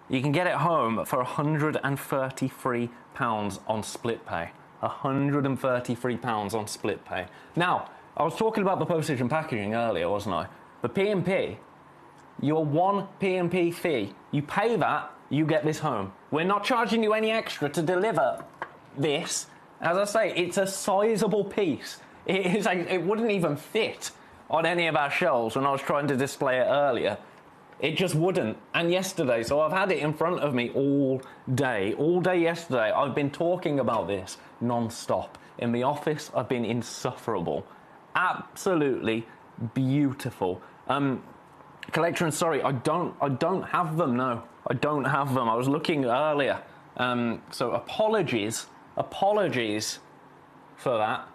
You can get it home for £133 on split pay. £133 on split pay. Now, I was talking about the postage and packaging earlier, wasn't I? The P&P, your 1 P&P fee, you pay that, you get this home. We're not charging you any extra to deliver this. As I say, it's a sizable piece. It wouldn't even fit on any of our shelves when I was trying to display it earlier. It just wouldn't. And yesterday, so I've had it in front of me all day. All day yesterday, I've been talking about this non-stop. In the office, I've been insufferable. Absolutely beautiful. Collector, and sorry, I don't have them, no. I don't have them. I was looking earlier. So apologies for that.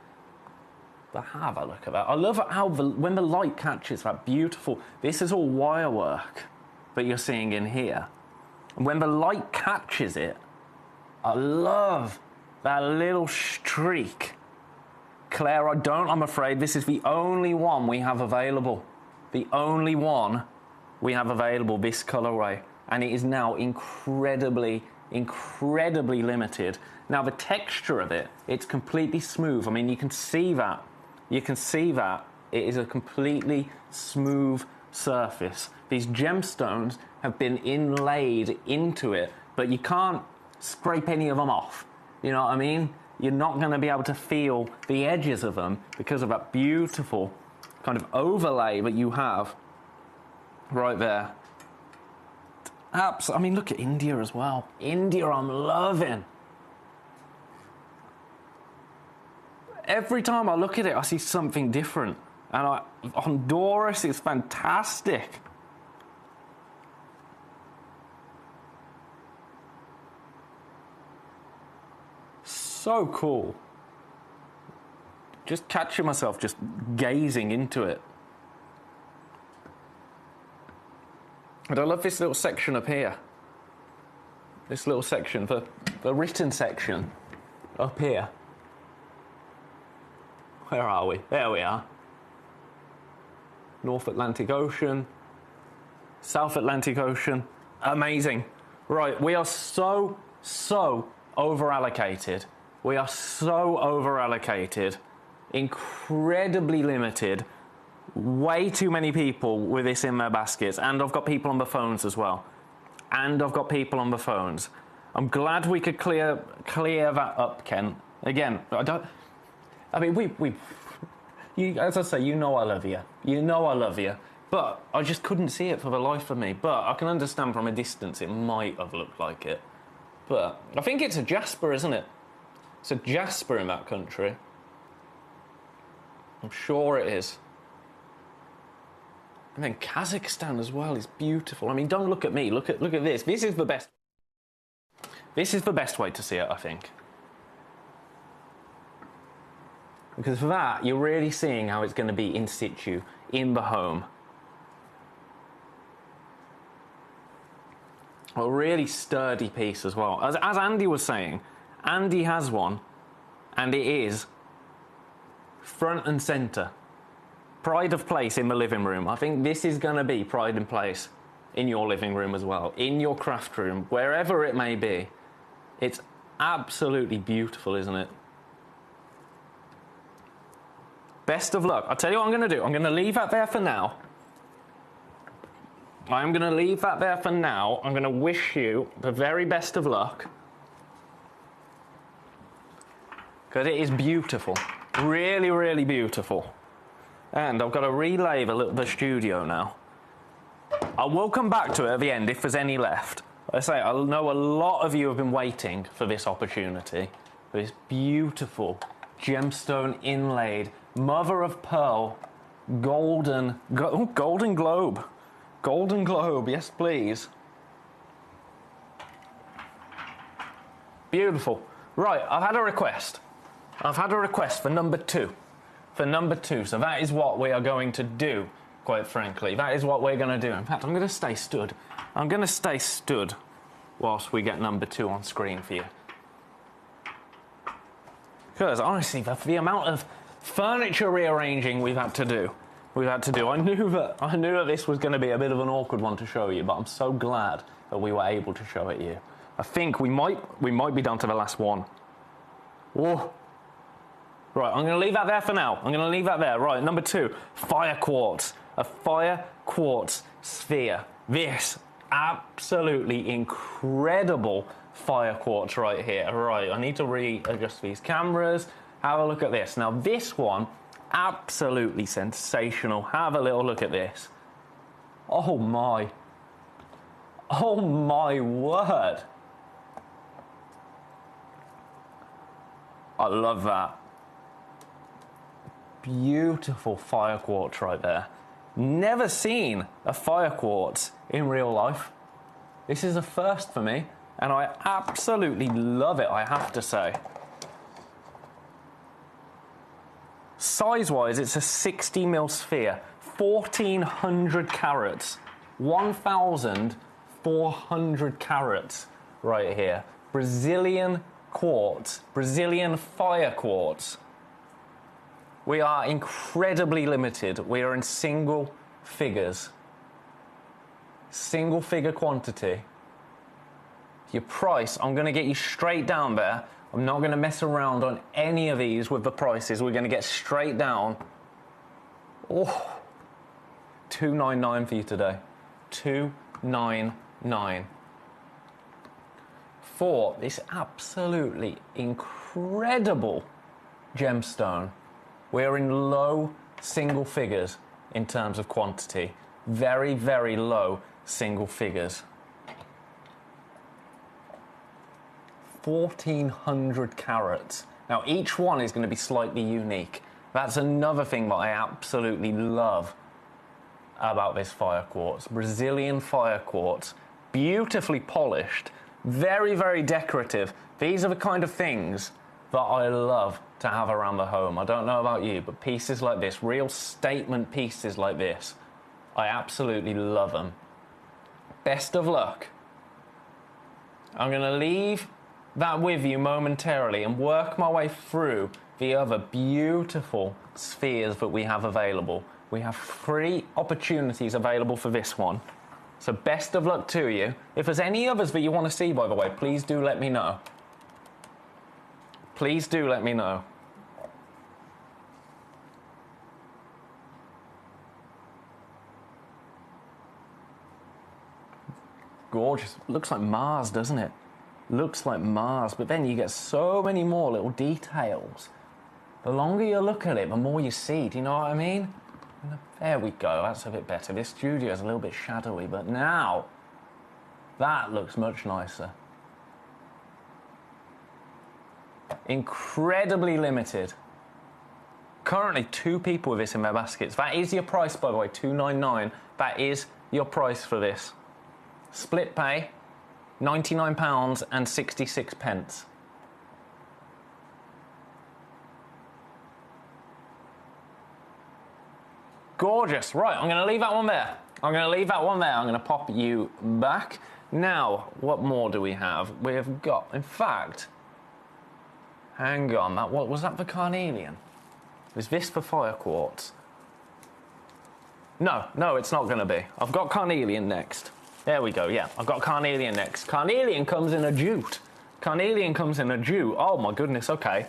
But have a look at that. I love how when the light catches that beautiful... This is all wire work that you're seeing in here. And when the light catches it, I love that little streak. Claire, I'm afraid. This is the only one we have available. The only one we have available, this colorway. And it is now incredibly limited. Now, the texture of it, it's completely smooth. I mean, you can see that. You can see that. It is a completely smooth surface. These gemstones have been inlaid into it, but you can't scrape any of them off. You know what I mean? You're not going to be able to feel the edges of them because of that beautiful kind of overlay that you have right there. I mean, look at India as well. India, I'm loving. Every time I look at it, I see something different. And Honduras is fantastic. So cool. Just catching myself just gazing into it. And I love this little section up here. This little section, the written section up here. Where are we? There we are. North Atlantic Ocean, South Atlantic Ocean. Amazing. Right, we are so over-allocated. We are so over-allocated. Incredibly limited. Way too many people with this in their baskets. And I've got people on the phones as well. I'm glad we could clear that up, Ken. Again, I mean, as I say, you know I love you. You know I love you. But I just couldn't see it for the life of me. But I can understand from a distance it might have looked like it. But I think it's a jasper, isn't it? It's a jasper in that country. I'm sure it is. And then Kazakhstan as well is beautiful. I mean, don't look at me. Look at this. This is the best. This is the best way to see it, I think. Because for that, you're really seeing how it's going to be in situ, in the home. A really sturdy piece as well. As Andy was saying, Andy has one, and it is front and centre. Pride of place in the living room. I think this is going to be pride and place in your living room as well, in your craft room, wherever it may be. It's absolutely beautiful, isn't it? Best of luck. I'll tell you what I'm going to do. I'm going to leave that there for now. I'm going to leave that there for now. I'm going to wish you the very best of luck. Because it is beautiful. Really, really beautiful. And I've got to relay the studio now. I will come back to it at the end if there's any left. I say, I know a lot of you have been waiting for this opportunity. This beautiful gemstone inlaid, mother of pearl, golden globe. Golden globe, yes please. Beautiful. Right, I've had a request. I've had a request for number 2. For number 2, so that is what we are going to do, quite frankly. That is what we're going to do. In fact, I'm going to stay stood. I'm going to stay stood whilst we get number 2 on screen for you. Because, honestly, the amount of furniture rearranging we've had to do. I knew that this was going to be a bit of an awkward one to show you, but I'm so glad that we were able to show it you. I think we might be down to the last one. Whoa. Right, I'm going to leave that there for now. I'm going to leave that there. Right, number 2, fire quartz. A fire quartz sphere. This absolutely incredible fire quartz right here. Right, I need to readjust these cameras. Have a look at this. Now, this one, absolutely sensational. Have a little look at this. Oh my. Oh my word. I love that. Beautiful fire quartz right there. Never seen a fire quartz in real life. This is a first for me, and I absolutely love it, I have to say. Size-wise, it's a 60mm sphere, 1,400 carats, 1,400 carats right here. Brazilian quartz, Brazilian fire quartz. We are incredibly limited. We are in single figures. Single figure quantity. Your price, I'm going to get you straight down there. I'm not going to mess around on any of these with the prices. We're going to get straight down. Oh, $299 for you today. $299 for this absolutely incredible gemstone. We're in low single figures in terms of quantity. Very, very low single figures. 1,400 carats. Now, each one is going to be slightly unique. That's another thing that I absolutely love about this fire quartz. Brazilian fire quartz. Beautifully polished. Very, very decorative. These are the kind of things that I love to have around the home. I don't know about you, but pieces like this, real statement pieces like this, I absolutely love them. Best of luck. I'm going to leave that with you momentarily and work my way through the other beautiful spheres that we have available. We have 3 opportunities available for this one. So best of luck to you. If there's any others that you want to see, by the way, please do let me know. Please do let me know. Gorgeous. Looks like Mars, doesn't it? Looks like Mars, but then you get so many more little details. The longer you look at it, the more you see. Do you know what I mean? There we go, that's a bit better. This studio is a little bit shadowy, but now that looks much nicer. Incredibly limited. Currently 2 people with this in their baskets. That is your price, by the way, $2.99. That is your price for this. Split pay, £99.66. Gorgeous. Right, I'm going to leave that one there. I'm going to leave that one there. I'm going to pop you back. Now, what more do we have? We've got, in fact, hang on, what was that for carnelian? Is this for fire quartz? No, it's not going to be. I've got carnelian next. There we go, yeah, I've got carnelian next. Carnelian comes in a jute. Carnelian comes in a jute. Oh my goodness, okay.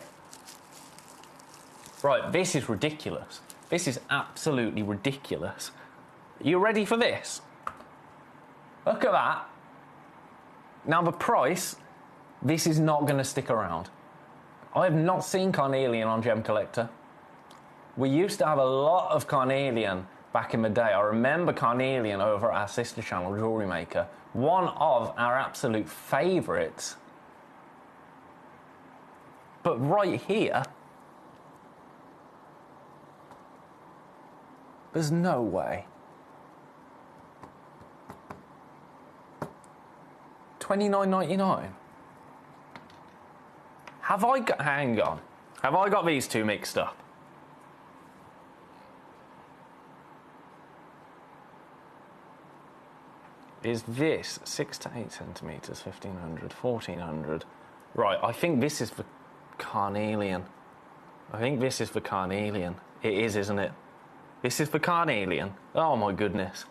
Right, this is ridiculous. This is absolutely ridiculous. You ready for this? Look at that. Now the price, this is not going to stick around. I have not seen carnelian on Gemcollector. We used to have a lot of carnelian back in the day. I remember carnelian over at our sister channel, Jewelry Maker. One of our absolute favourites. But right here, there's no way. $29.99. Have I got... Hang on. Have I got these two mixed up? Is this 6 to 8 centimetres, 1500, 1400? Right, I think this is for carnelian. I think this is for carnelian. It is, isn't it? This is for carnelian. Oh my goodness.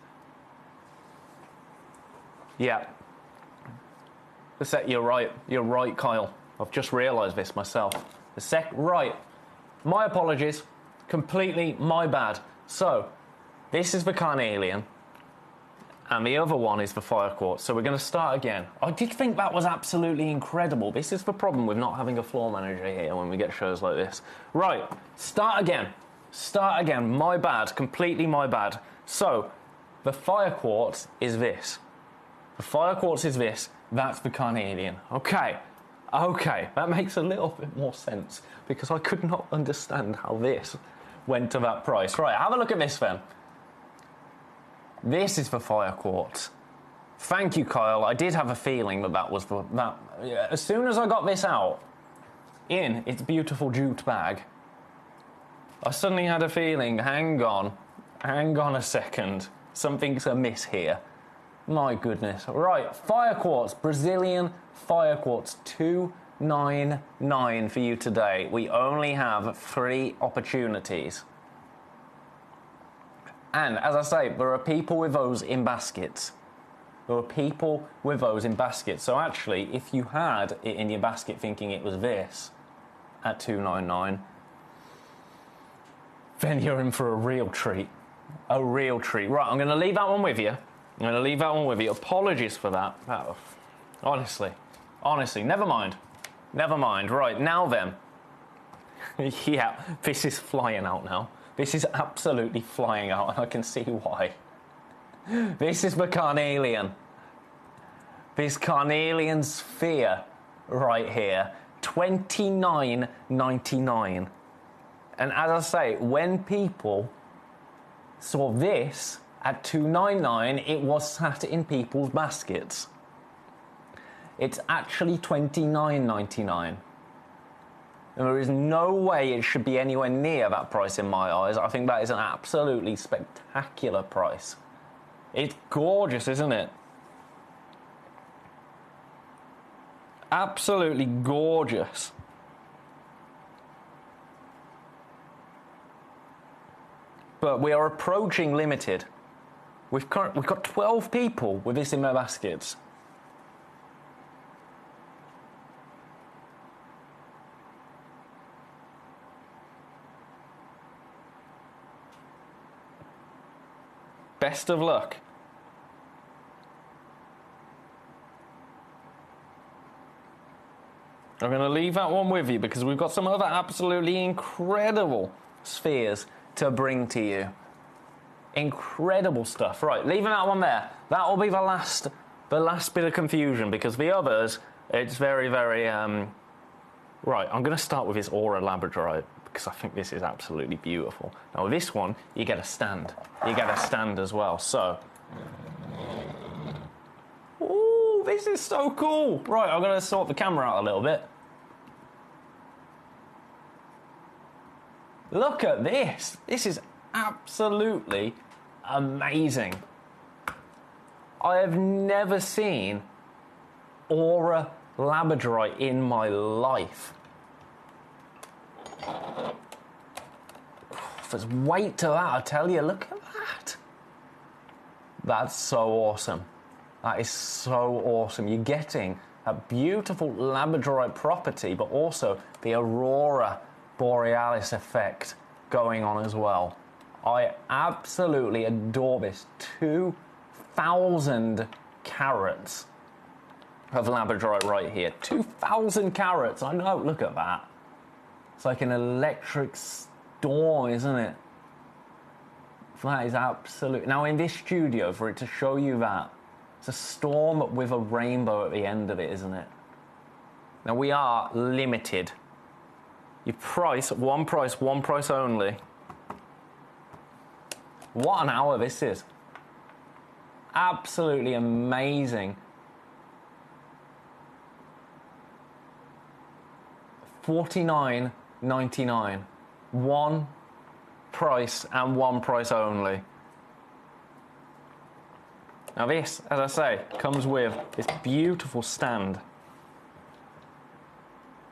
Yeah. You're right, Kyle. I've just realised this myself. Right. My apologies. Completely my bad. So, this is for carnelian. And the other one is for fire quartz. So we're going to start again. I did think that was absolutely incredible. This is the problem with not having a floor manager here when we get shows like this. Right, start again. Start again. My bad. Completely my bad. So, the fire quartz is this. The fire quartz is this. That's the carnelian. Okay. That makes a little bit more sense because I could not understand how this went to that price. Right, have a look at this then. This is for fire quartz. Thank you, Kyle. I did have a feeling that was for that. Yeah, as soon as I got this out in its beautiful jute bag, I suddenly had a feeling, hang on a second. Something's amiss here. My goodness. Right, fire quartz, Brazilian fire quartz, $2.99 for you today. We only have 3 opportunities. And as I say, there are people with those in baskets. So actually, if you had it in your basket thinking it was this at $2.99, then you're in for a real treat. A real treat. Right, I'm going to leave that one with you. Apologies for that. Honestly, never mind. Right, now then. Yeah, this is flying out now. This is absolutely flying out, and I can see why. This is the carnelian. This carnelian sphere right here, $29.99. And as I say, when people saw this at $2.99, it was sat in people's baskets. It's actually $29.99. And there is no way it should be anywhere near that price in my eyes. I think that is an absolutely spectacular price. It's gorgeous, isn't it? Absolutely gorgeous. But we are approaching limited. We've got 12 people with this in their baskets. Best of luck. I'm going to leave that one with you because we've got some other absolutely incredible spheres to bring to you. Incredible stuff. Right, leaving that one there. That will be the last bit of confusion, because the others, it's very, very... Right, I'm going to start with this Aura Labradorite, because I think this is absolutely beautiful. Now, with this one, you get a stand. You get a stand as well, so... Ooh, this is so cool! Right, I'm going to sort the camera out a little bit. Look at this! This is absolutely amazing. I have never seen Aura Labradorite in my life. There's weight to that, I tell you. Look at that. That's so awesome. That is so awesome. You're getting a beautiful Labradorite property, but also the Aurora Borealis effect going on as well. I absolutely adore this. 2,000 carats of Labradorite right here. 2,000 carats, I know, look at that. It's like an electric storm, isn't it? That is absolute. Now in this studio, for it to show you that, it's a storm with a rainbow at the end of it, isn't it? Now we are limited. You price, one price only. What an hour this is. Absolutely amazing. $49.99. One price and one price only. Now this, as I say, comes with this beautiful stand.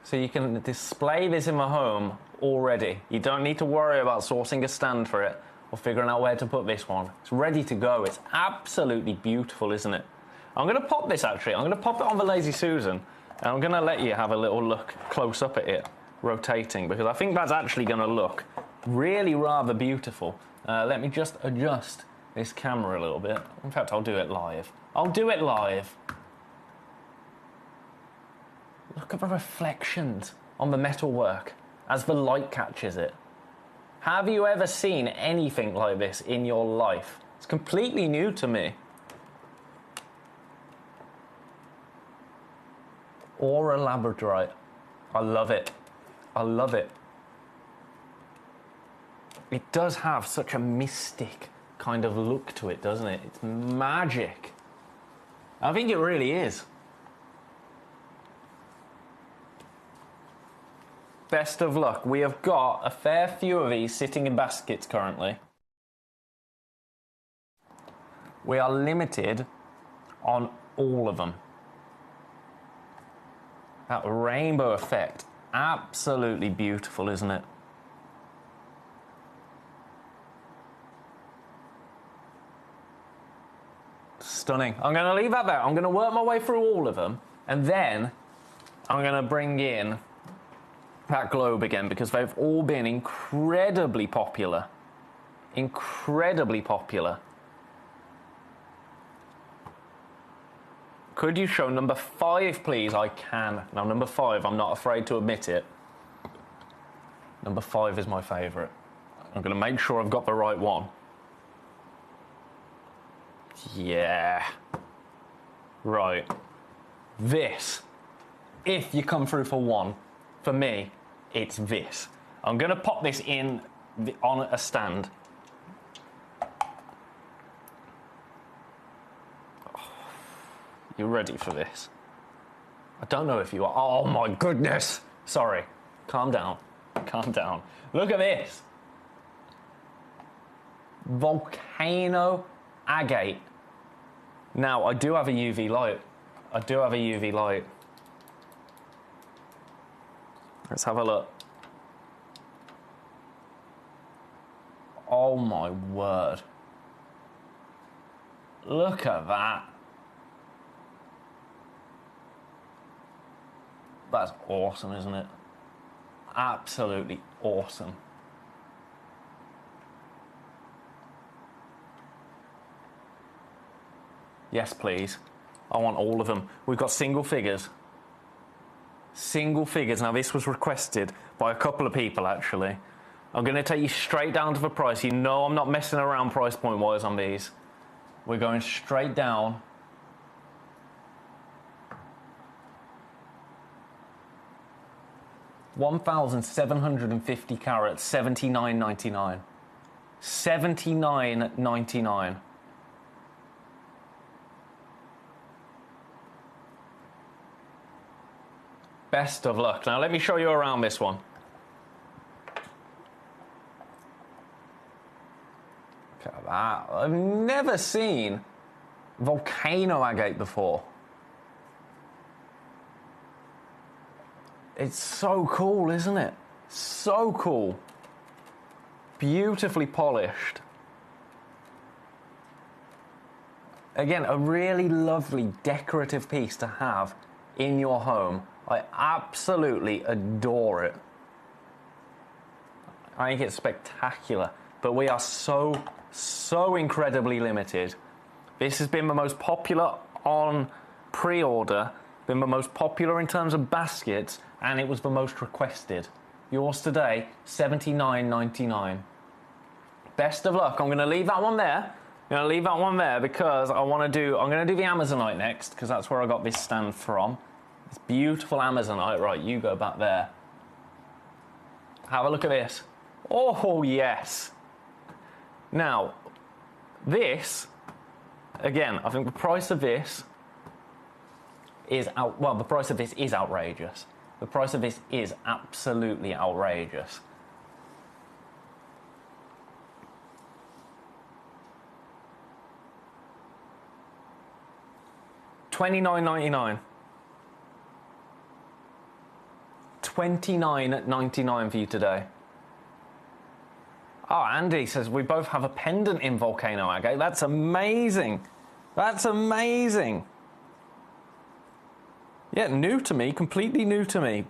So you can display this in the home already. You don't need to worry about sourcing a stand for it or figuring out where to put this one. It's ready to go. It's absolutely beautiful, isn't it? I'm going to pop this, actually. I'm going to pop it on the Lazy Susan, and I'm going to let you have a little look close up at it, rotating, because I think that's actually going to look really rather beautiful. Let me just adjust this camera a little bit. In fact, I'll do it live. I'll do it live. Look at the reflections on the metalwork as the light catches it. Have you ever seen anything like this in your life? It's completely new to me. Aura Labradorite. I love it. I love it. It does have such a mystic kind of look to it, doesn't it? It's magic. I think it really is. Best of luck. We have got a fair few of these sitting in baskets currently. We are limited on all of them. That rainbow effect, absolutely beautiful, isn't it? Stunning. I'm going to leave that there. I'm going to work my way through all of them, and then I'm going to bring in that globe again, because they've all been incredibly popular. Incredibly popular. Could you show number 5, please? I can. Now, number 5, I'm not afraid to admit it. Number 5 is my favourite. I'm going to make sure I've got the right one. Yeah. Right. This. If you come through for one, for me, it's this. I'm going to pop this in on a stand. You ready for this? I don't know if you are. Oh my goodness. Sorry. Calm down. Calm down. Look at this. Volcano agate. Now, I do have a UV light. I do have a UV light. Let's have a look. Oh my word. Look at that. That's awesome, isn't it? Absolutely awesome. Yes, please. I want all of them. We've got single figures. Single figures. Now, this was requested by a couple of people, actually. I'm going to take you straight down to the price. You know I'm not messing around price point wise on these. We're going straight down. $1,750 carats, $79.99. $79.99. Best of luck. Now let me show you around this one. Look at that. I've never seen volcano agate before. It's so cool, isn't it? So cool. Beautifully polished. Again, a really lovely decorative piece to have in your home. I absolutely adore it. I think it's spectacular. But we are so incredibly limited. This has been the most popular on pre-order, been the most popular in terms of baskets, and it was the most requested. Yours today, $79.99. Best of luck. I'm going to leave that one there. I'm going to leave that one there because I'm going to do the Amazonite next, because that's where I got this stand from. This beautiful Amazonite. Right, you go back there. Have a look at this. Oh, yes. Now, this, again, I think the price of this is the price of this is outrageous. The price of this is absolutely outrageous. $29.99. $29.99 for you today. Oh, Andy says we both have a pendant in volcano agate. That's amazing. That's amazing. Yeah, new to me, completely new to me.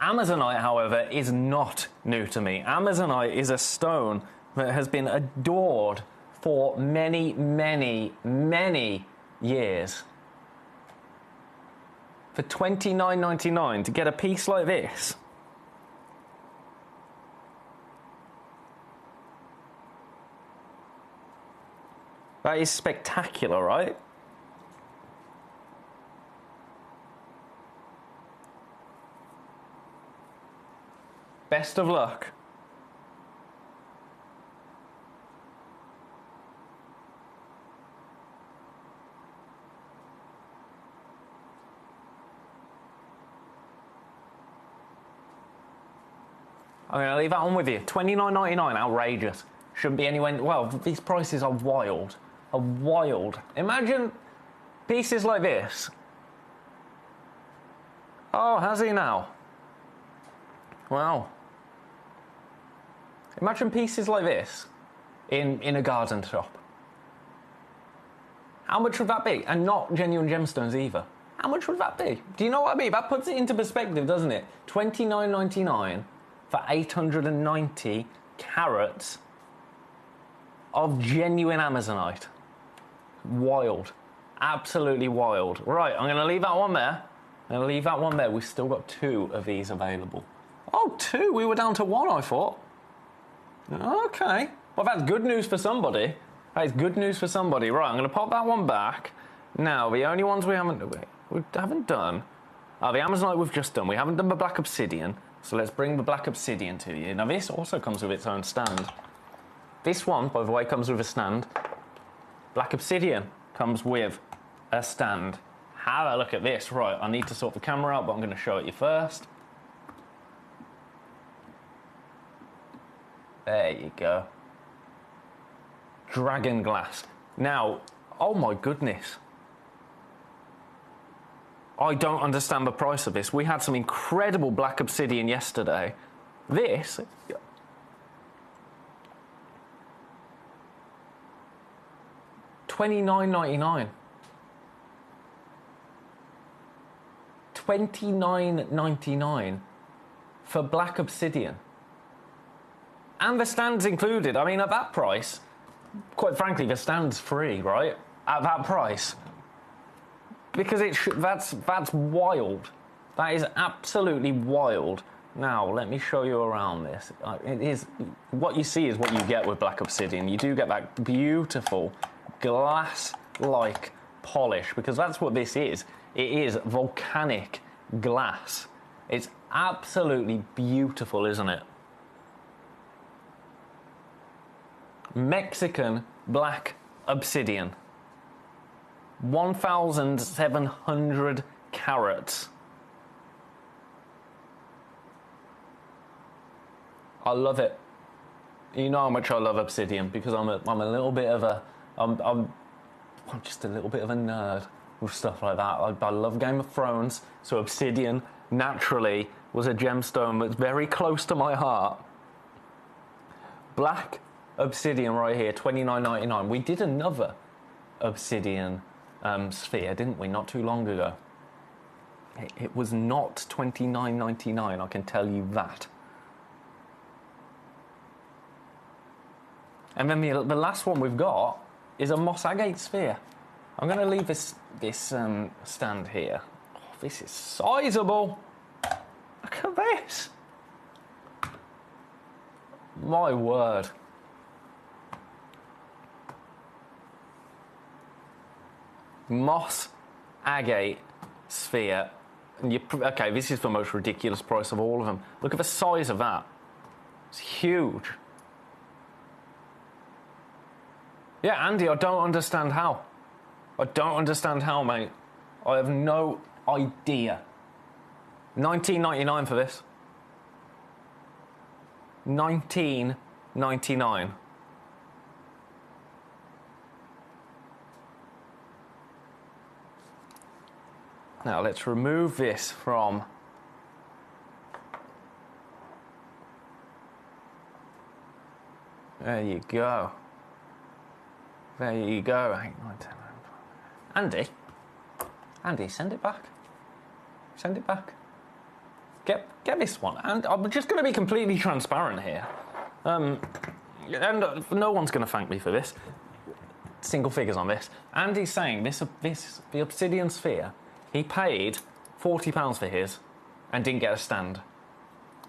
Amazonite, however, is not new to me. Amazonite is a stone that has been adored for many, many, many years. For $29.99 to get a piece like this. That is spectacular, right? Best of luck. I'm going to leave that one with you. $29.99, outrageous. Shouldn't be anywhere. Well, these prices are wild. Are wild. Imagine pieces like this. Oh, has he now? Wow. Imagine pieces like this in a garden shop. How much would that be? And not genuine gemstones either. How much would that be? Do you know what I mean? That puts it into perspective, doesn't it? $29.99 for 890 carats of genuine Amazonite. Wild. Absolutely wild. Right, I'm going to leave that one there. I'm going to leave that one there. We've still got 2 of these available. Oh, 2? We were down to 1, I thought. Okay. Well, that's good news for somebody. That is good news for somebody. Right, I'm going to pop that one back. Now, the only ones we haven't done are the Amazonite we've just done. We haven't done the Black Obsidian. So let's bring the Black Obsidian to you. Now, this also comes with its own stand. This one, by the way, comes with a stand. Black Obsidian comes with a stand. Have a look at this. Right, I need to sort the camera out, but I'm going to show it you first. There you go. Dragon glass. Now, oh my goodness. I don't understand the price of this. We had some incredible Black Obsidian yesterday. This... $29.99. $29.99 for Black Obsidian. And the stand's included. I mean, at that price, quite frankly, the stand's free, right? At that price. Because that's wild. That is absolutely wild. Now, let me show you around this. It is, what you see is what you get with black obsidian. You do get that beautiful glass-like polish, because that's what this is. It is volcanic glass. It's absolutely beautiful, isn't it? Mexican black obsidian. 1,700 carats. I love it. You know how much I love obsidian, because I'm a little bit of a I'm just a little bit of a nerd with stuff like that. I love Game of Thrones, so obsidian naturally was a gemstone that's very close to my heart. Black obsidian right here, $29.99. We did another obsidian sphere, didn't we, not too long ago? It was not $29.99, I can tell you that. And then the last one we've got is a moss agate sphere. I'm going to leave this stand here. Oh, this is sizable. Look at this. My word. Moss agate sphere. And okay, this is the most ridiculous price of all of them. Look at the size of that. It's huge. Yeah, Andy, I don't understand how. I don't understand how, mate. I have no idea. $19.99 for this. $19.99. Now let's remove this from there you go. There you go. 8, 9, 10, 11. Andy, send it back. Send it back. Get this one. And I'm just going to be completely transparent here. And no one's going to thank me for this. Single figures on this. Andy's saying the obsidian sphere, he paid £40 for his and didn't get a stand.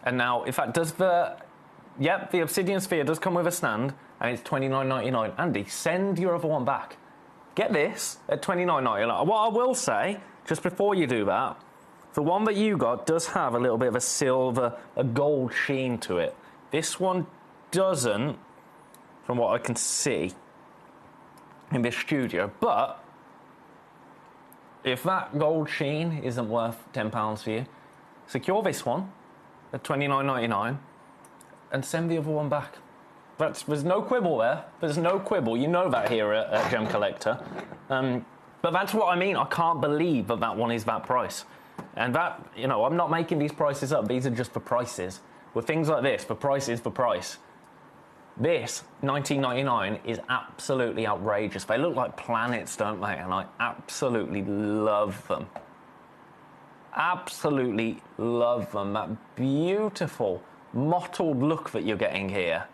And now, in fact, the obsidian sphere does come with a stand, and it's $29.99. Andy, send your other one back. Get this at $29.99. What I will say, just before you do that, the one that you got does have a little bit of a silver, a gold sheen to it. This one doesn't, from what I can see in this studio. But if that gold sheen isn't worth £10 for you, secure this one at $29.99 and send the other one back. There's no quibble there. There's no quibble. You know that here at Gemcollector. But that's what I mean. I can't believe that one is that price. And that, you know, I'm not making these prices up. These are just for prices. With things like this, for price is for price. This, $19.99, is absolutely outrageous. They look like planets, don't they? And I absolutely love them. Absolutely love them. That beautiful mottled look that you're getting here.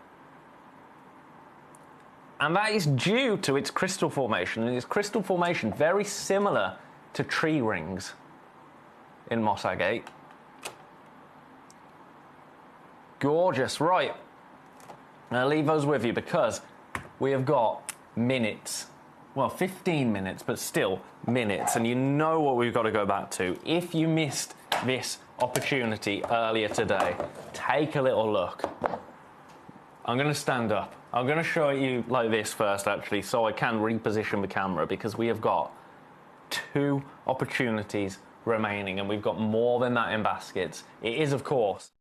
And that is due to its crystal formation. And its crystal formation, very similar to tree rings in moss agate. Gorgeous. Right. I'll leave those with you because we have got minutes. Well, 15 minutes, but still minutes. And you know what we've got to go back to. If you missed this opportunity earlier today, take a little look. I'm going to stand up. I'm going to show you like this first, actually, so I can reposition the camera, because we have got 2 opportunities remaining, and we've got more than that in baskets. It is, of course,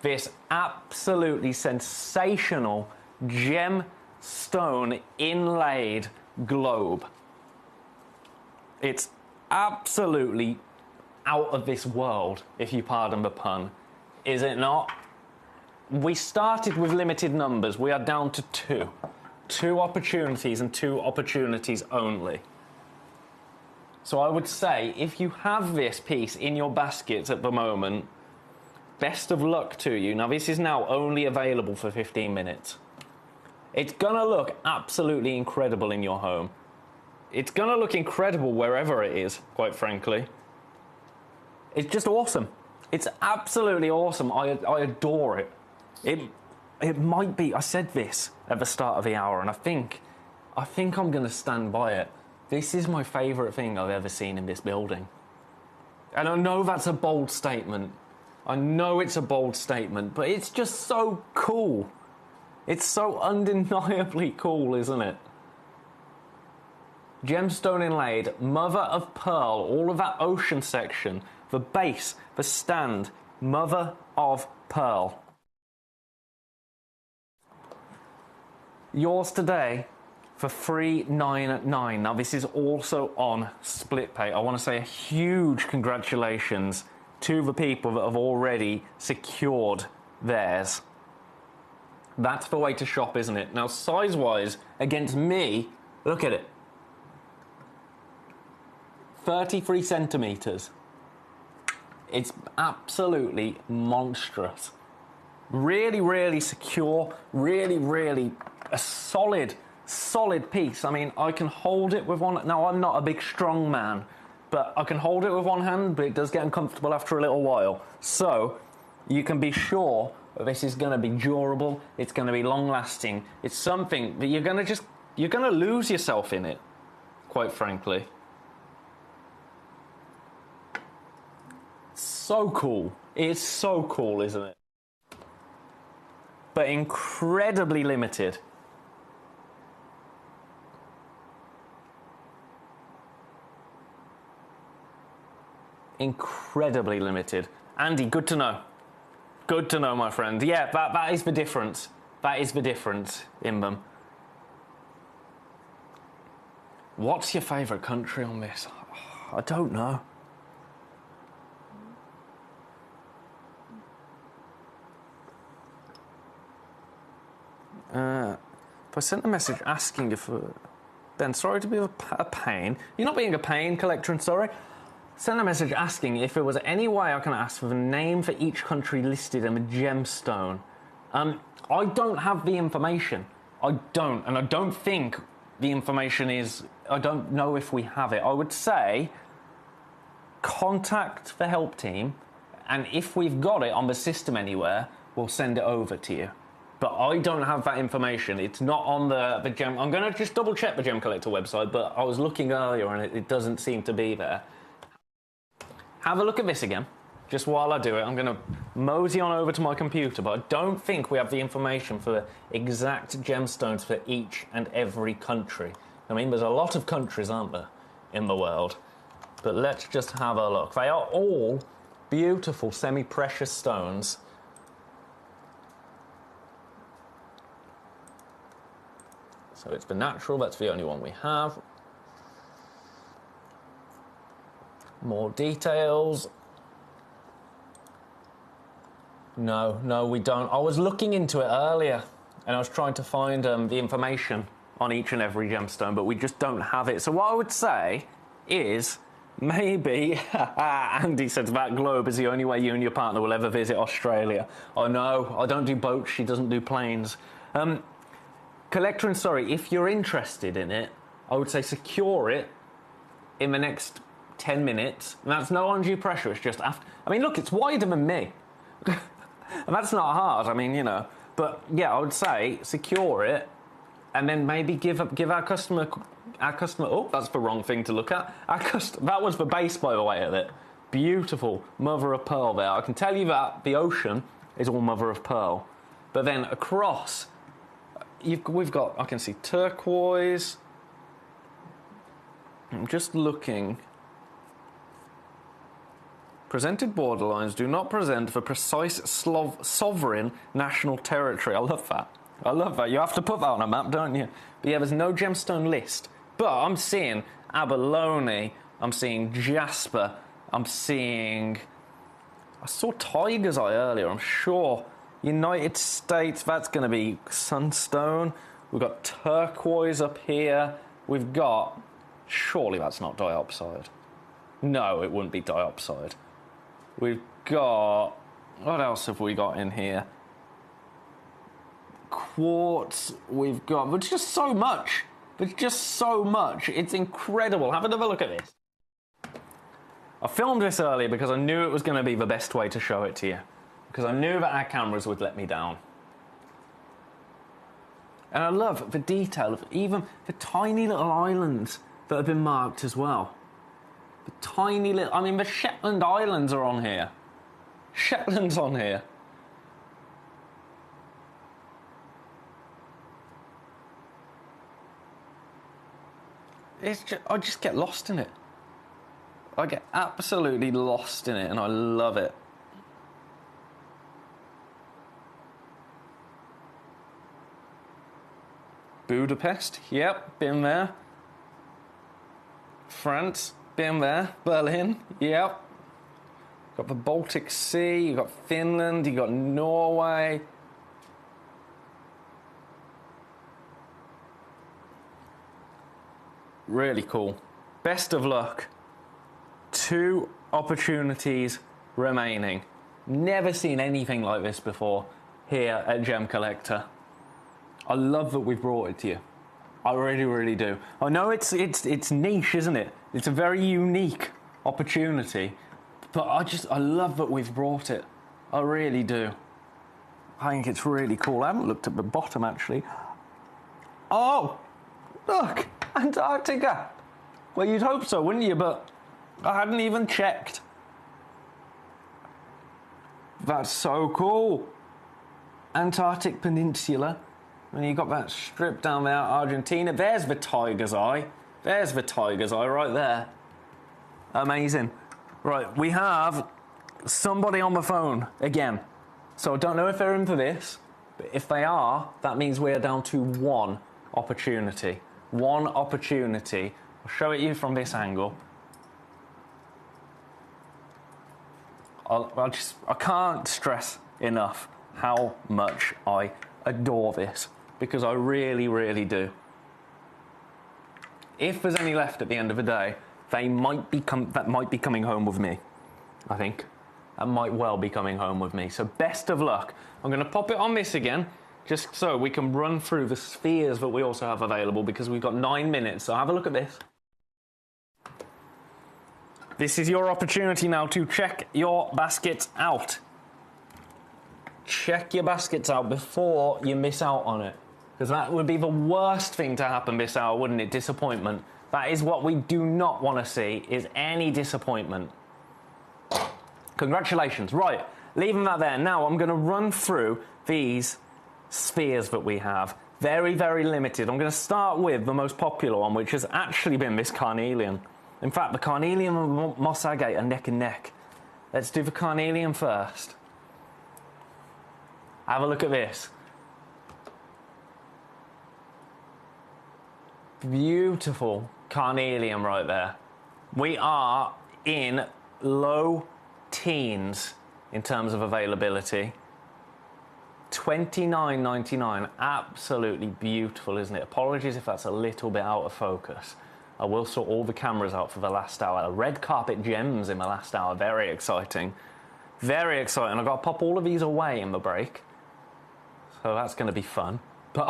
this absolutely sensational gemstone inlaid globe. It's absolutely out of this world, if you pardon the pun, is it not? We started with limited numbers. We are down to 2. 2 opportunities and 2 opportunities only. So I would say, if you have this piece in your baskets at the moment, best of luck to you. Now, this is now only available for 15 minutes. It's going to look absolutely incredible in your home. It's going to look incredible wherever it is, quite frankly. It's just awesome. It's absolutely awesome. I adore it. It might be, I said this at the start of the hour, and I think I'm going to stand by it. This is my favourite thing I've ever seen in this building. And I know that's a bold statement. I know it's a bold statement, but it's just so cool. It's so undeniably cool, isn't it? Gemstone inlaid, mother of pearl, all of that ocean section, the base, the stand, mother of pearl. Yours today for $399. Now this is also on SplitPay. I want to say a huge congratulations to the people that have already secured theirs. That's the way to shop, isn't it? Now size-wise, against me, look at it. 33 centimeters. It's absolutely monstrous. Really, really secure. Really, really a solid piece. I mean, I can hold it with one. Now, I'm not a big, strong man, but I can hold it with one hand, but it does get uncomfortable after a little while. So, you can be sure that this is going to be durable. It's going to be long-lasting. It's something that you're going to lose yourself in it, quite frankly. So cool. It's so cool, isn't it? But incredibly limited. Incredibly limited. Andy, good to know. Good to know, my friend. Yeah, that is the difference. That is the difference in them. What's your favourite country on this? I don't know. If I sent a message asking if... Ben, sorry to be a pain. You're not being a pain, Collector, and sorry. Send a message asking if there was any way I can ask for the name for each country listed in the gemstone. I don't have the information. I don't, and I don't think the information is... I don't know if we have it. I would say contact the help team, and if we've got it on the system anywhere, we'll send it over to you. But I don't have that information. It's not on the gem... I'm going to just double-check the Gemcollector website, but I was looking earlier and it doesn't seem to be there. Have a look at this again. Just while I do it, I'm going to mosey on over to my computer, but I don't think we have the information for the exact gemstones for each and every country. I mean, there's a lot of countries, aren't there, in the world? But let's just have a look. They are all beautiful semi-precious stones. So it's the natural, that's the only one we have. More details. No, we don't. I was looking into it earlier, and I was trying to find the information on each and every gemstone, but we just don't have it. So what I would say is, maybe, Andy said that globe is the only way you and your partner will ever visit Australia. Oh no, I don't do boats, she doesn't do planes. Collector, and sorry, if you're interested in it, I would say secure it in the next 10 minutes. And that's no undue pressure, it's just after... I mean, look, it's wider than me. And that's not hard, I mean, you know. But, yeah, I would say secure it, and then maybe give our customer... Oh, that's the wrong thing to look at. That was the base, by the way, of it. Beautiful mother of pearl there. I can tell you that the ocean is all mother of pearl. But then across... we've got, I can see turquoise. I'm just looking. Presented borderlines do not present for precise sovereign national territory. I love that. I love that. You have to put that on a map, don't you? But yeah, there's no gemstone list. But I'm seeing abalone. I'm seeing jasper. I'm seeing... I saw tiger's eye earlier, I'm sure. United States, that's going to be sunstone. We've got turquoise up here. We've got... Surely that's not diopside. No, it wouldn't be diopside. We've got... What else have we got in here? Quartz. We've got... There's just so much. There's just so much. It's incredible. Have another look at this. I filmed this earlier because I knew it was going to be the best way to show it to you. Because I knew that our cameras would let me down. And I love the detail of even the tiny little islands that have been marked as well. The tiny little... I mean, the Shetland Islands are on here. Shetland's on here. I just get lost in it. I get absolutely lost in it, and I love it. Budapest, yep, been there. France, been there. Berlin, yep. Got the Baltic Sea, you got Finland, you got Norway. Really cool. Best of luck. 2 opportunities remaining. Never seen anything like this before here at Gemcollector. I love that we've brought it to you. I really, really do. I know it's niche, isn't it? It's a very unique opportunity, but I love that we've brought it. I really do. I think it's really cool. I haven't looked at the bottom actually. Oh, look, Antarctica. Well, you'd hope so, wouldn't you? But I hadn't even checked. That's so cool. Antarctic Peninsula. And you've got that strip down there, Argentina. There's the tiger's eye. There's the tiger's eye right there. Amazing. Right, we have somebody on the phone again. So I don't know if they're in for this, but if they are, that means we're down to 1 opportunity. 1 opportunity. I'll show it you from this angle. I can't stress enough how much I adore this, because I really, really do. If there's any left at the end of the day, that might be coming home with me, I think. That might well be coming home with me. So best of luck. I'm going to pop it on this again, just so we can run through the spheres that we also have available, because we've got 9 minutes. So have a look at this. This is your opportunity now to check your baskets out. Check your baskets out before you miss out on it. Because that would be the worst thing to happen this hour, wouldn't it? Disappointment. That is what we do not want to see, is any disappointment. Congratulations. Right, leaving that there. Now I'm going to run through these spheres that we have. Very, very limited. I'm going to start with the most popular one, which has actually been this carnelian. In fact, the carnelian and moss agate are neck and neck. Let's do the carnelian first. Have a look at this. Beautiful carnelian right there. We are in low teens in terms of availability. $29.99. Absolutely beautiful, isn't it? Apologies if that's a little bit out of focus. I will sort all the cameras out for the last hour. Red carpet gems in the last hour. Very exciting. Very exciting. I've got to pop all of these away in the break. So that's going to be fun. But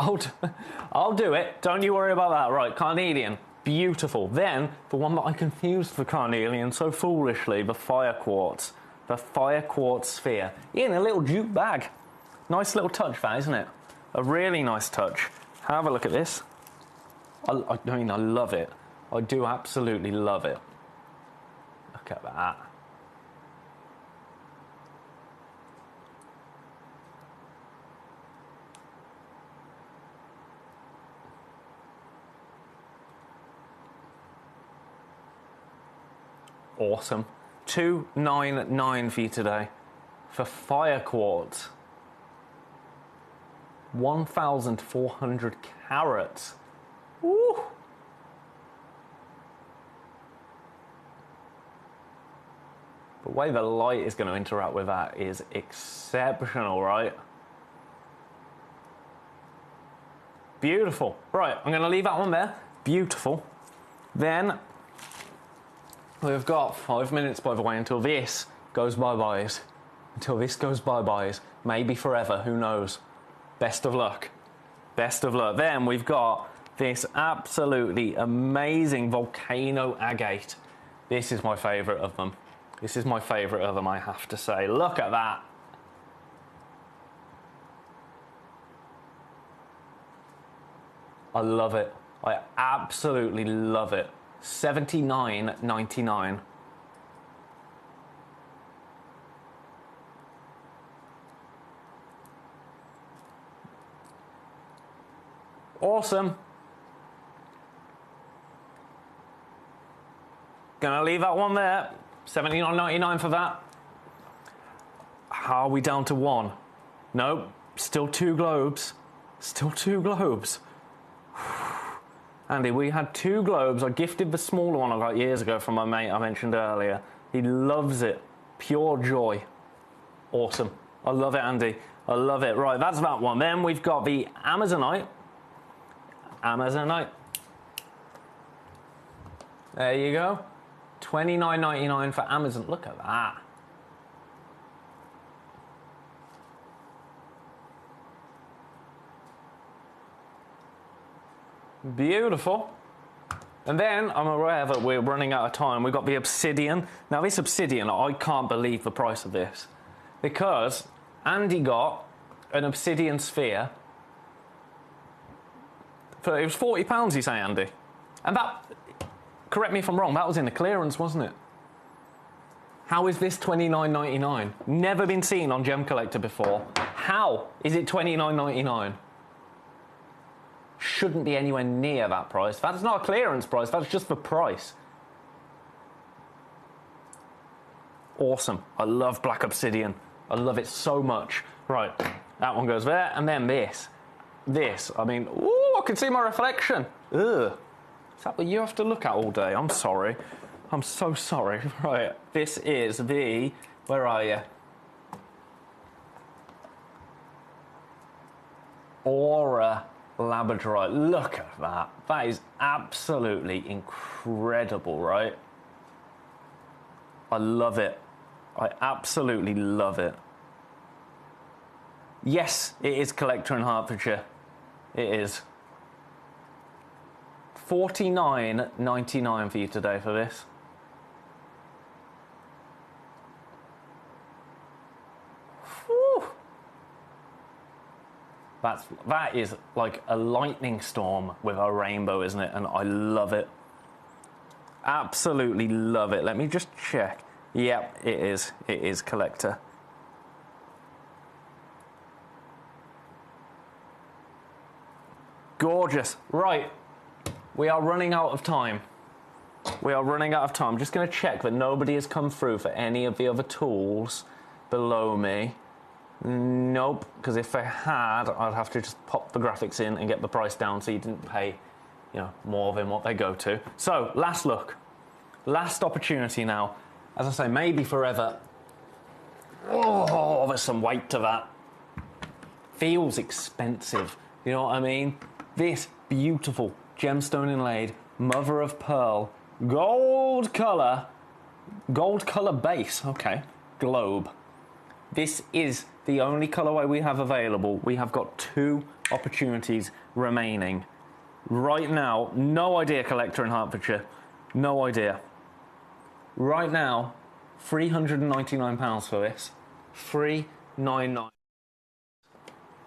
I'll do it. Don't you worry about that. Right, carnelian. Beautiful. Then, the one that I confused for carnelian so foolishly, the fire quartz. The fire quartz sphere. In a little jute bag. Nice little touch, that, isn't it? A really nice touch. Have a look at this. I mean, I love it. I do absolutely love it. Look at that. Awesome. $299 for you today for fire quartz. 1,400 carats. Woo! The way the light is going to interact with that is exceptional, right? Beautiful. Right, I'm going to leave that one there. Beautiful. Then we've got 5 minutes, by the way, until this goes bye-byes. Until this goes bye-byes. Maybe forever, who knows. Best of luck. Best of luck. Then we've got this absolutely amazing volcano agate. This is my favourite of them. This is my favourite of them, I have to say. Look at that. I love it. I absolutely love it. $79.99. Awesome. Gonna leave that one there. $79.99 for that. How are we down to one? Nope. Still 2 globes. Still 2 globes. Andy, we had 2 globes. I gifted the smaller one I got years ago from my mate I mentioned earlier. He loves it. Pure joy. Awesome. I love it, Andy. I love it. Right, that's that one. Then we've got the Amazonite. Amazonite. There you go. $29.99 for Amazon. Look at that. Beautiful. And then I'm aware that we're running out of time. We've got the obsidian. Now this obsidian, I can't believe the price of this, because Andy got an obsidian sphere. It was £40, you say, Andy? And that, correct me if I'm wrong, that was in the clearance, wasn't it? How is this $29.99? Never been seen on Gemcollector before. How is it $29.99? Shouldn't be anywhere near that price. That's not a clearance price, that's just the price. Awesome. I love black obsidian. I love it so much. Right, that one goes there, and then this. This, I mean, ooh, I can see my reflection. Ugh. Is that what you have to look at all day? I'm sorry. I'm so sorry. Right, this is the, where are you? Aura Labradorite. Look at that. That is absolutely incredible, right? I love it. I absolutely love it. Yes, it is Collector in Hertfordshire. It is. $49.99 for you today for this. Whew. That is like a lightning storm with a rainbow, isn't it? And I love it. Absolutely love it. Let me just check. Yep, it is. It is Collector. Gorgeous. Right. We are running out of time. We are running out of time. I'm just going to check that nobody has come through for any of the other tools below me. Nope, because if they had, I'd have to just pop the graphics in and get the price down so you didn't pay, you know, more than what they go to. So, last look. Last opportunity now. As I say, maybe forever. Oh, there's some weight to that. Feels expensive. You know what I mean? This beautiful gemstone inlaid, mother of pearl, gold color base, okay, globe. This is the only colorway we have available. We have got 2 opportunities remaining. Right now, no idea, Collector in Hertfordshire, no idea. Right now, £399 for this. $399.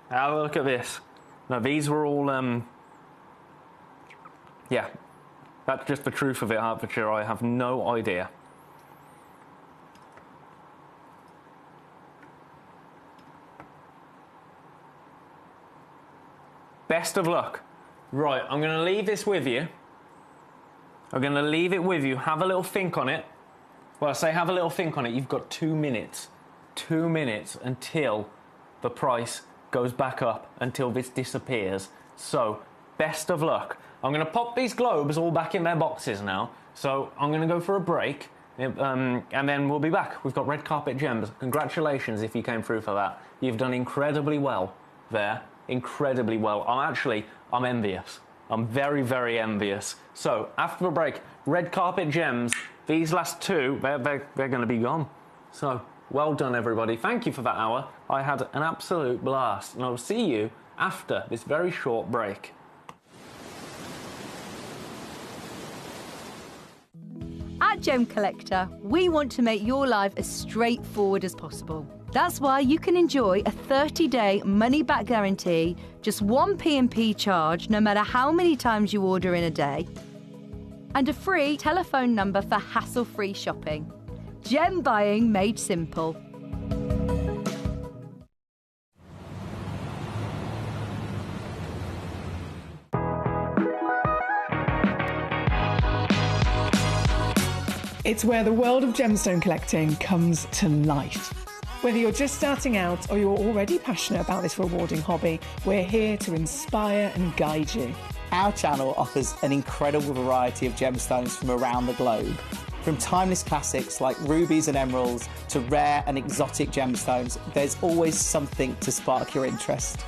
Have a look at this. Now, these were all, yeah, that's just the truth of it, Hertfordshire. I have no idea. Best of luck. Right, I'm going to leave this with you. I'm going to leave it with you. Have a little think on it. Well, I say have a little think on it. You've got 2 minutes. 2 minutes until the price goes back up, until this disappears. So, best of luck. I'm going to pop these globes all back in their boxes now. So, I'm going to go for a break, and then we'll be back. We've got red carpet gems. Congratulations if you came through for that. You've done incredibly well there. Incredibly well. I'm envious. I'm very, very envious. So, after the break, red carpet gems. These last 2, they're going to be gone. So, well done, everybody. Thank you for that hour. I had an absolute blast. And I'll see you after this very short break. At Gemcollector, we want to make your life as straightforward as possible. That's why you can enjoy a 30-day money-back guarantee, just one P&P charge no matter how many times you order in a day, and a free telephone number for hassle-free shopping. Gem buying made simple. It's where the world of gemstone collecting comes to life. Whether you're just starting out or you're already passionate about this rewarding hobby, we're here to inspire and guide you. Our channel offers an incredible variety of gemstones from around the globe. From timeless classics like rubies and emeralds to rare and exotic gemstones, there's always something to spark your interest.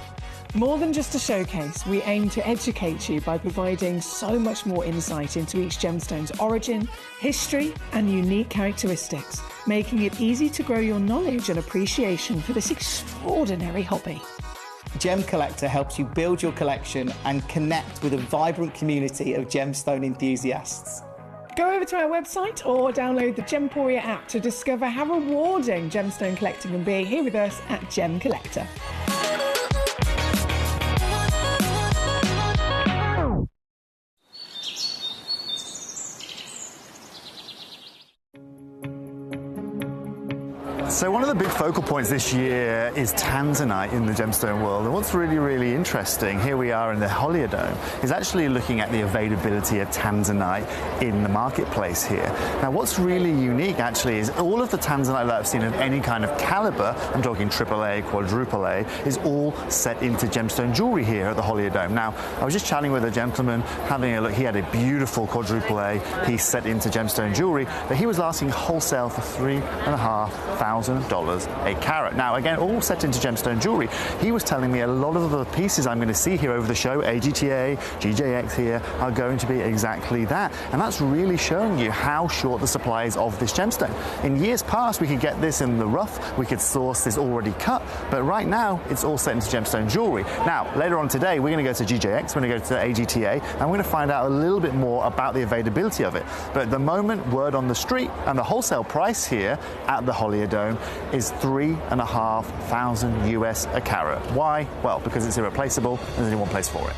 More than just a showcase, we aim to educate you by providing so much more insight into each gemstone's origin, history, and unique characteristics, making it easy to grow your knowledge and appreciation for this extraordinary hobby. Gemcollector helps you build your collection and connect with a vibrant community of gemstone enthusiasts. Go over to our website or download the Gemporia app to discover how rewarding gemstone collecting can be here with us at Gemcollector. So one of the big focal points this year is tanzanite in the gemstone world. And what's really, really interesting, here we are in the Holiodome, is actually looking at the availability of tanzanite in the marketplace here. Now what's really unique actually is all of the tanzanite that I've seen of any kind of caliber, I'm talking AAA, quadruple A, is all set into gemstone jewelry here at the Holiodome. Now I was just chatting with a gentleman, having a look, he had a beautiful quadruple A piece set into gemstone jewelry that he was asking wholesale for $3,500 a carat. Now again, all set into gemstone jewelry. He was telling me a lot of the pieces I'm going to see here over the show, AGTA, GJX here, are going to be exactly that. And that's really showing you how short the supply is of this gemstone. In years past, we could get this in the rough, we could source this already cut, but right now it's all set into gemstone jewelry. Now, later on today, we're going to go to GJX, we're going to go to AGTA, and we're going to find out a little bit more about the availability of it. But at the moment, word on the street, and the wholesale price here at the Holiodome is $3,500 US a carat. Why? Well, because it's irreplaceable and there's only one place for it.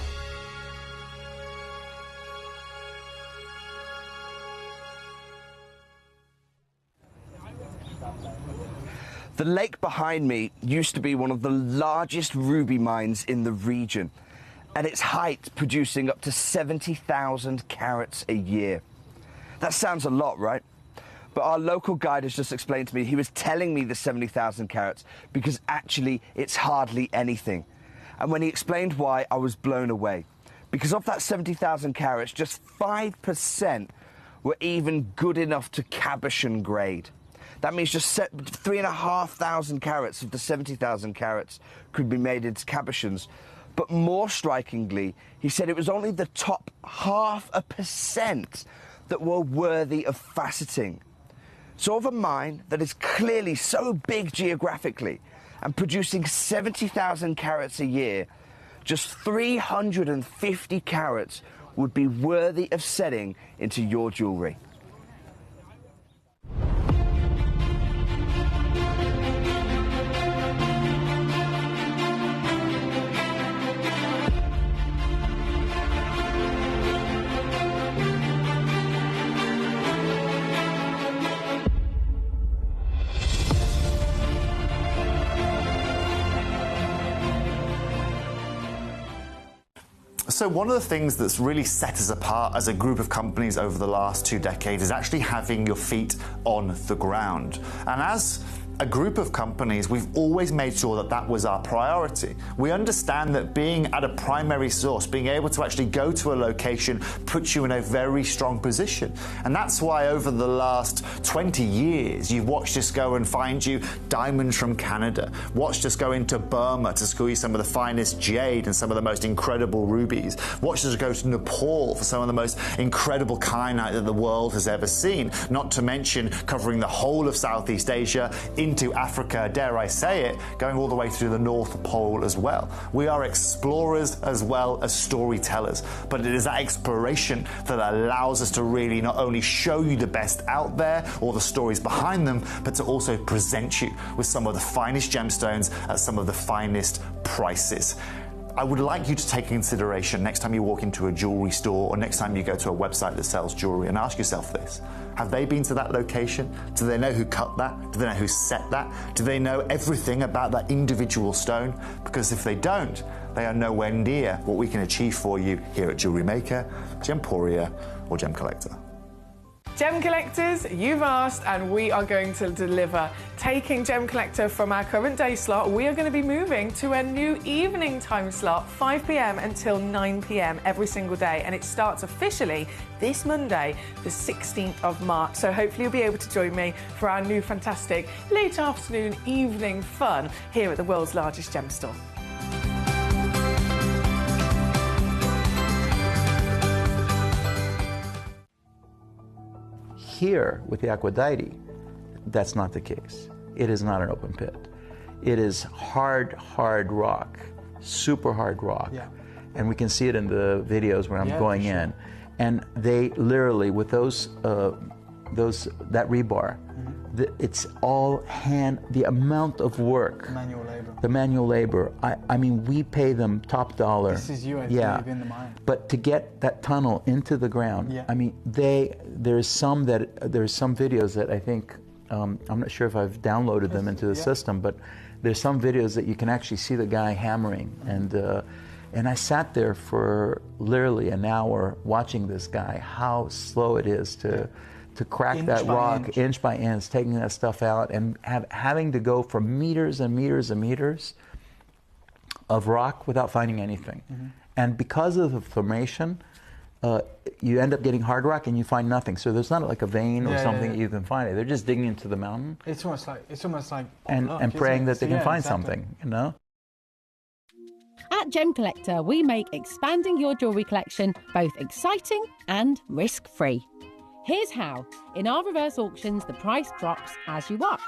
The lake behind me used to be one of the largest ruby mines in the region, at its height producing up to 70,000 carats a year. That sounds a lot, right? But our local guide has just explained to me, he was telling me the 70,000 carats because actually it's hardly anything. And when he explained why, I was blown away. Because of that 70,000 carats, just 5% were even good enough to cabochon grade. That means just 3,500 carats of the 70,000 carats could be made into cabochons. But more strikingly, he said it was only the top 0.5% that were worthy of faceting. So of a mine that is clearly so big geographically and producing 70,000 carats a year, just 350 carats would be worthy of setting into your jewellery. So one of the things that's really set us apart as a group of companies over the last 2 decades is actually having your feet on the ground. And as a group of companies, we've always made sure that that was our priority. We understand that being at a primary source, being able to actually go to a location, puts you in a very strong position. And that's why over the last 20 years, you've watched us go and find you diamonds from Canada, watched us go into Burma to squeeze some of the finest jade and some of the most incredible rubies, watched us go to Nepal for some of the most incredible kyanite that the world has ever seen, not to mention covering the whole of Southeast Asia, into Africa, dare I say it, going all the way through the North Pole as well. We are explorers as well as storytellers, but it is that exploration that allows us to really not only show you the best out there or the stories behind them, but to also present you with some of the finest gemstones at some of the finest prices. I would like you to take consideration next time you walk into a jewelry store or next time you go to a website that sells jewelry and ask yourself this. Have they been to that location? Do they know who cut that? Do they know who set that? Do they know everything about that individual stone? Because if they don't, they are nowhere near what we can achieve for you here at Jewelry Maker, Gemporia, or Gem Collector. Gem collectors, you've asked and we are going to deliver. Taking Gem Collector from our current day slot, we are going to be moving to a new evening time slot, 5 p.m. until 9 p.m. every single day, and it starts officially this Monday, the 16th of March. So hopefully you'll be able to join me for our new fantastic late afternoon evening fun here at the world's largest gem store. Here, with the Aquadite, that's not the case. It is not an open pit. It is hard rock, super hard rock. Yeah. And we can see it in the videos where I'm going for sure. in. And they literally, with that rebar, it's all hand, the amount of work. Manual labor. The manual labor. I mean, we pay them top dollar. This is you, I yeah. believe, in the mine. But to get that tunnel into the ground, Yeah. I mean, there's some videos that I think, I'm not sure if I've downloaded them into the system, but there's some videos that you can actually see the guy hammering. And I sat there for literally an hour watching this guy, how slow it is to crack Inch that by rock inch by inch, taking that stuff out, and having to go for meters and meters and meters of rock without finding anything. And because of the formation, you end up getting hard rock and you find nothing. So there's not like a vein or something that you can find. They're just digging into the mountain. It's almost like and praying that they can find something, you know? At Gem Collector, we make expanding your jewellery collection both exciting and risk-free. Here's how. In our reverse auctions, the price drops as you watch.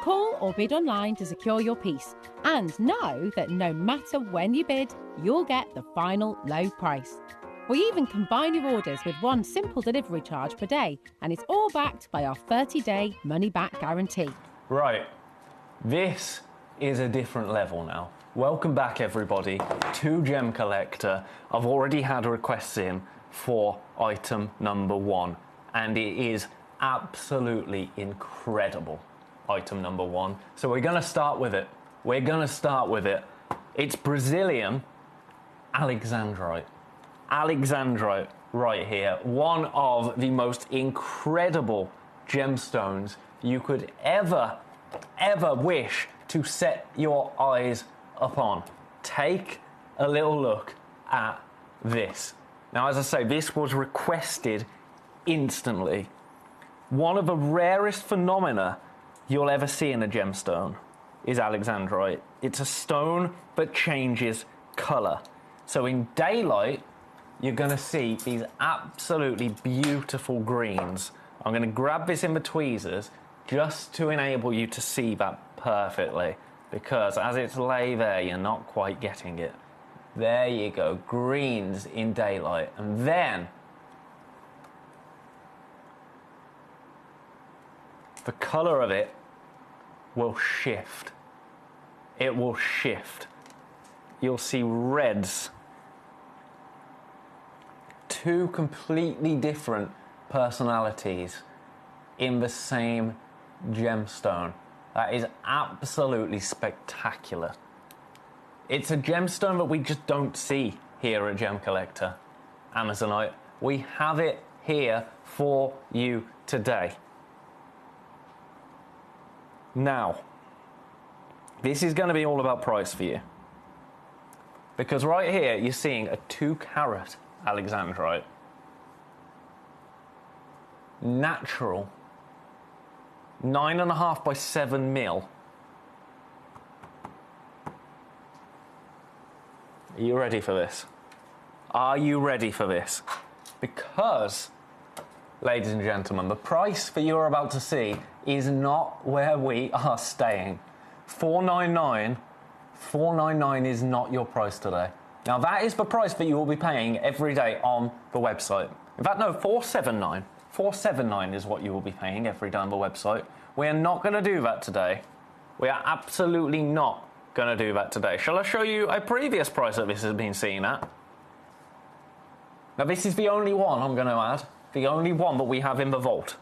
Call or bid online to secure your piece. And know that no matter when you bid, you'll get the final low price. We even combine your orders with one simple delivery charge per day, and it's all backed by our 30-day money-back guarantee. Right, this is a different level now. Welcome back, everybody, to Gem Collector. I've already had requests in for item number 1, and it is absolutely incredible, item number 1. So we're going to start with it. It's Brazilian Alexandrite. Alexandrite right here. One of the most incredible gemstones you could ever wish to set your eyes upon. Take a little look at this. Now, as I say, this was requested instantly. One of the rarest phenomena you'll ever see in a gemstone is Alexandrite. It's a stone that changes color. So in daylight, you're going to see these absolutely beautiful greens. I'm going to grab this in the tweezers just to enable you to see that perfectly, because as it's lay there, you're not quite getting it. There you go, greens in daylight. And then the color of it will shift. It will shift. You'll see reds. Two completely different personalities in the same gemstone. That is absolutely spectacular. It's a gemstone that we just don't see here at Gem Collector. Amazonite. We have it here for you today. Now, this is going to be all about price for you. Because right here, you're seeing a 2-carat Alexandrite. Natural. 9.5 by 7 mil. Are you ready for this? Are you ready for this? Because ladies and gentlemen, the price that you're about to see is not where we are staying. $499 is not your price today. Now that is the price that you will be paying every day on the website. In fact, no, $479. $479 is what you will be paying every day on the website. We are not going to do that today. We are absolutely not going to do that today. Shall I show you a previous price that this has been seen at? Now this is the only one I'm going to add. The only one that we have in the vault.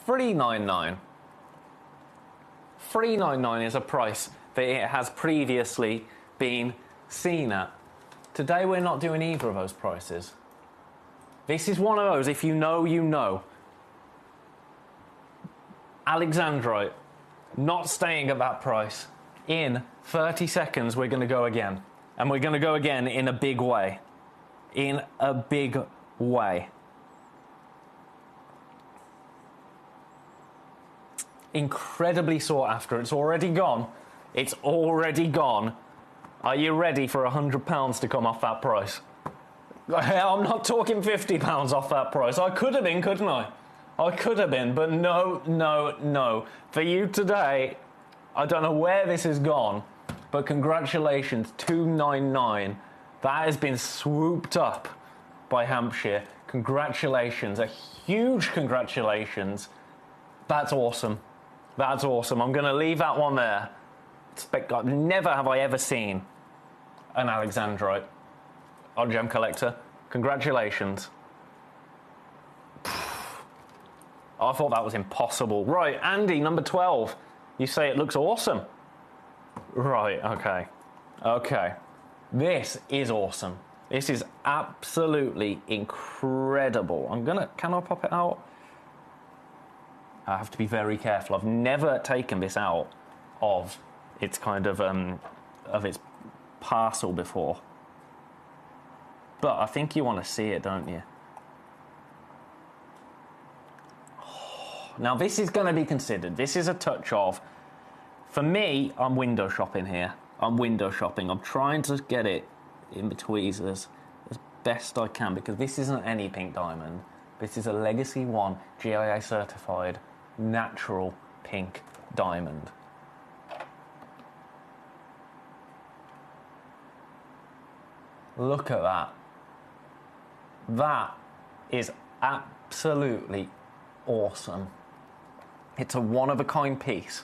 $399. $399 is a price that it has previously been seen at. Today we're not doing either of those prices. This is one of those, if you know, you know. Alexandrite, not staying at that price. In 30 seconds we're going to go again. And we're going to go again in a big way. In a big way. Incredibly sought after. It's already gone. It's already gone. Are you ready for £100 to come off that price? I'm not talking £50 off that price. I could have been, couldn't I? I could have been, but no, no, no. For you today, I don't know where this has gone, but congratulations, $299. That has been swooped up by Hampshire. Congratulations, a huge congratulations. That's awesome. That's awesome. I'm going to leave that one there. Never have I ever seen an Alexandrite on Gemcollector. Congratulations. I thought that was impossible. Right, Andy, number 12. You say it looks awesome. Right, okay. Okay. This is awesome. This is absolutely incredible. Can I pop it out? I have to be very careful. I've never taken this out of its kind of its parcel before. But I think you want to see it, don't you? Now this is going to be considered. This is a touch of, for me, I'm window shopping here. I'm window shopping. I'm trying to get it in the tweezers as best I can, because this isn't any pink diamond. This is a Legacy 1 GIA certified natural pink diamond. Look at that. That is absolutely awesome. It's a one-of-a-kind piece.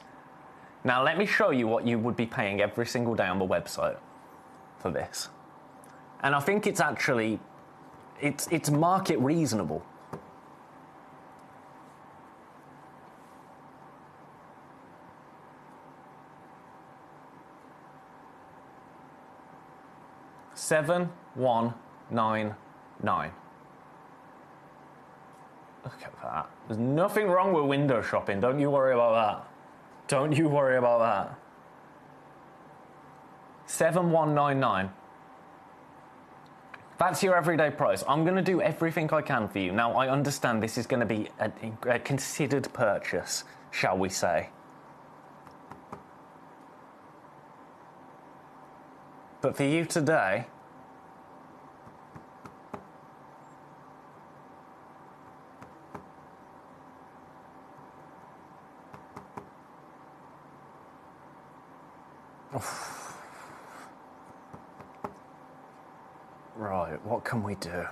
Now let me show you what you would be paying every single day on the website for this. And I think it's actually, it's market reasonable. $7,199. Look at that. There's nothing wrong with window shopping. Don't you worry about that. Don't you worry about that. $7,199. That's your everyday price. I'm going to do everything I can for you. Now, I understand this is going to be a considered purchase, shall we say. But for you today, right, what can we do?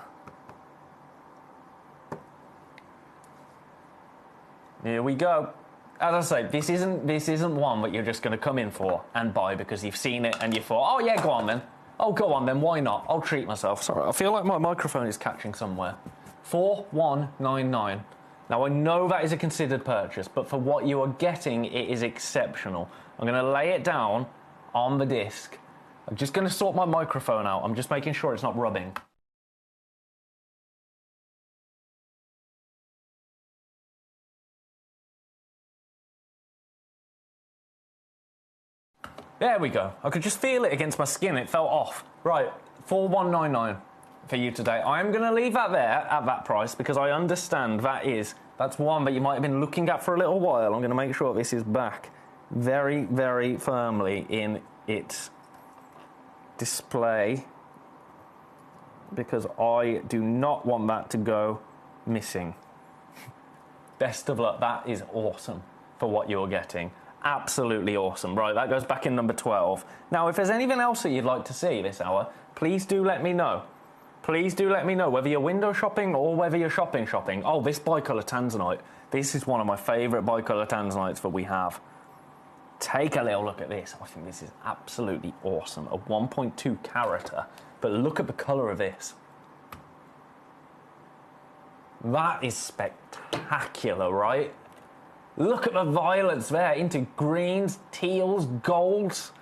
Here we go. As I say, this isn't one that you're just going to come in for and buy because you've seen it and you thought, oh yeah, go on then. Oh, go on then, why not? I'll treat myself. Sorry, I feel like my microphone is catching somewhere. $4,199. Now, I know that is a considered purchase, but for what you are getting, it is exceptional. I'm going to lay it down on the disc. I'm just going to sort my microphone out. I'm just making sure it's not rubbing. There we go. I could just feel it against my skin. It felt off. Right, $4,199 for you today. I am going to leave that there at that price because I understand that's one that you might have been looking at for a little while. I'm going to make sure this is back very, very firmly in its display because I do not want that to go missing. Best of luck. That is awesome for what you're getting. Absolutely awesome. Right, that goes back in number 12. Now, if there's anything else that you'd like to see this hour, please do let me know. Please do let me know, whether you're window shopping or whether you're shopping. Oh, this bicolour tanzanite. This is one of my favourite bicolour tanzanites that we have. Take a little look at this. I think this is absolutely awesome. A 1.2 carater. But look at the colour of this. That is spectacular, right? Look at the violets there, into greens, teals, golds.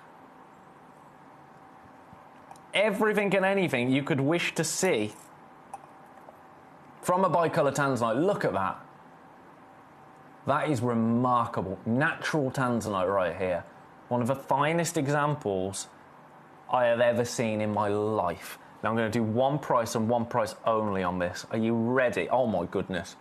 Everything and anything you could wish to see from a bicolour tanzanite. Look at that. That is remarkable. Natural tanzanite right here. One of the finest examples I have ever seen in my life. Now I'm going to do one price and one price only on this. Are you ready? Oh my goodness.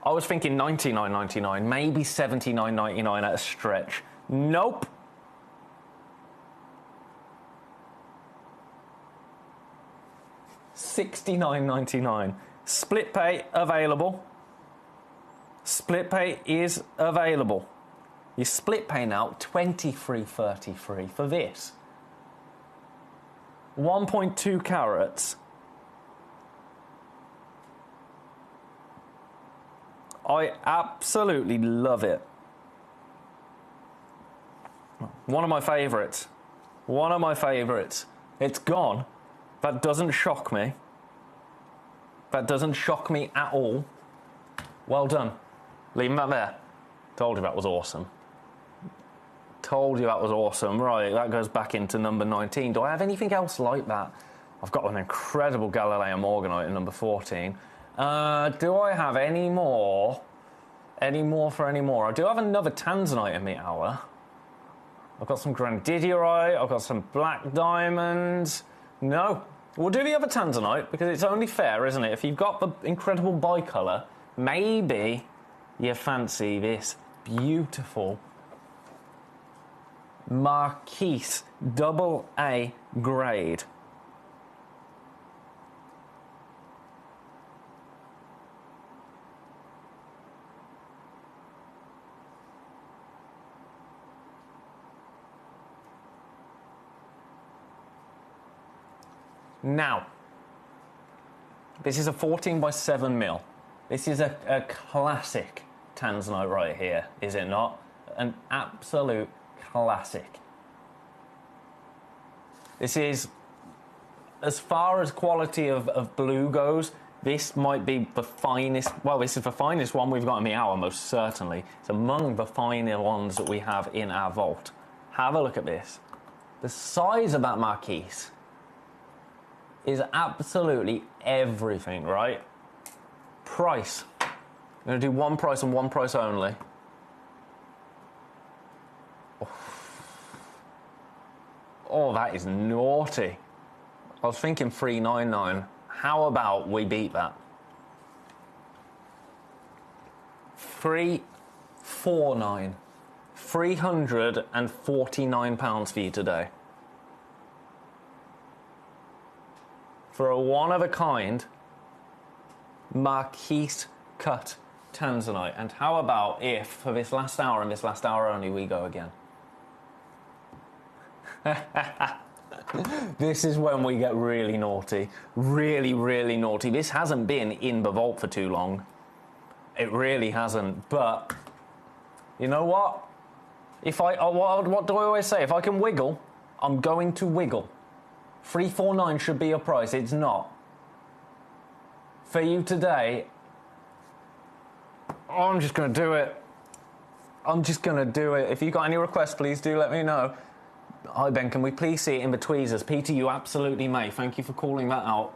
I was thinking $99.99, maybe $79.99 at a stretch. Nope. $69.99. Split pay available. Split pay is available. You split pay now, $23.33 for this. 1.2 carats. I absolutely love it. One of my favourites. One of my favourites. It's gone. That doesn't shock me. That doesn't shock me at all. Well done. Leaving that there. Told you that was awesome. Told you that was awesome. Right, that goes back into number 19. Do I have anything else like that? I've got an incredible Galilean Morganite in number 14. Do I have any more? Any more for any more? I do have another Tanzanite in the hour. I've got some Grandidierite. I've got some Black Diamonds. No. We'll do the other Tanzanite because it's only fair, isn't it? If you've got the incredible bicolour, maybe you fancy this beautiful Marquise AA grade. Now, this is a 14 by 7 mil. This is a classic Tanzanite right here, is it not? An absolute classic. This is, as far as quality of blue goes, this might be the finest, well, this is the finest one we've got in the hour, most certainly. It's among the finer ones that we have in our vault. Have a look at this. The size of that Marquise is absolutely everything, right? Price. I'm going to do one price and one price only. Oh, that is naughty. I was thinking $399. How about we beat that? $349. £349 for you today. For a one-of-a-kind Marquise cut Tanzanite. And how about if, for this last hour and this last hour only, we go again? This is when we get really naughty. Really, really naughty. This hasn't been in the vault for too long. It really hasn't. But, you know what? If what do I always say? If I can wiggle, I'm going to wiggle. $349 should be your price. It's not. For you today, I'm just going to do it. I'm just going to do it. If you got any requests, please do let me know. Hi, Ben, can we please see it in the tweezers? Peter, you absolutely may. Thank you for calling that out.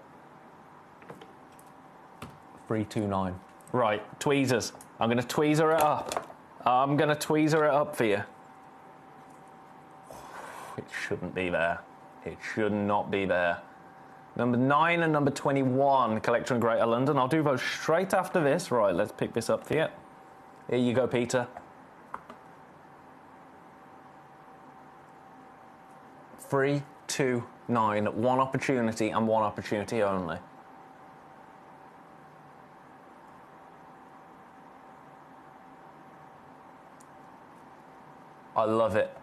$329. Right, tweezers. I'm going to tweezer it up. I'm going to tweezer it up for you. It shouldn't be there. It should not be there. Number 9 and number 21, Collector in Greater London. I'll do those straight after this. Right, let's pick this up for you. Here you go, Peter. $329. One opportunity and one opportunity only. I love it.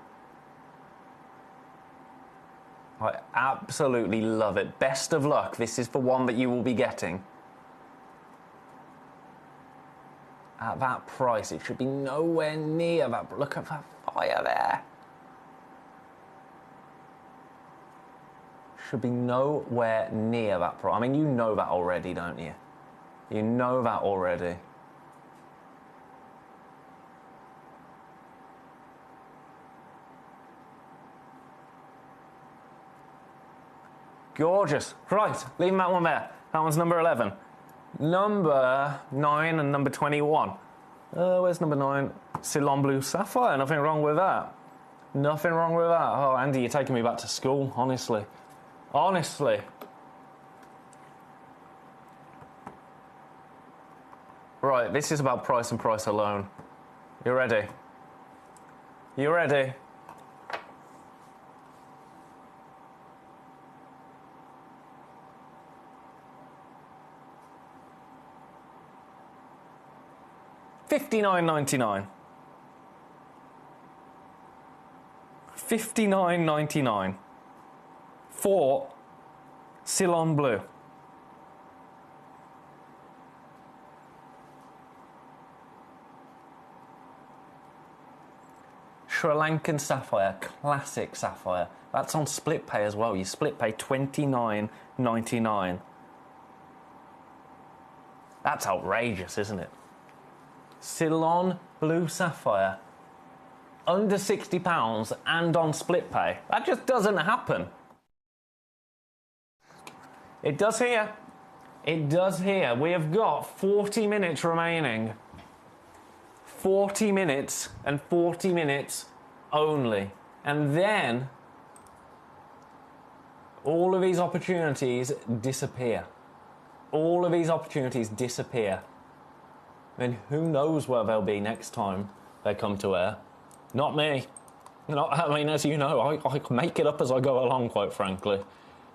I absolutely love it. Best of luck. This is the one that you will be getting. At that price, it should be nowhere near that. Look at that fire there. Should be nowhere near that price. I mean, you know that already, don't you? You know that already. Gorgeous. Right, leaving that one there. That one's number 11. Number 9 and number 21. Where's number 9? Ceylon Blue Sapphire. Nothing wrong with that. Nothing wrong with that. Oh, Andy, you're taking me back to school, honestly. Honestly. Right, this is about price and price alone. You ready? You ready? $59.99. $59.99 for Ceylon Blue. Sri Lankan Sapphire, classic sapphire. That's on split pay as well. You split pay $29.99. That's outrageous, isn't it? Ceylon Blue Sapphire, under £60 and on split pay. That just doesn't happen. It does here. It does here. We have got 40 minutes remaining. 40 minutes and 40 minutes only. And then all of these opportunities disappear. All of these opportunities disappear. And who knows where they'll be next time they come to air. Not me. I mean, as you know, I make it up as I go along, quite frankly.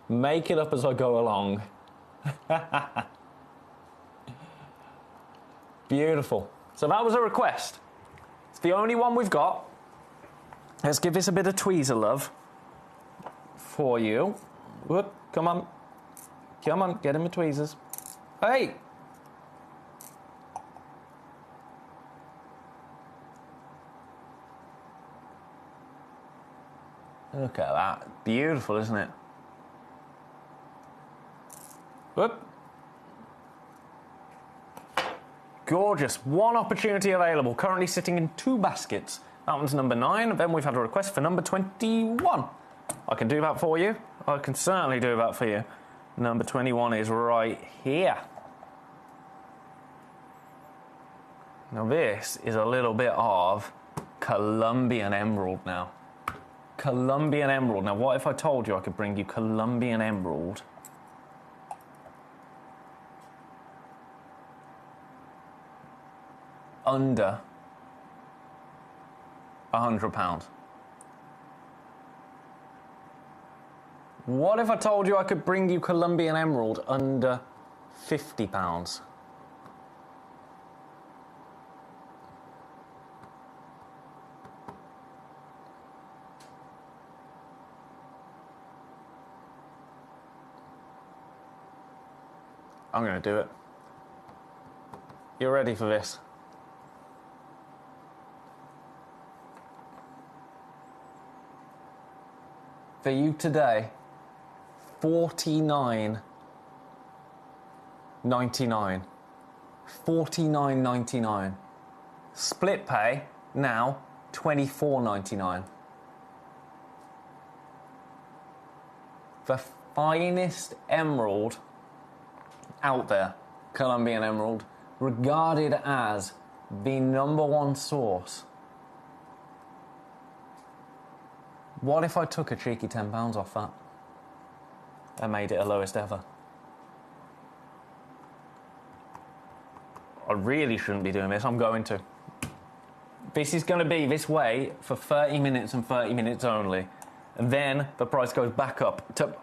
Make it up as I go along. Beautiful. So that was a request. It's the only one we've got. Let's give this a bit of tweezer love for you. Whoop, come on. Come on, get him the tweezers. Hey! Look at that. Beautiful, isn't it? Whoop. Gorgeous. One opportunity available. Currently sitting in 2 baskets. That one's number 9. Then we've had a request for number 21. I can do that for you. I can certainly do that for you. Number 21 is right here. Now this is a little bit of Colombian Emerald now. Colombian Emerald. Now what if I told you I could bring you Colombian Emerald under £100? What if I told you I could bring you Colombian Emerald under £50? I'm going to do it. You're ready for this? For you today, $49.99. $49.99. Split pay now $24.99. The finest emerald out there, Colombian Emerald, regarded as the #1 source. What if I took a cheeky £10 off that and made it a lowest ever? I really shouldn't be doing this. I'm going to. This is going to be this way for 30 minutes and 30 minutes only. And then the price goes back up to...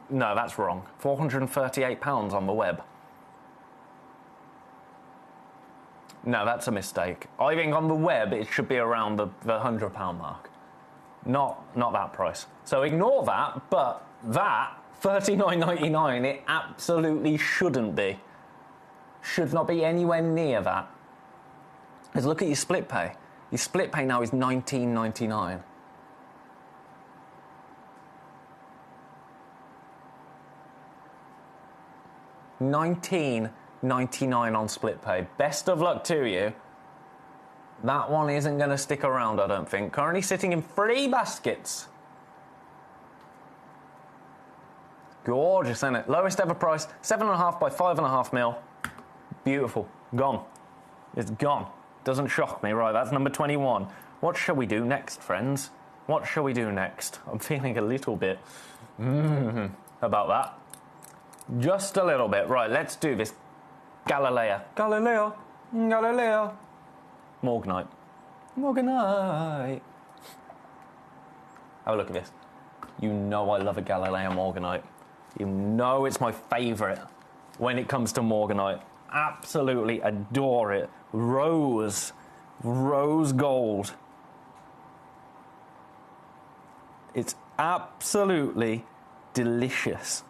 No, that's wrong. £438 on the web. No, that's a mistake. I think on the web it should be around the £100 mark. Not that price. So ignore that, but that, $39.99, it absolutely shouldn't be. Should not be anywhere near that. Because look at your split pay. Your split pay now is $19.99. $19.99 on split pay. Best of luck to you. That one isn't going to stick around, I don't think. Currently sitting in 3 baskets. Gorgeous, isn't it? Lowest ever price, 7.5 by 5.5 mil. Beautiful. Gone. It's gone. Doesn't shock me. Right, that's number 21. What shall we do next, friends? What shall we do next? I'm feeling a little bit about that. Just a little bit. Right, let's do this. Galileo. Morganite. Have a look at this. You know I love a Galileo Morganite. You know it's my favourite when it comes to Morganite. Absolutely adore it. Rose gold. It's absolutely delicious.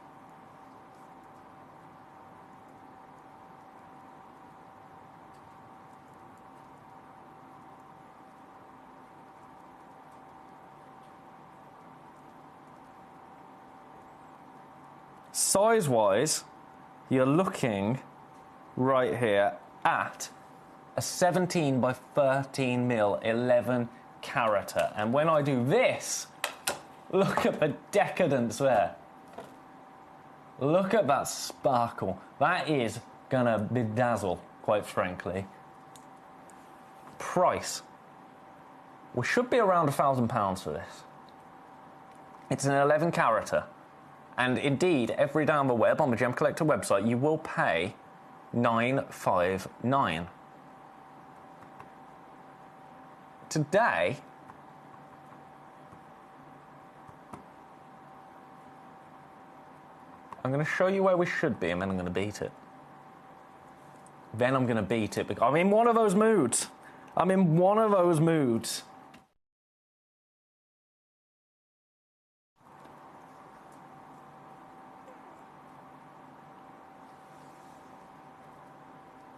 Size-wise, you're looking right here at a 17 by 13 mil, 11 carata. And when I do this, look at the decadence there. Look at that sparkle. That is gonna bedazzle, quite frankly. Price. We should be around £1,000 for this. It's an 11 carata. And indeed, every day on the web, on the Gemcollector website, you will pay $959. Today, I'm going to show you where we should be, and then I'm going to beat it. Then I'm going to beat it, because I'm in one of those moods. I'm in one of those moods.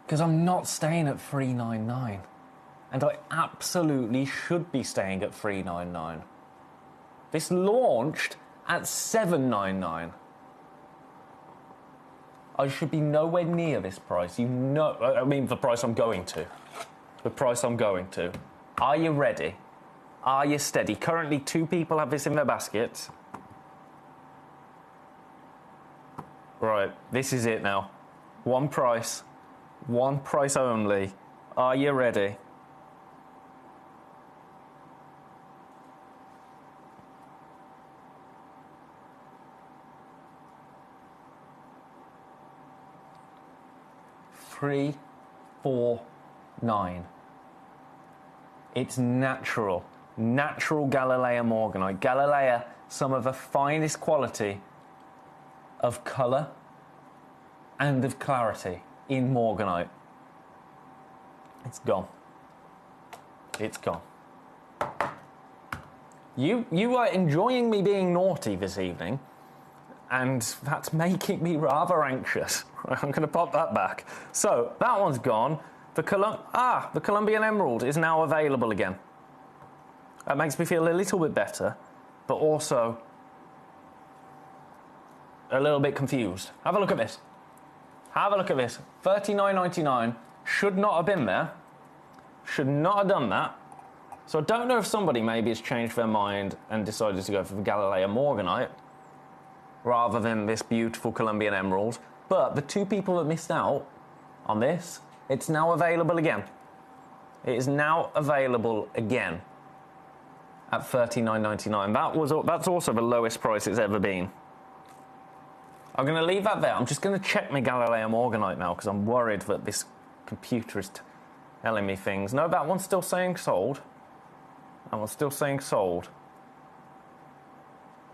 Because I'm not staying at $399. And I absolutely should be staying at $399. This launched at $799. I should be nowhere near this price. You know, I mean, the price I'm going to. The price I'm going to. Are you ready? Are you steady? Currently, 2 people have this in their baskets. Right, this is it now. One price only. Are you ready? $349. It's natural Galileo Morganite. Galileo, some of the finest quality of colour and of clarity in Morganite. It's gone. It's gone. You are enjoying me being naughty this evening, and that's making me rather anxious. I'm going to pop that back. So, that one's gone. The Colombian Emerald is now available again. That makes me feel a little bit better, but also a little bit confused. Have a look at this. Have a look at this. $39.99 should not have been there. Should not have done that. So I don't know if somebody maybe has changed their mind and decided to go for the Galileo Morganite rather than this beautiful Colombian Emerald. But the 2 people that missed out on this, it's now available again. It is now available again at $39.99. That's also the lowest price it's ever been. I'm going to leave that there. I'm just going to check my Galileo Morganite now because I'm worried that this computer is telling me things. No, that one's still saying sold. That one's still saying sold.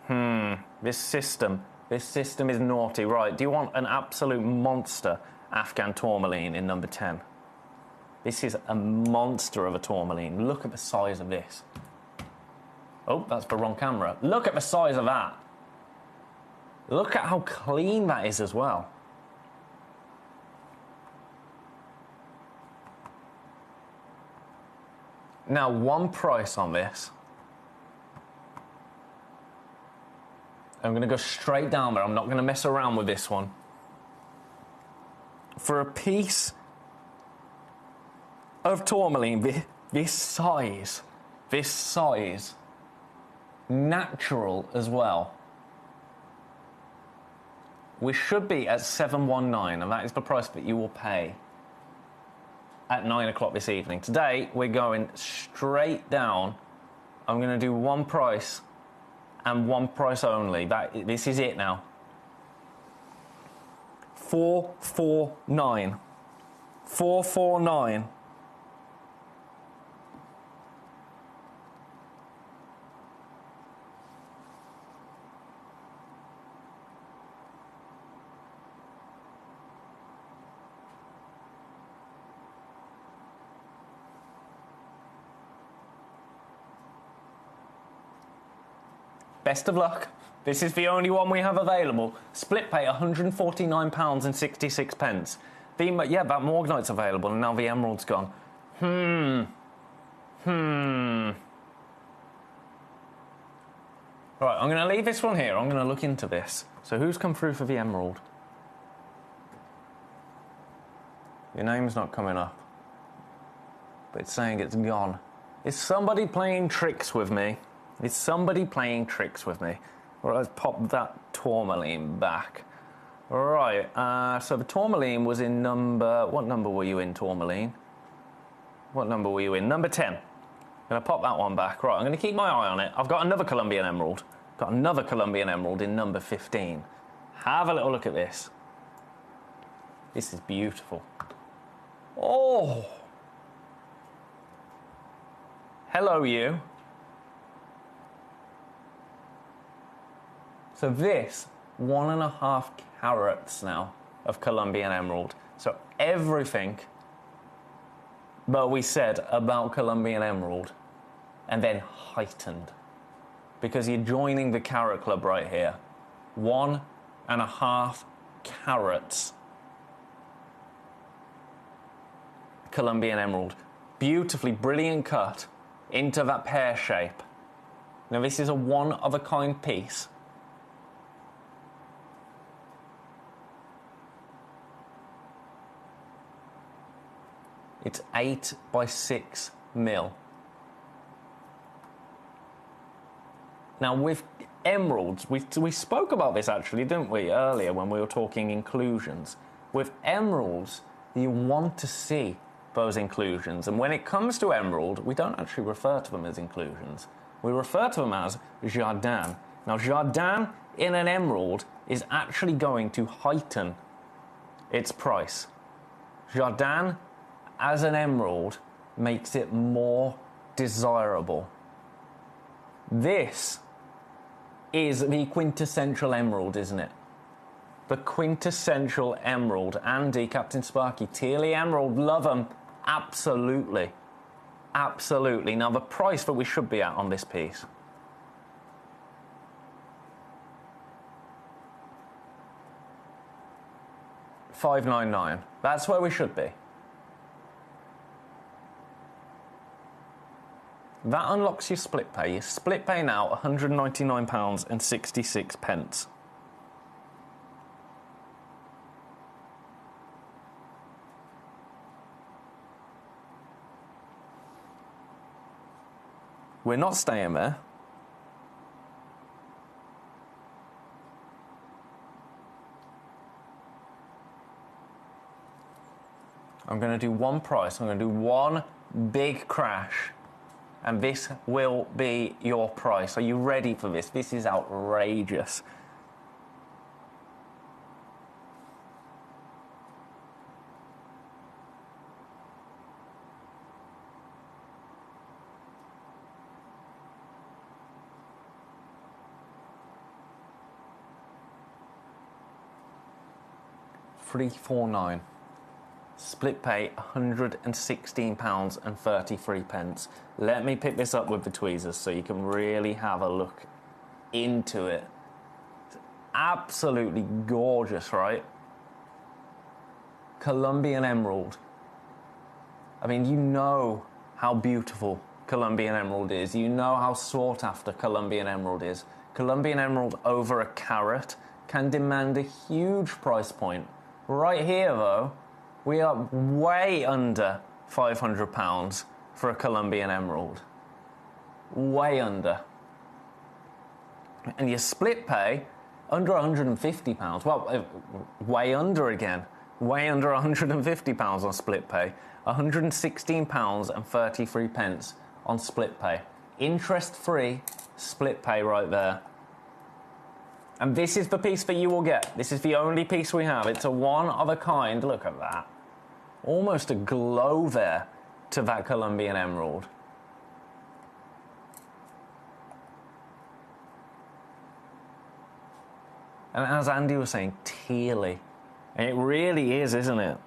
This system is naughty. Right, do you want an absolute monster Afghan tourmaline in number 10? This is a monster of a tourmaline. Look at the size of this. Oh, that's the wrong camera. Look at the size of that. Look at how clean that is as well. Now, one price on this. I'm going to go straight down there. I'm not going to mess around with this one. For a piece of tourmaline this size, natural as well, we should be at $719, and that is the price that you will pay at 9 o'clock this evening. Today, we're going straight down. I'm going to do one price and one price only. This is it now. $449. $449. Best of luck. This is the only one we have available. Split pay £149.66. Yeah, that Morganite's available, and now the Emerald's gone. Right, I'm going to leave this one here. I'm going to look into this. So who's come through for the Emerald? Your name's not coming up. But it's saying it's gone. Is somebody playing tricks with me? Is somebody playing tricks with me? All right, let's pop that tourmaline back. All right, so the tourmaline was in number... What number were you in, tourmaline? What number were you in? Number 10. I'm going to pop that one back. Right, I'm going to keep my eye on it. I've got another Colombian Emerald. Got another Colombian Emerald in number 15. Have a little look at this. This is beautiful. Oh! Hello, you. So this, 1.5 carats now of Colombian Emerald. So everything that we said about Colombian Emerald, and then heightened. Because you're joining the Carat Club right here. 1.5 carats Colombian Emerald. Beautifully, brilliant cut into that pear shape. Now this is a one-of-a-kind piece. It's 8 by 6 mil. Now with emeralds, we spoke about this actually, didn't we, earlier when we were talking inclusions. With emeralds, you want to see those inclusions. And when it comes to emerald, we don't actually refer to them as inclusions. We refer to them as jardin. Now jardin in an emerald is actually going to heighten its price. Jardin as an emerald makes it more desirable. This is the quintessential emerald, isn't it? The quintessential emerald. Andy, Captain Sparky, Tealy Emerald, love them. Absolutely. Absolutely. Now the price that we should be at on this piece. $599. That's where we should be. That unlocks your split pay. Your split pay now, £199.66. We're not staying there. I'm going to do one price. I'm going to do one big crash. And this will be your price. Are you ready for this? This is outrageous. 349. Split pay £116.33. Let me pick this up with the tweezers so you can really have a look into it. It's absolutely gorgeous, right? Colombian emerald. I mean, you know how beautiful Colombian emerald is. You know how sought after Colombian emerald is. Colombian emerald over a carat can demand a huge price point. Right here, though, we are way under £500 for a Colombian emerald. Way under. And your split pay, under £150. Well, way under again. Way under £150 on split pay. £116.33 on split pay. Interest-free split pay right there. And this is the piece that you will get. This is the only piece we have. It's a one-of-a-kind. Look at that. Almost a glow there to that Colombian emerald. And as Andy was saying, tealy. And it really is, isn't it?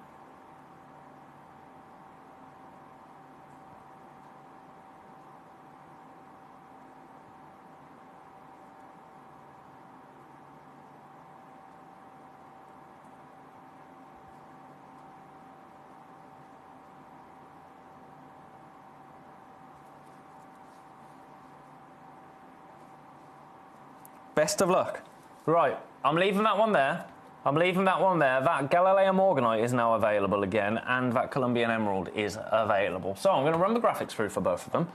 Best of luck. Right, I'm leaving that one there. I'm leaving that one there. That Galileo Morganite is now available again, and that Colombian Emerald is available. So I'm going to run the graphics through for both of them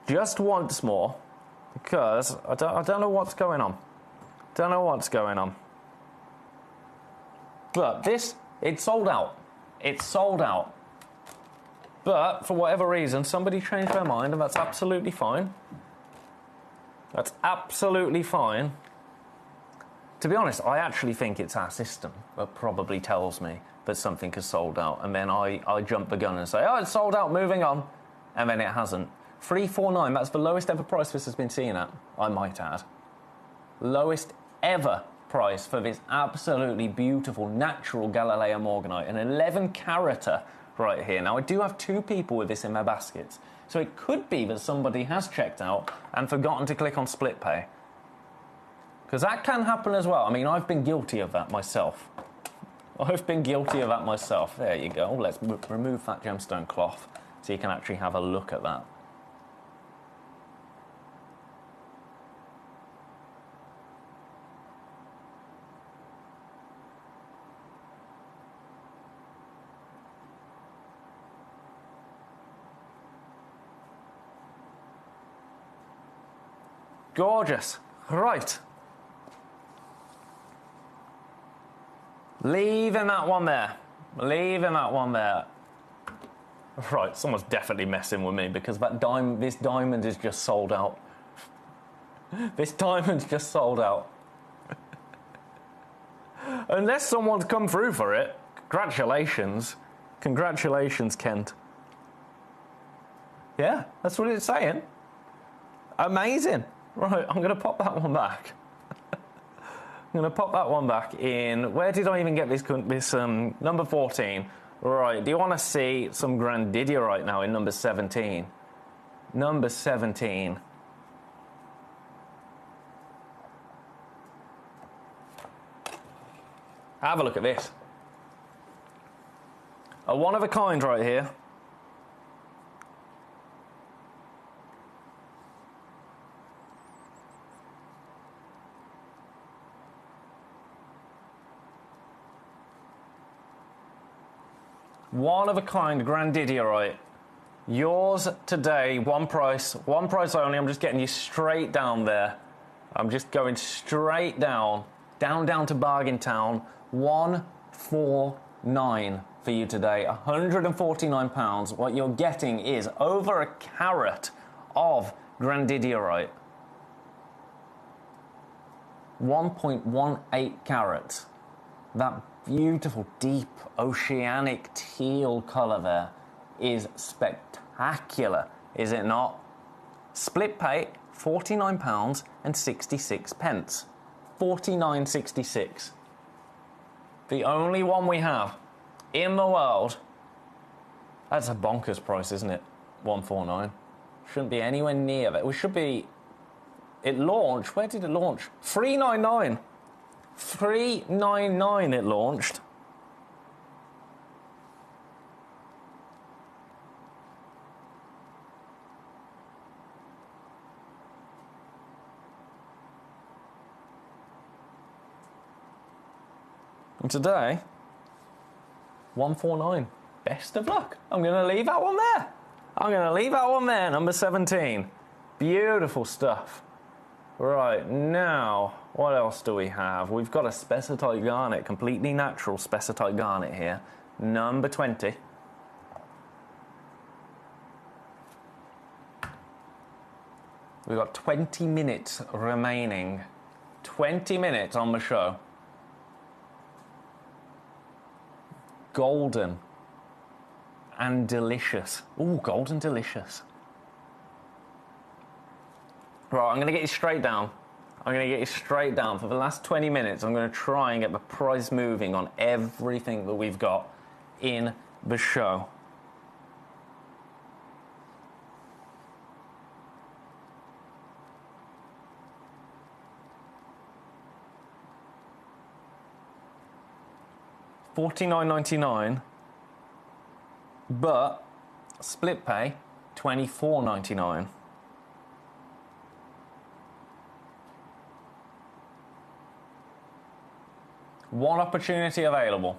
just once more, because I don't know what's going on. Don't know what's going on. But this, it's sold out. It's sold out. But for whatever reason, somebody changed their mind, and that's absolutely fine. That's absolutely fine. To be honest, I actually think it's our system that probably tells me that something is sold out, and then I jump the gun and say, oh, it's sold out, moving on, and then it hasn't. 349, that's the lowest ever price this has been seen at, I might add. Lowest ever price for this absolutely beautiful natural Galileo Morganite, an 11 carater right here. Now, I do have two people with this in their baskets, so it could be that somebody has checked out and forgotten to click on split pay. Because that can happen as well. I mean, I've been guilty of that myself. I've been guilty of that myself. There you go. Let's remove that gemstone cloth so you can actually have a look at that. Gorgeous. Right. Leaving that one there. Leaving that one there. Right, someone's definitely messing with me because that this diamond is just sold out. This diamond's just sold out. Unless someone's come through for it, congratulations. Congratulations, Kent. Yeah, that's what it's saying. Amazing. Right, I'm going to pop that one back. I'm going to pop that one back in. Where did I even get this number 14? Right, do you want to see some Grandidierite now in number 17? Number 17. Have a look at this. A one of a kind right here. One of a kind Grandidierite. Yours today, one price only. I'm just getting you straight down there. I'm just going straight down to Bargain Town. 149 for you today. £149. What you're getting is over a carat of Grandidierite. 1.18 carats. That beautiful, deep, oceanic teal colour there is spectacular, is it not? Split pay, £49.66. £49.66. The only one we have in the world. That's a bonkers price, isn't it? 149. Shouldn't be anywhere near that. We should be... It launched. Where did it launch? 399. 399 it launched. And today, 149. Best of luck. I'm going to leave that one there. I'm going to leave that one there, number 17. Beautiful stuff. Right, now, what else do we have? We've got a specitite garnet, completely natural specitite garnet here. Number 20. We've got 20 minutes remaining. 20 minutes on the show. Golden and delicious. Ooh, golden delicious. Right, I'm going to get you straight down. I'm going to get you straight down. For the last 20 minutes, I'm going to try and get the price moving on everything that we've got in the show. $49.99, but split pay $24.99. One opportunity available,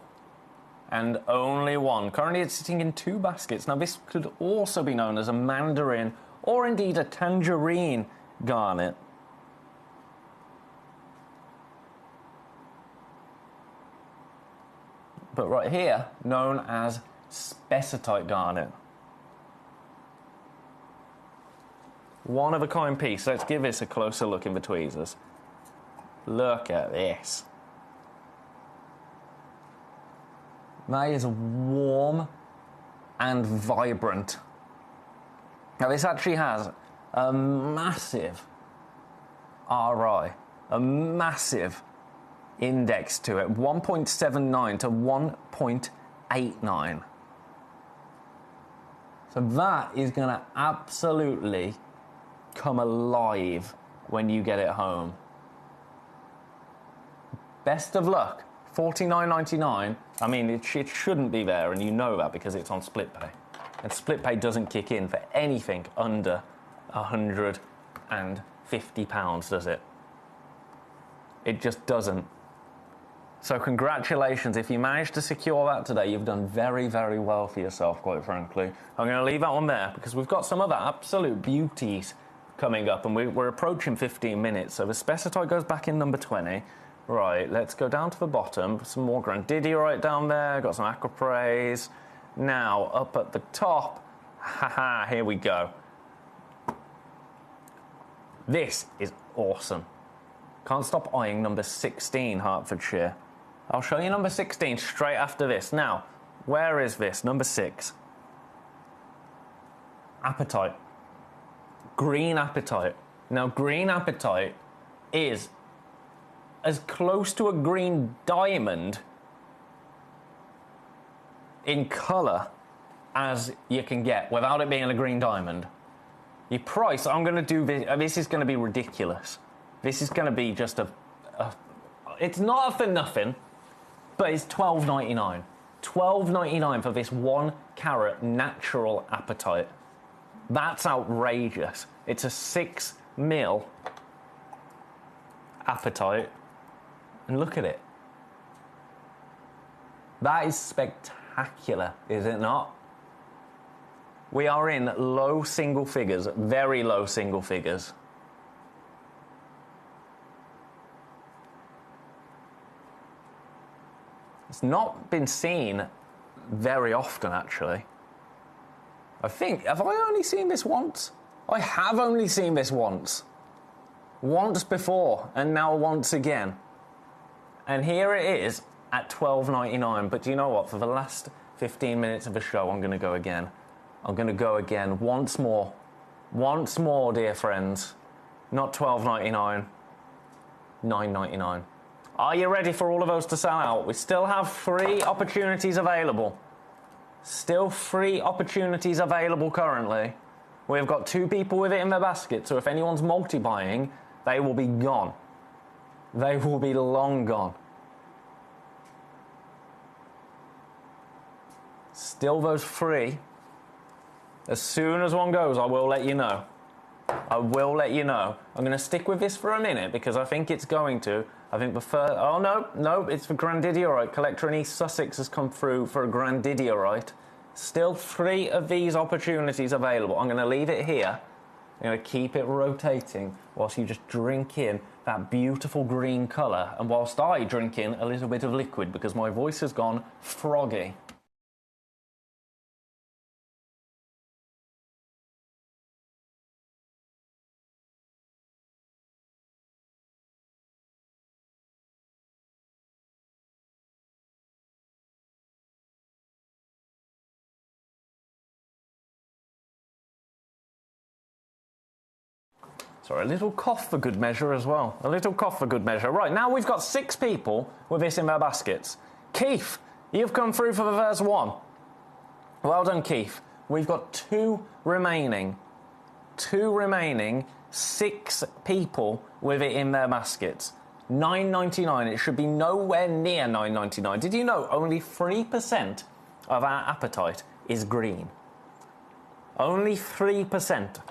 and only one. Currently it's sitting in 2 baskets. Now this could also be known as a mandarin or indeed a tangerine garnet. But right here, known as specitite garnet. One of a kind piece. Let's give this a closer look in the tweezers. Look at this. That is warm and vibrant. Now this actually has a massive RI, a massive index to it, 1.79 to 1.89. So that is going to absolutely come alive when you get it home. Best of luck. $49.99. I mean, it shouldn't be there, and you know that because it's on split pay. And split pay doesn't kick in for anything under £150, does it? It just doesn't. So congratulations. If you managed to secure that today, you've done very, very well for yourself, quite frankly. I'm going to leave that one there because we've got some other absolute beauties coming up, and we're approaching 15 minutes. So the specitite goes back in number 20. Right, let's go down to the bottom. Some more grandidierite down there. Got some aquapraise. Now, up at the top, haha, here we go. This is awesome. Can't stop eyeing number 16, Hertfordshire. I'll show you number 16 straight after this. Now, where is this? Number 6. Apatite. Green apatite. Now, green apatite is as close to a green diamond in colour as you can get without it being a green diamond. Your price, I'm going to do this is going to be ridiculous. This is going to be just it's not a for nothing, but it's $12.99. $12.99 for this 1 carat natural apatite. That's outrageous. It's a 6 mil apatite. And look at it. That is spectacular, is it not? We are in low single figures, very low single figures. It's not been seen very often, actually. I think, have I only seen this once? I have only seen this once. Once before, and now once again. And here it is at $12.99. But do you know what? For the last 15 minutes of the show, I'm going to go again. I'm going to go again once more. Once more, dear friends. Not $12.99. $9.99. Are you ready for all of those to sell out? We still have 3 opportunities available. Still 3 opportunities available currently. We've got 2 people with it in their basket, so if anyone's multi-buying, they will be gone. They will be long gone. Still those 3. As soon as one goes, I will let you know. I will let you know. I'm going to stick with this for a minute because I think it's going to. I think the first... Oh, no, it's for Grandidiorite. Collector in East Sussex has come through for a Grandidiorite. Still 3 of these opportunities available. I'm going to leave it here. I'm going to keep it rotating whilst you just drink in that beautiful green colour and whilst I drink in a little bit of liquid because my voice has gone froggy. Sorry, a little cough for good measure as well. A little cough for good measure. Right, now we've got 6 people with this in their baskets. Keith, you've come through for the first one. Well done, Keith. We've got 2 remaining. 2 remaining, 6 people with it in their baskets. $9.99. It should be nowhere near $9.99. Did you know only 3% of our appetite is green? Only 3%.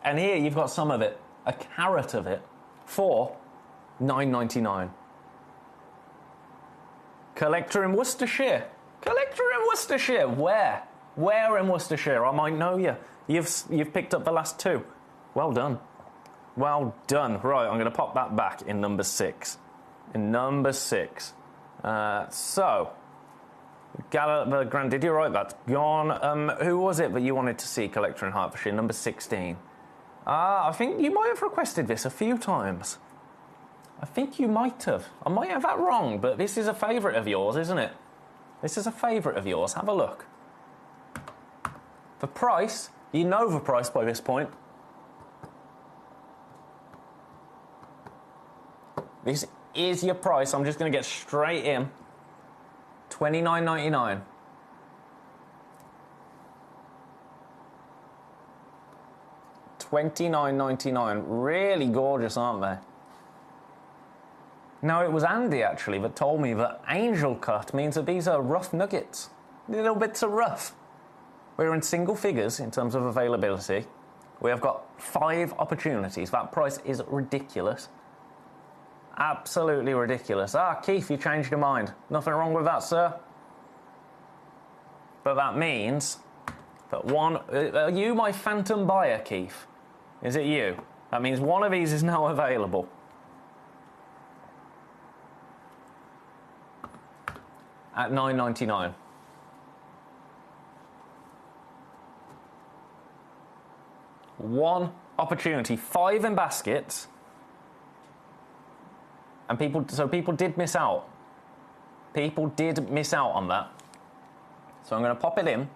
And here you've got some of it, a carrot of it, for $9.99. Collector in Worcestershire. Collector in Worcestershire. Where? Where in Worcestershire? I might know you. You've picked up the last 2. Well done. Well done. Right, I'm going to pop that back in number 6. In number 6. So, the Grandidiorite, that's gone. Who was it that you wanted to see, Collector in Hertfordshire? Number 16. I think you might have requested this a few times. I think you might have. I might have that wrong, but this is a favourite of yours, isn't it? This is a favourite of yours. Have a look. The price, you know the price by this point. This is your price. I'm just going to get straight in. $29.99. $29.99. Really gorgeous, aren't they? Now, it was Andy, actually, that told me that angel cut means that these are rough nuggets. Little bits of rough. We're in single figures in terms of availability. We have got 5 opportunities. That price is ridiculous. Absolutely ridiculous. Keith, you changed your mind. Nothing wrong with that, sir. But that means that one... Are you my phantom buyer, Keith? Is it you? That means one of these is now available. At $9.99. One opportunity. 5 in baskets. And people did miss out. People did miss out on that. So I'm going to pop it in.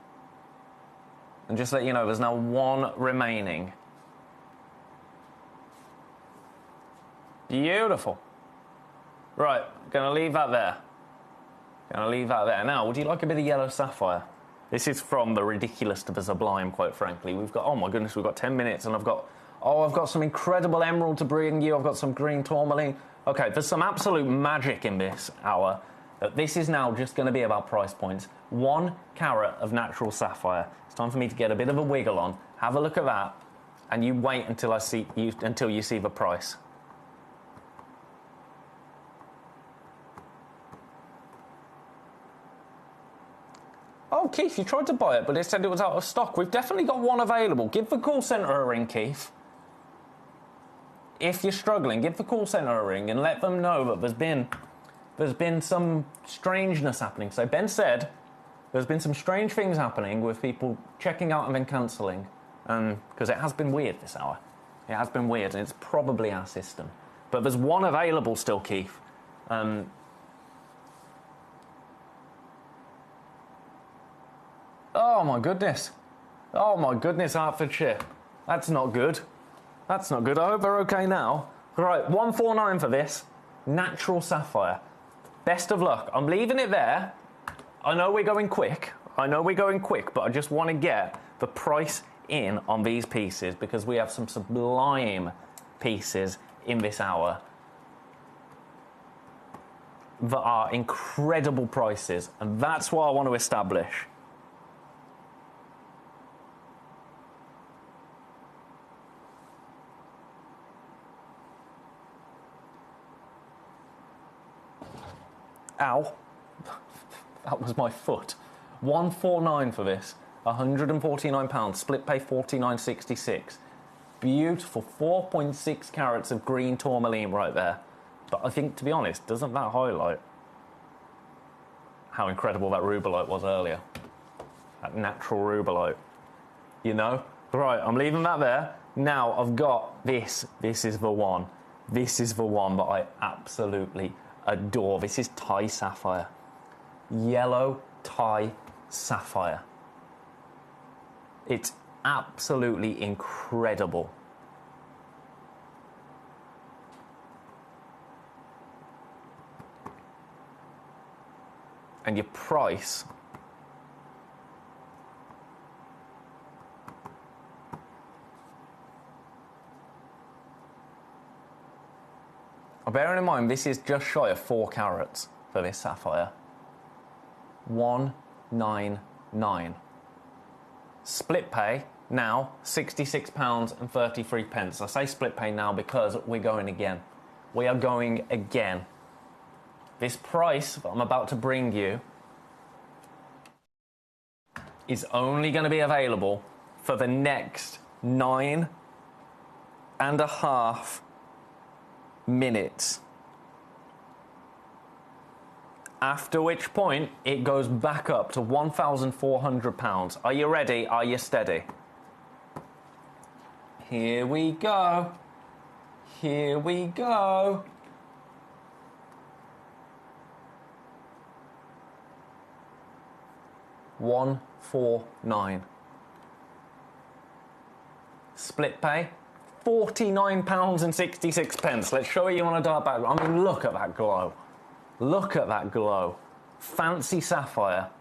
And just let you know, there's now 1 remaining. Beautiful. Right, going to leave that there. Going to leave that there. Now, would you like a bit of yellow sapphire? This is from the ridiculous to the sublime, quite frankly. We've got, oh my goodness, we've got 10 minutes and I've got some incredible emerald to bring you. I've got some green tourmaline. Okay, there's some absolute magic in this hour. This is now just going to be about price points. 1 carat of natural sapphire. It's time for me to get a bit of a wiggle on. Have a look at that, and you wait until you see the price. Oh, Keith, you tried to buy it, but it said it was out of stock. We've definitely got 1 available. Give the call centre a ring, Keith. If you're struggling, give the call centre a ring and let them know that there's been some strangeness happening. So Ben said there's been some strange things happening with people checking out and then cancelling. Because it has been weird this hour. It has been weird, and it's probably our system. But there's 1 available still, Keith. Oh my goodness. Oh my goodness, Hertfordshire. That's not good. That's not good. I hope they're okay now. Right, $149 for this. Natural sapphire. Best of luck. I'm leaving it there. I know we're going quick. But I just want to get the price in on these pieces because we have some sublime pieces in this hour that are incredible prices, and that's what I want to establish. Ow. That was my foot. 149 for this. £149. Split pay 49.66. Beautiful 4.6 carats of green tourmaline right there. But I think, to be honest, doesn't that highlight how incredible that rubellite was earlier? That natural rubellite. You know? Right, I'm leaving that there. Now I've got this. This is the one. This is the one that I absolutely adore. This is Thai sapphire. Yellow Thai sapphire. It's absolutely incredible. And your price bearing in mind this is just shy of 4 carats for this sapphire. 199. Split pay now £66.33. I say split pay now because we're going again. We are going again. This price that I'm about to bring you is only going to be available for the next 9.5 minutes. After which point, it goes back up to £1,400. Are you ready? Are you steady? Here we go. Here we go. £149. Split pay, £49.66. Let's show you on a dark background. I mean, look at that glow. Look at that glow. Fancy sapphire.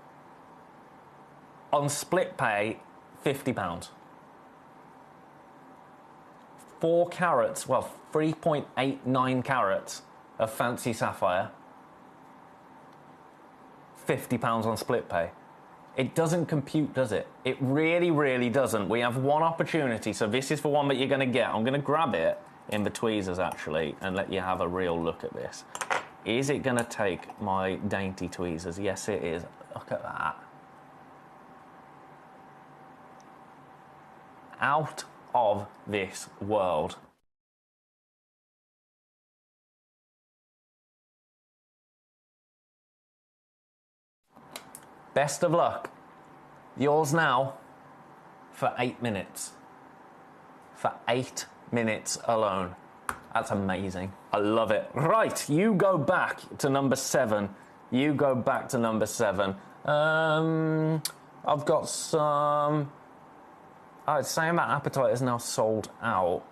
On split pay, £50. 4 carats, well, 3.89 carats of fancy sapphire. £50 on split pay. It doesn't compute, does it? It really, really doesn't. We have one opportunity, so this is the one that you're going to get. I'm going to grab it in the tweezers, actually, and let you have a real look at this. Is it going to take my dainty tweezers? Yes, it is. Look at that. Out of this world. Best of luck. Yours now for 8 minutes. For 8 minutes alone. That's amazing. I love it. Right, you go back to number 7. You go back to number 7. I've got some... Oh, it's saying that Appetite is now sold out.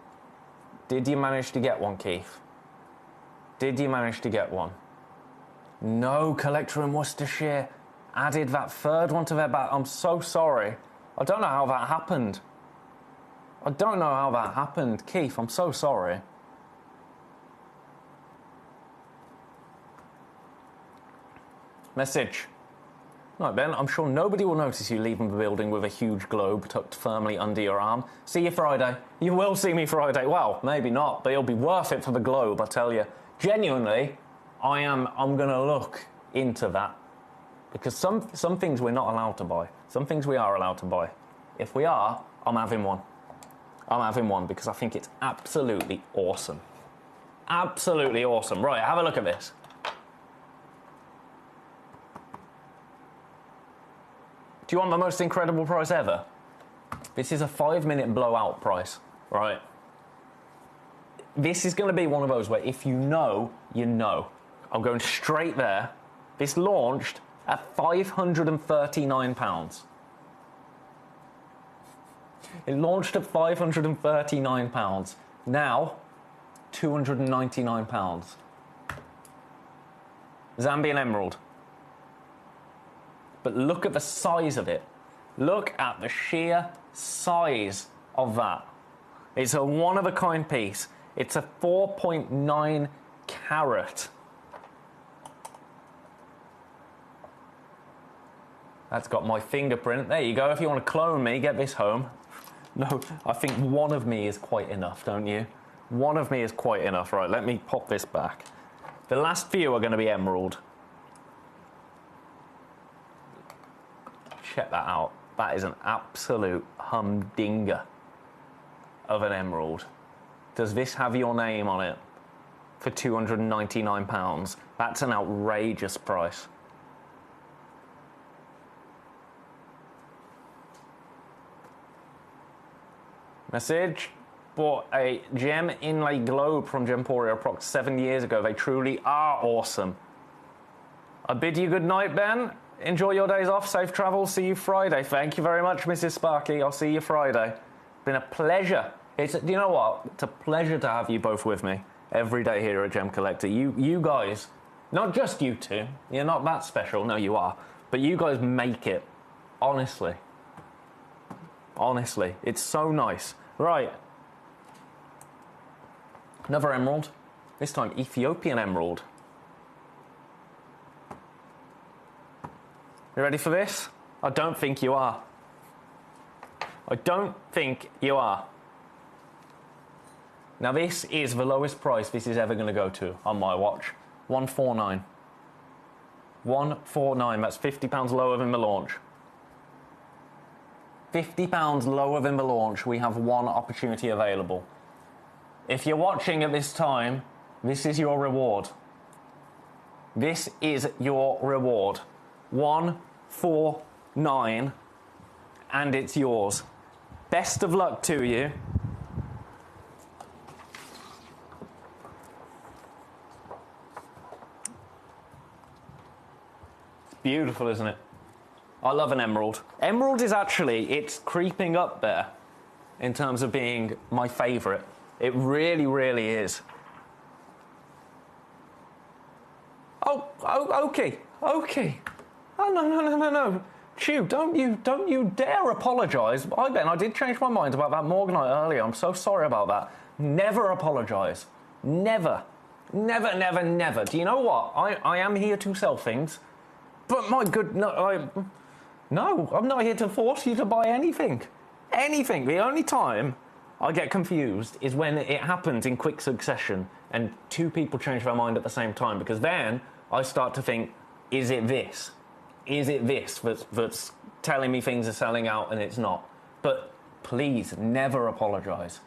Did you manage to get one, Keith? Did you manage to get one? No, Collector in Worcestershire added that third one to their bag. I'm so sorry. I don't know how that happened. I don't know how that happened. Keith, I'm so sorry. Message. Right, Ben, I'm sure nobody will notice you leaving the building with a huge globe tucked firmly under your arm. See you Friday. You will see me Friday. Well, maybe not, but it'll be worth it for the globe, I tell you. Genuinely, I'm going to look into that. Because some things we're not allowed to buy. Some things we are allowed to buy. If we are, I'm having one. I'm having one because I think it's absolutely awesome. Absolutely awesome. Right, have a look at this. Do you want the most incredible price ever? This is a 5-minute blowout price, right? This is going to be one of those where if you know, you know. I'm going straight there. This launched at £539. It launched at £539. Now, £299. Zambian emerald. But look at the size of it. Look at the sheer size of that. It's a one-of-a-kind piece. It's a 4.9 carat. That's got my fingerprint. There you go. If you want to clone me, get this home. No, I think one of me is quite enough, don't you? One of me is quite enough. Right, let me pop this back. The last few are going to be emerald. Check that out. That is an absolute humdinger of an emerald. Does this have your name on it for £299? That's an outrageous price. Message. Bought a gem inlay globe from Gemporia approx 7 years ago. They truly are awesome. I bid you good night, Ben. Enjoy your days off. Safe travels. See you Friday. Thank you very much, Mrs. Sparky. I'll see you Friday. Been a pleasure. You know what? It's a pleasure to have you both with me every day here at Gem Collector. You guys, not just you two. You're not that special. No, you are. But you guys make it. Honestly. Honestly. It's so nice. Right. Another emerald. This time Ethiopian emerald. You ready for this? I don't think you are. I don't think you are. Now this is the lowest price this is ever going to go to on my watch. 149. 149. That's £50 lower than the launch. £50 lower than the launch. We have one opportunity available. If you're watching at this time, this is your reward. This is your reward. 149, and it's yours. Best of luck to you. It's beautiful, isn't it? I love an emerald. Emerald is actually, it's creeping up there in terms of being my favourite. It really, really is. Oh, okay. Oh, no. Chew, don't you dare apologise. I did change my mind about that Morganite earlier. I'm so sorry about that. Never apologise. Never. Never, never, never. Do you know what? I am here to sell things. But my good... No, I'm not here to force you to buy anything. Anything. The only time I get confused is when it happens in quick succession and two people change their mind at the same time, because then I start to think, is it this? Is it this that's telling me things are selling out and it's not? But please never apologise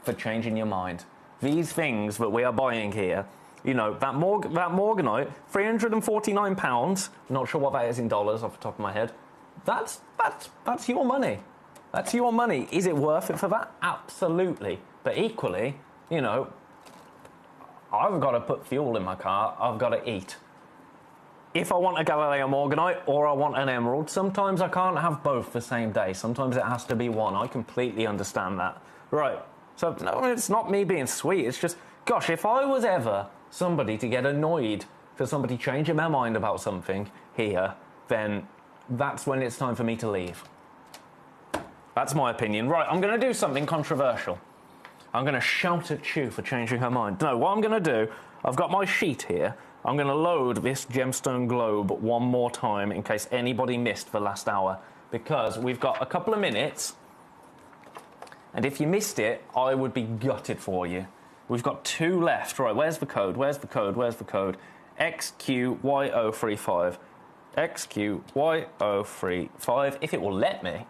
for changing your mind. These things that we are buying here, you know, that Morganite, £349, not sure what that is in dollars off the top of my head. That's your money. That's your money. Is it worth it for that? Absolutely. But equally, you know, I've got to put fuel in my car. I've got to eat. If I want a Galileo Morganite or I want an emerald, sometimes I can't have both the same day. Sometimes it has to be one. I completely understand that. Right. So, no, it's not me being sweet. It's just, gosh, if I was ever somebody to get annoyed for somebody changing their mind about something here, then that's when it's time for me to leave. That's my opinion. Right, I'm going to do something controversial. I'm going to shout at Chew for changing her mind. No, what I'm going to do, I've got my sheet here. I'm going to load this gemstone globe one more time in case anybody missed the last hour, because we've got a couple of minutes, and if you missed it, I would be gutted for you. We've got 2 left. Right, where's the code? Where's the code? Where's the code? XQYO35. XQYO35. If it will let me.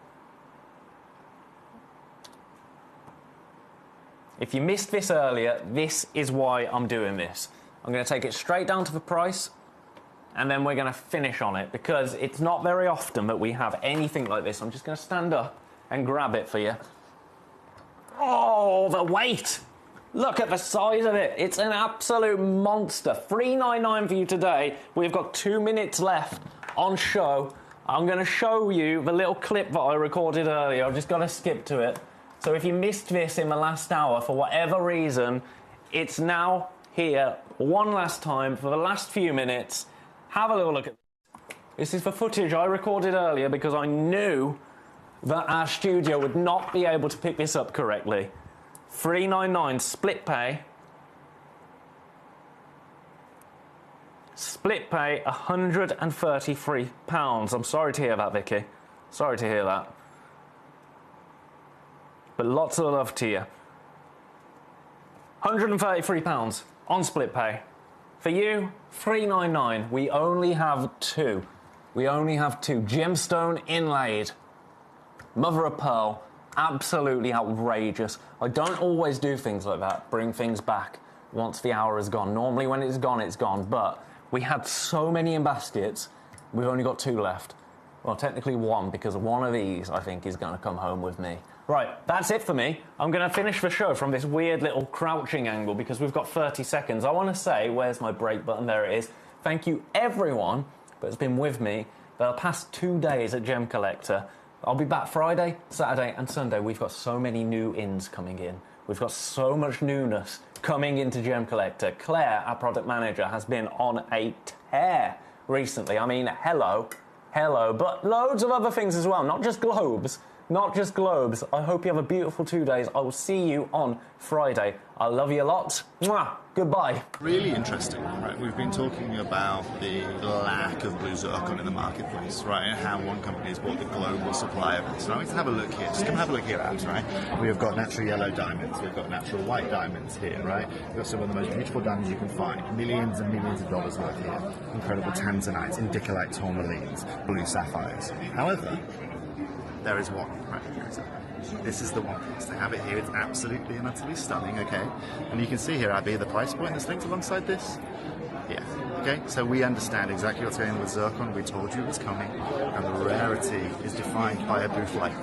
If you missed this earlier, this is why I'm doing this. I'm going to take it straight down to the price, and then we're going to finish on it, because it's not very often that we have anything like this. I'm just going to stand up and grab it for you. Oh, the weight! Look at the size of it. It's an absolute monster. $3.99 for you today. We've got 2 minutes left on show. I'm going to show you the little clip that I recorded earlier. I've just got to skip to it. So if you missed this in the last hour for whatever reason, it's now here one last time for the last few minutes, Have a little look at this. Is for footage I recorded earlier because I knew that our studio would not be able to pick this up correctly. $399 split pay. Split pay, £133. I'm sorry to hear that, Vicky. Sorry to hear that. But lots of love to you. £133 on split pay. For you, $399. We only have two. We only have two. Gemstone inlaid. Mother of pearl. Absolutely outrageous. I don't always do things like that. Bring things back once the hour is gone. Normally when it's gone, it's gone. But we had so many in baskets, we've only got two left. Well, technically one, because one of these, I think, is going to come home with me. Right, that's it for me. I'm going to finish the show from this weird little crouching angle because we've got 30 seconds. I want to say, where's my break button? There it is. Thank you, everyone that's been with me the past 2 days at Gemcollector. I'll be back Friday, Saturday, and Sunday. We've got so many new ins coming in. We've got so much newness coming into Gemcollector. Claire, our product manager, has been on a tear recently. I mean, hello, but loads of other things as well, not just globes. Not just globes. I hope you have a beautiful 2 days. I will see you on Friday. I love you lots. Mwah. Goodbye. Really interesting, right? We've been talking about the lack of blue zircon in the marketplace, right? And how one company has bought the global supply of it. So now we can have a look here. Just come have a look here, Abs, right? We've got natural yellow diamonds. We've got natural white diamonds here, right? We've got some of the most beautiful diamonds you can find. Millions and millions of dollars worth here. Incredible tanzanites, indicolite tourmalines, blue sapphires. However, there is one, right? This is the one piece. They have it here. It's absolutely and utterly stunning, okay? And you can see here, Abby, the price point that's linked alongside this. Yeah, okay? So we understand exactly what's going on with zircon. We told you it was coming. And the rarity is defined by a booth like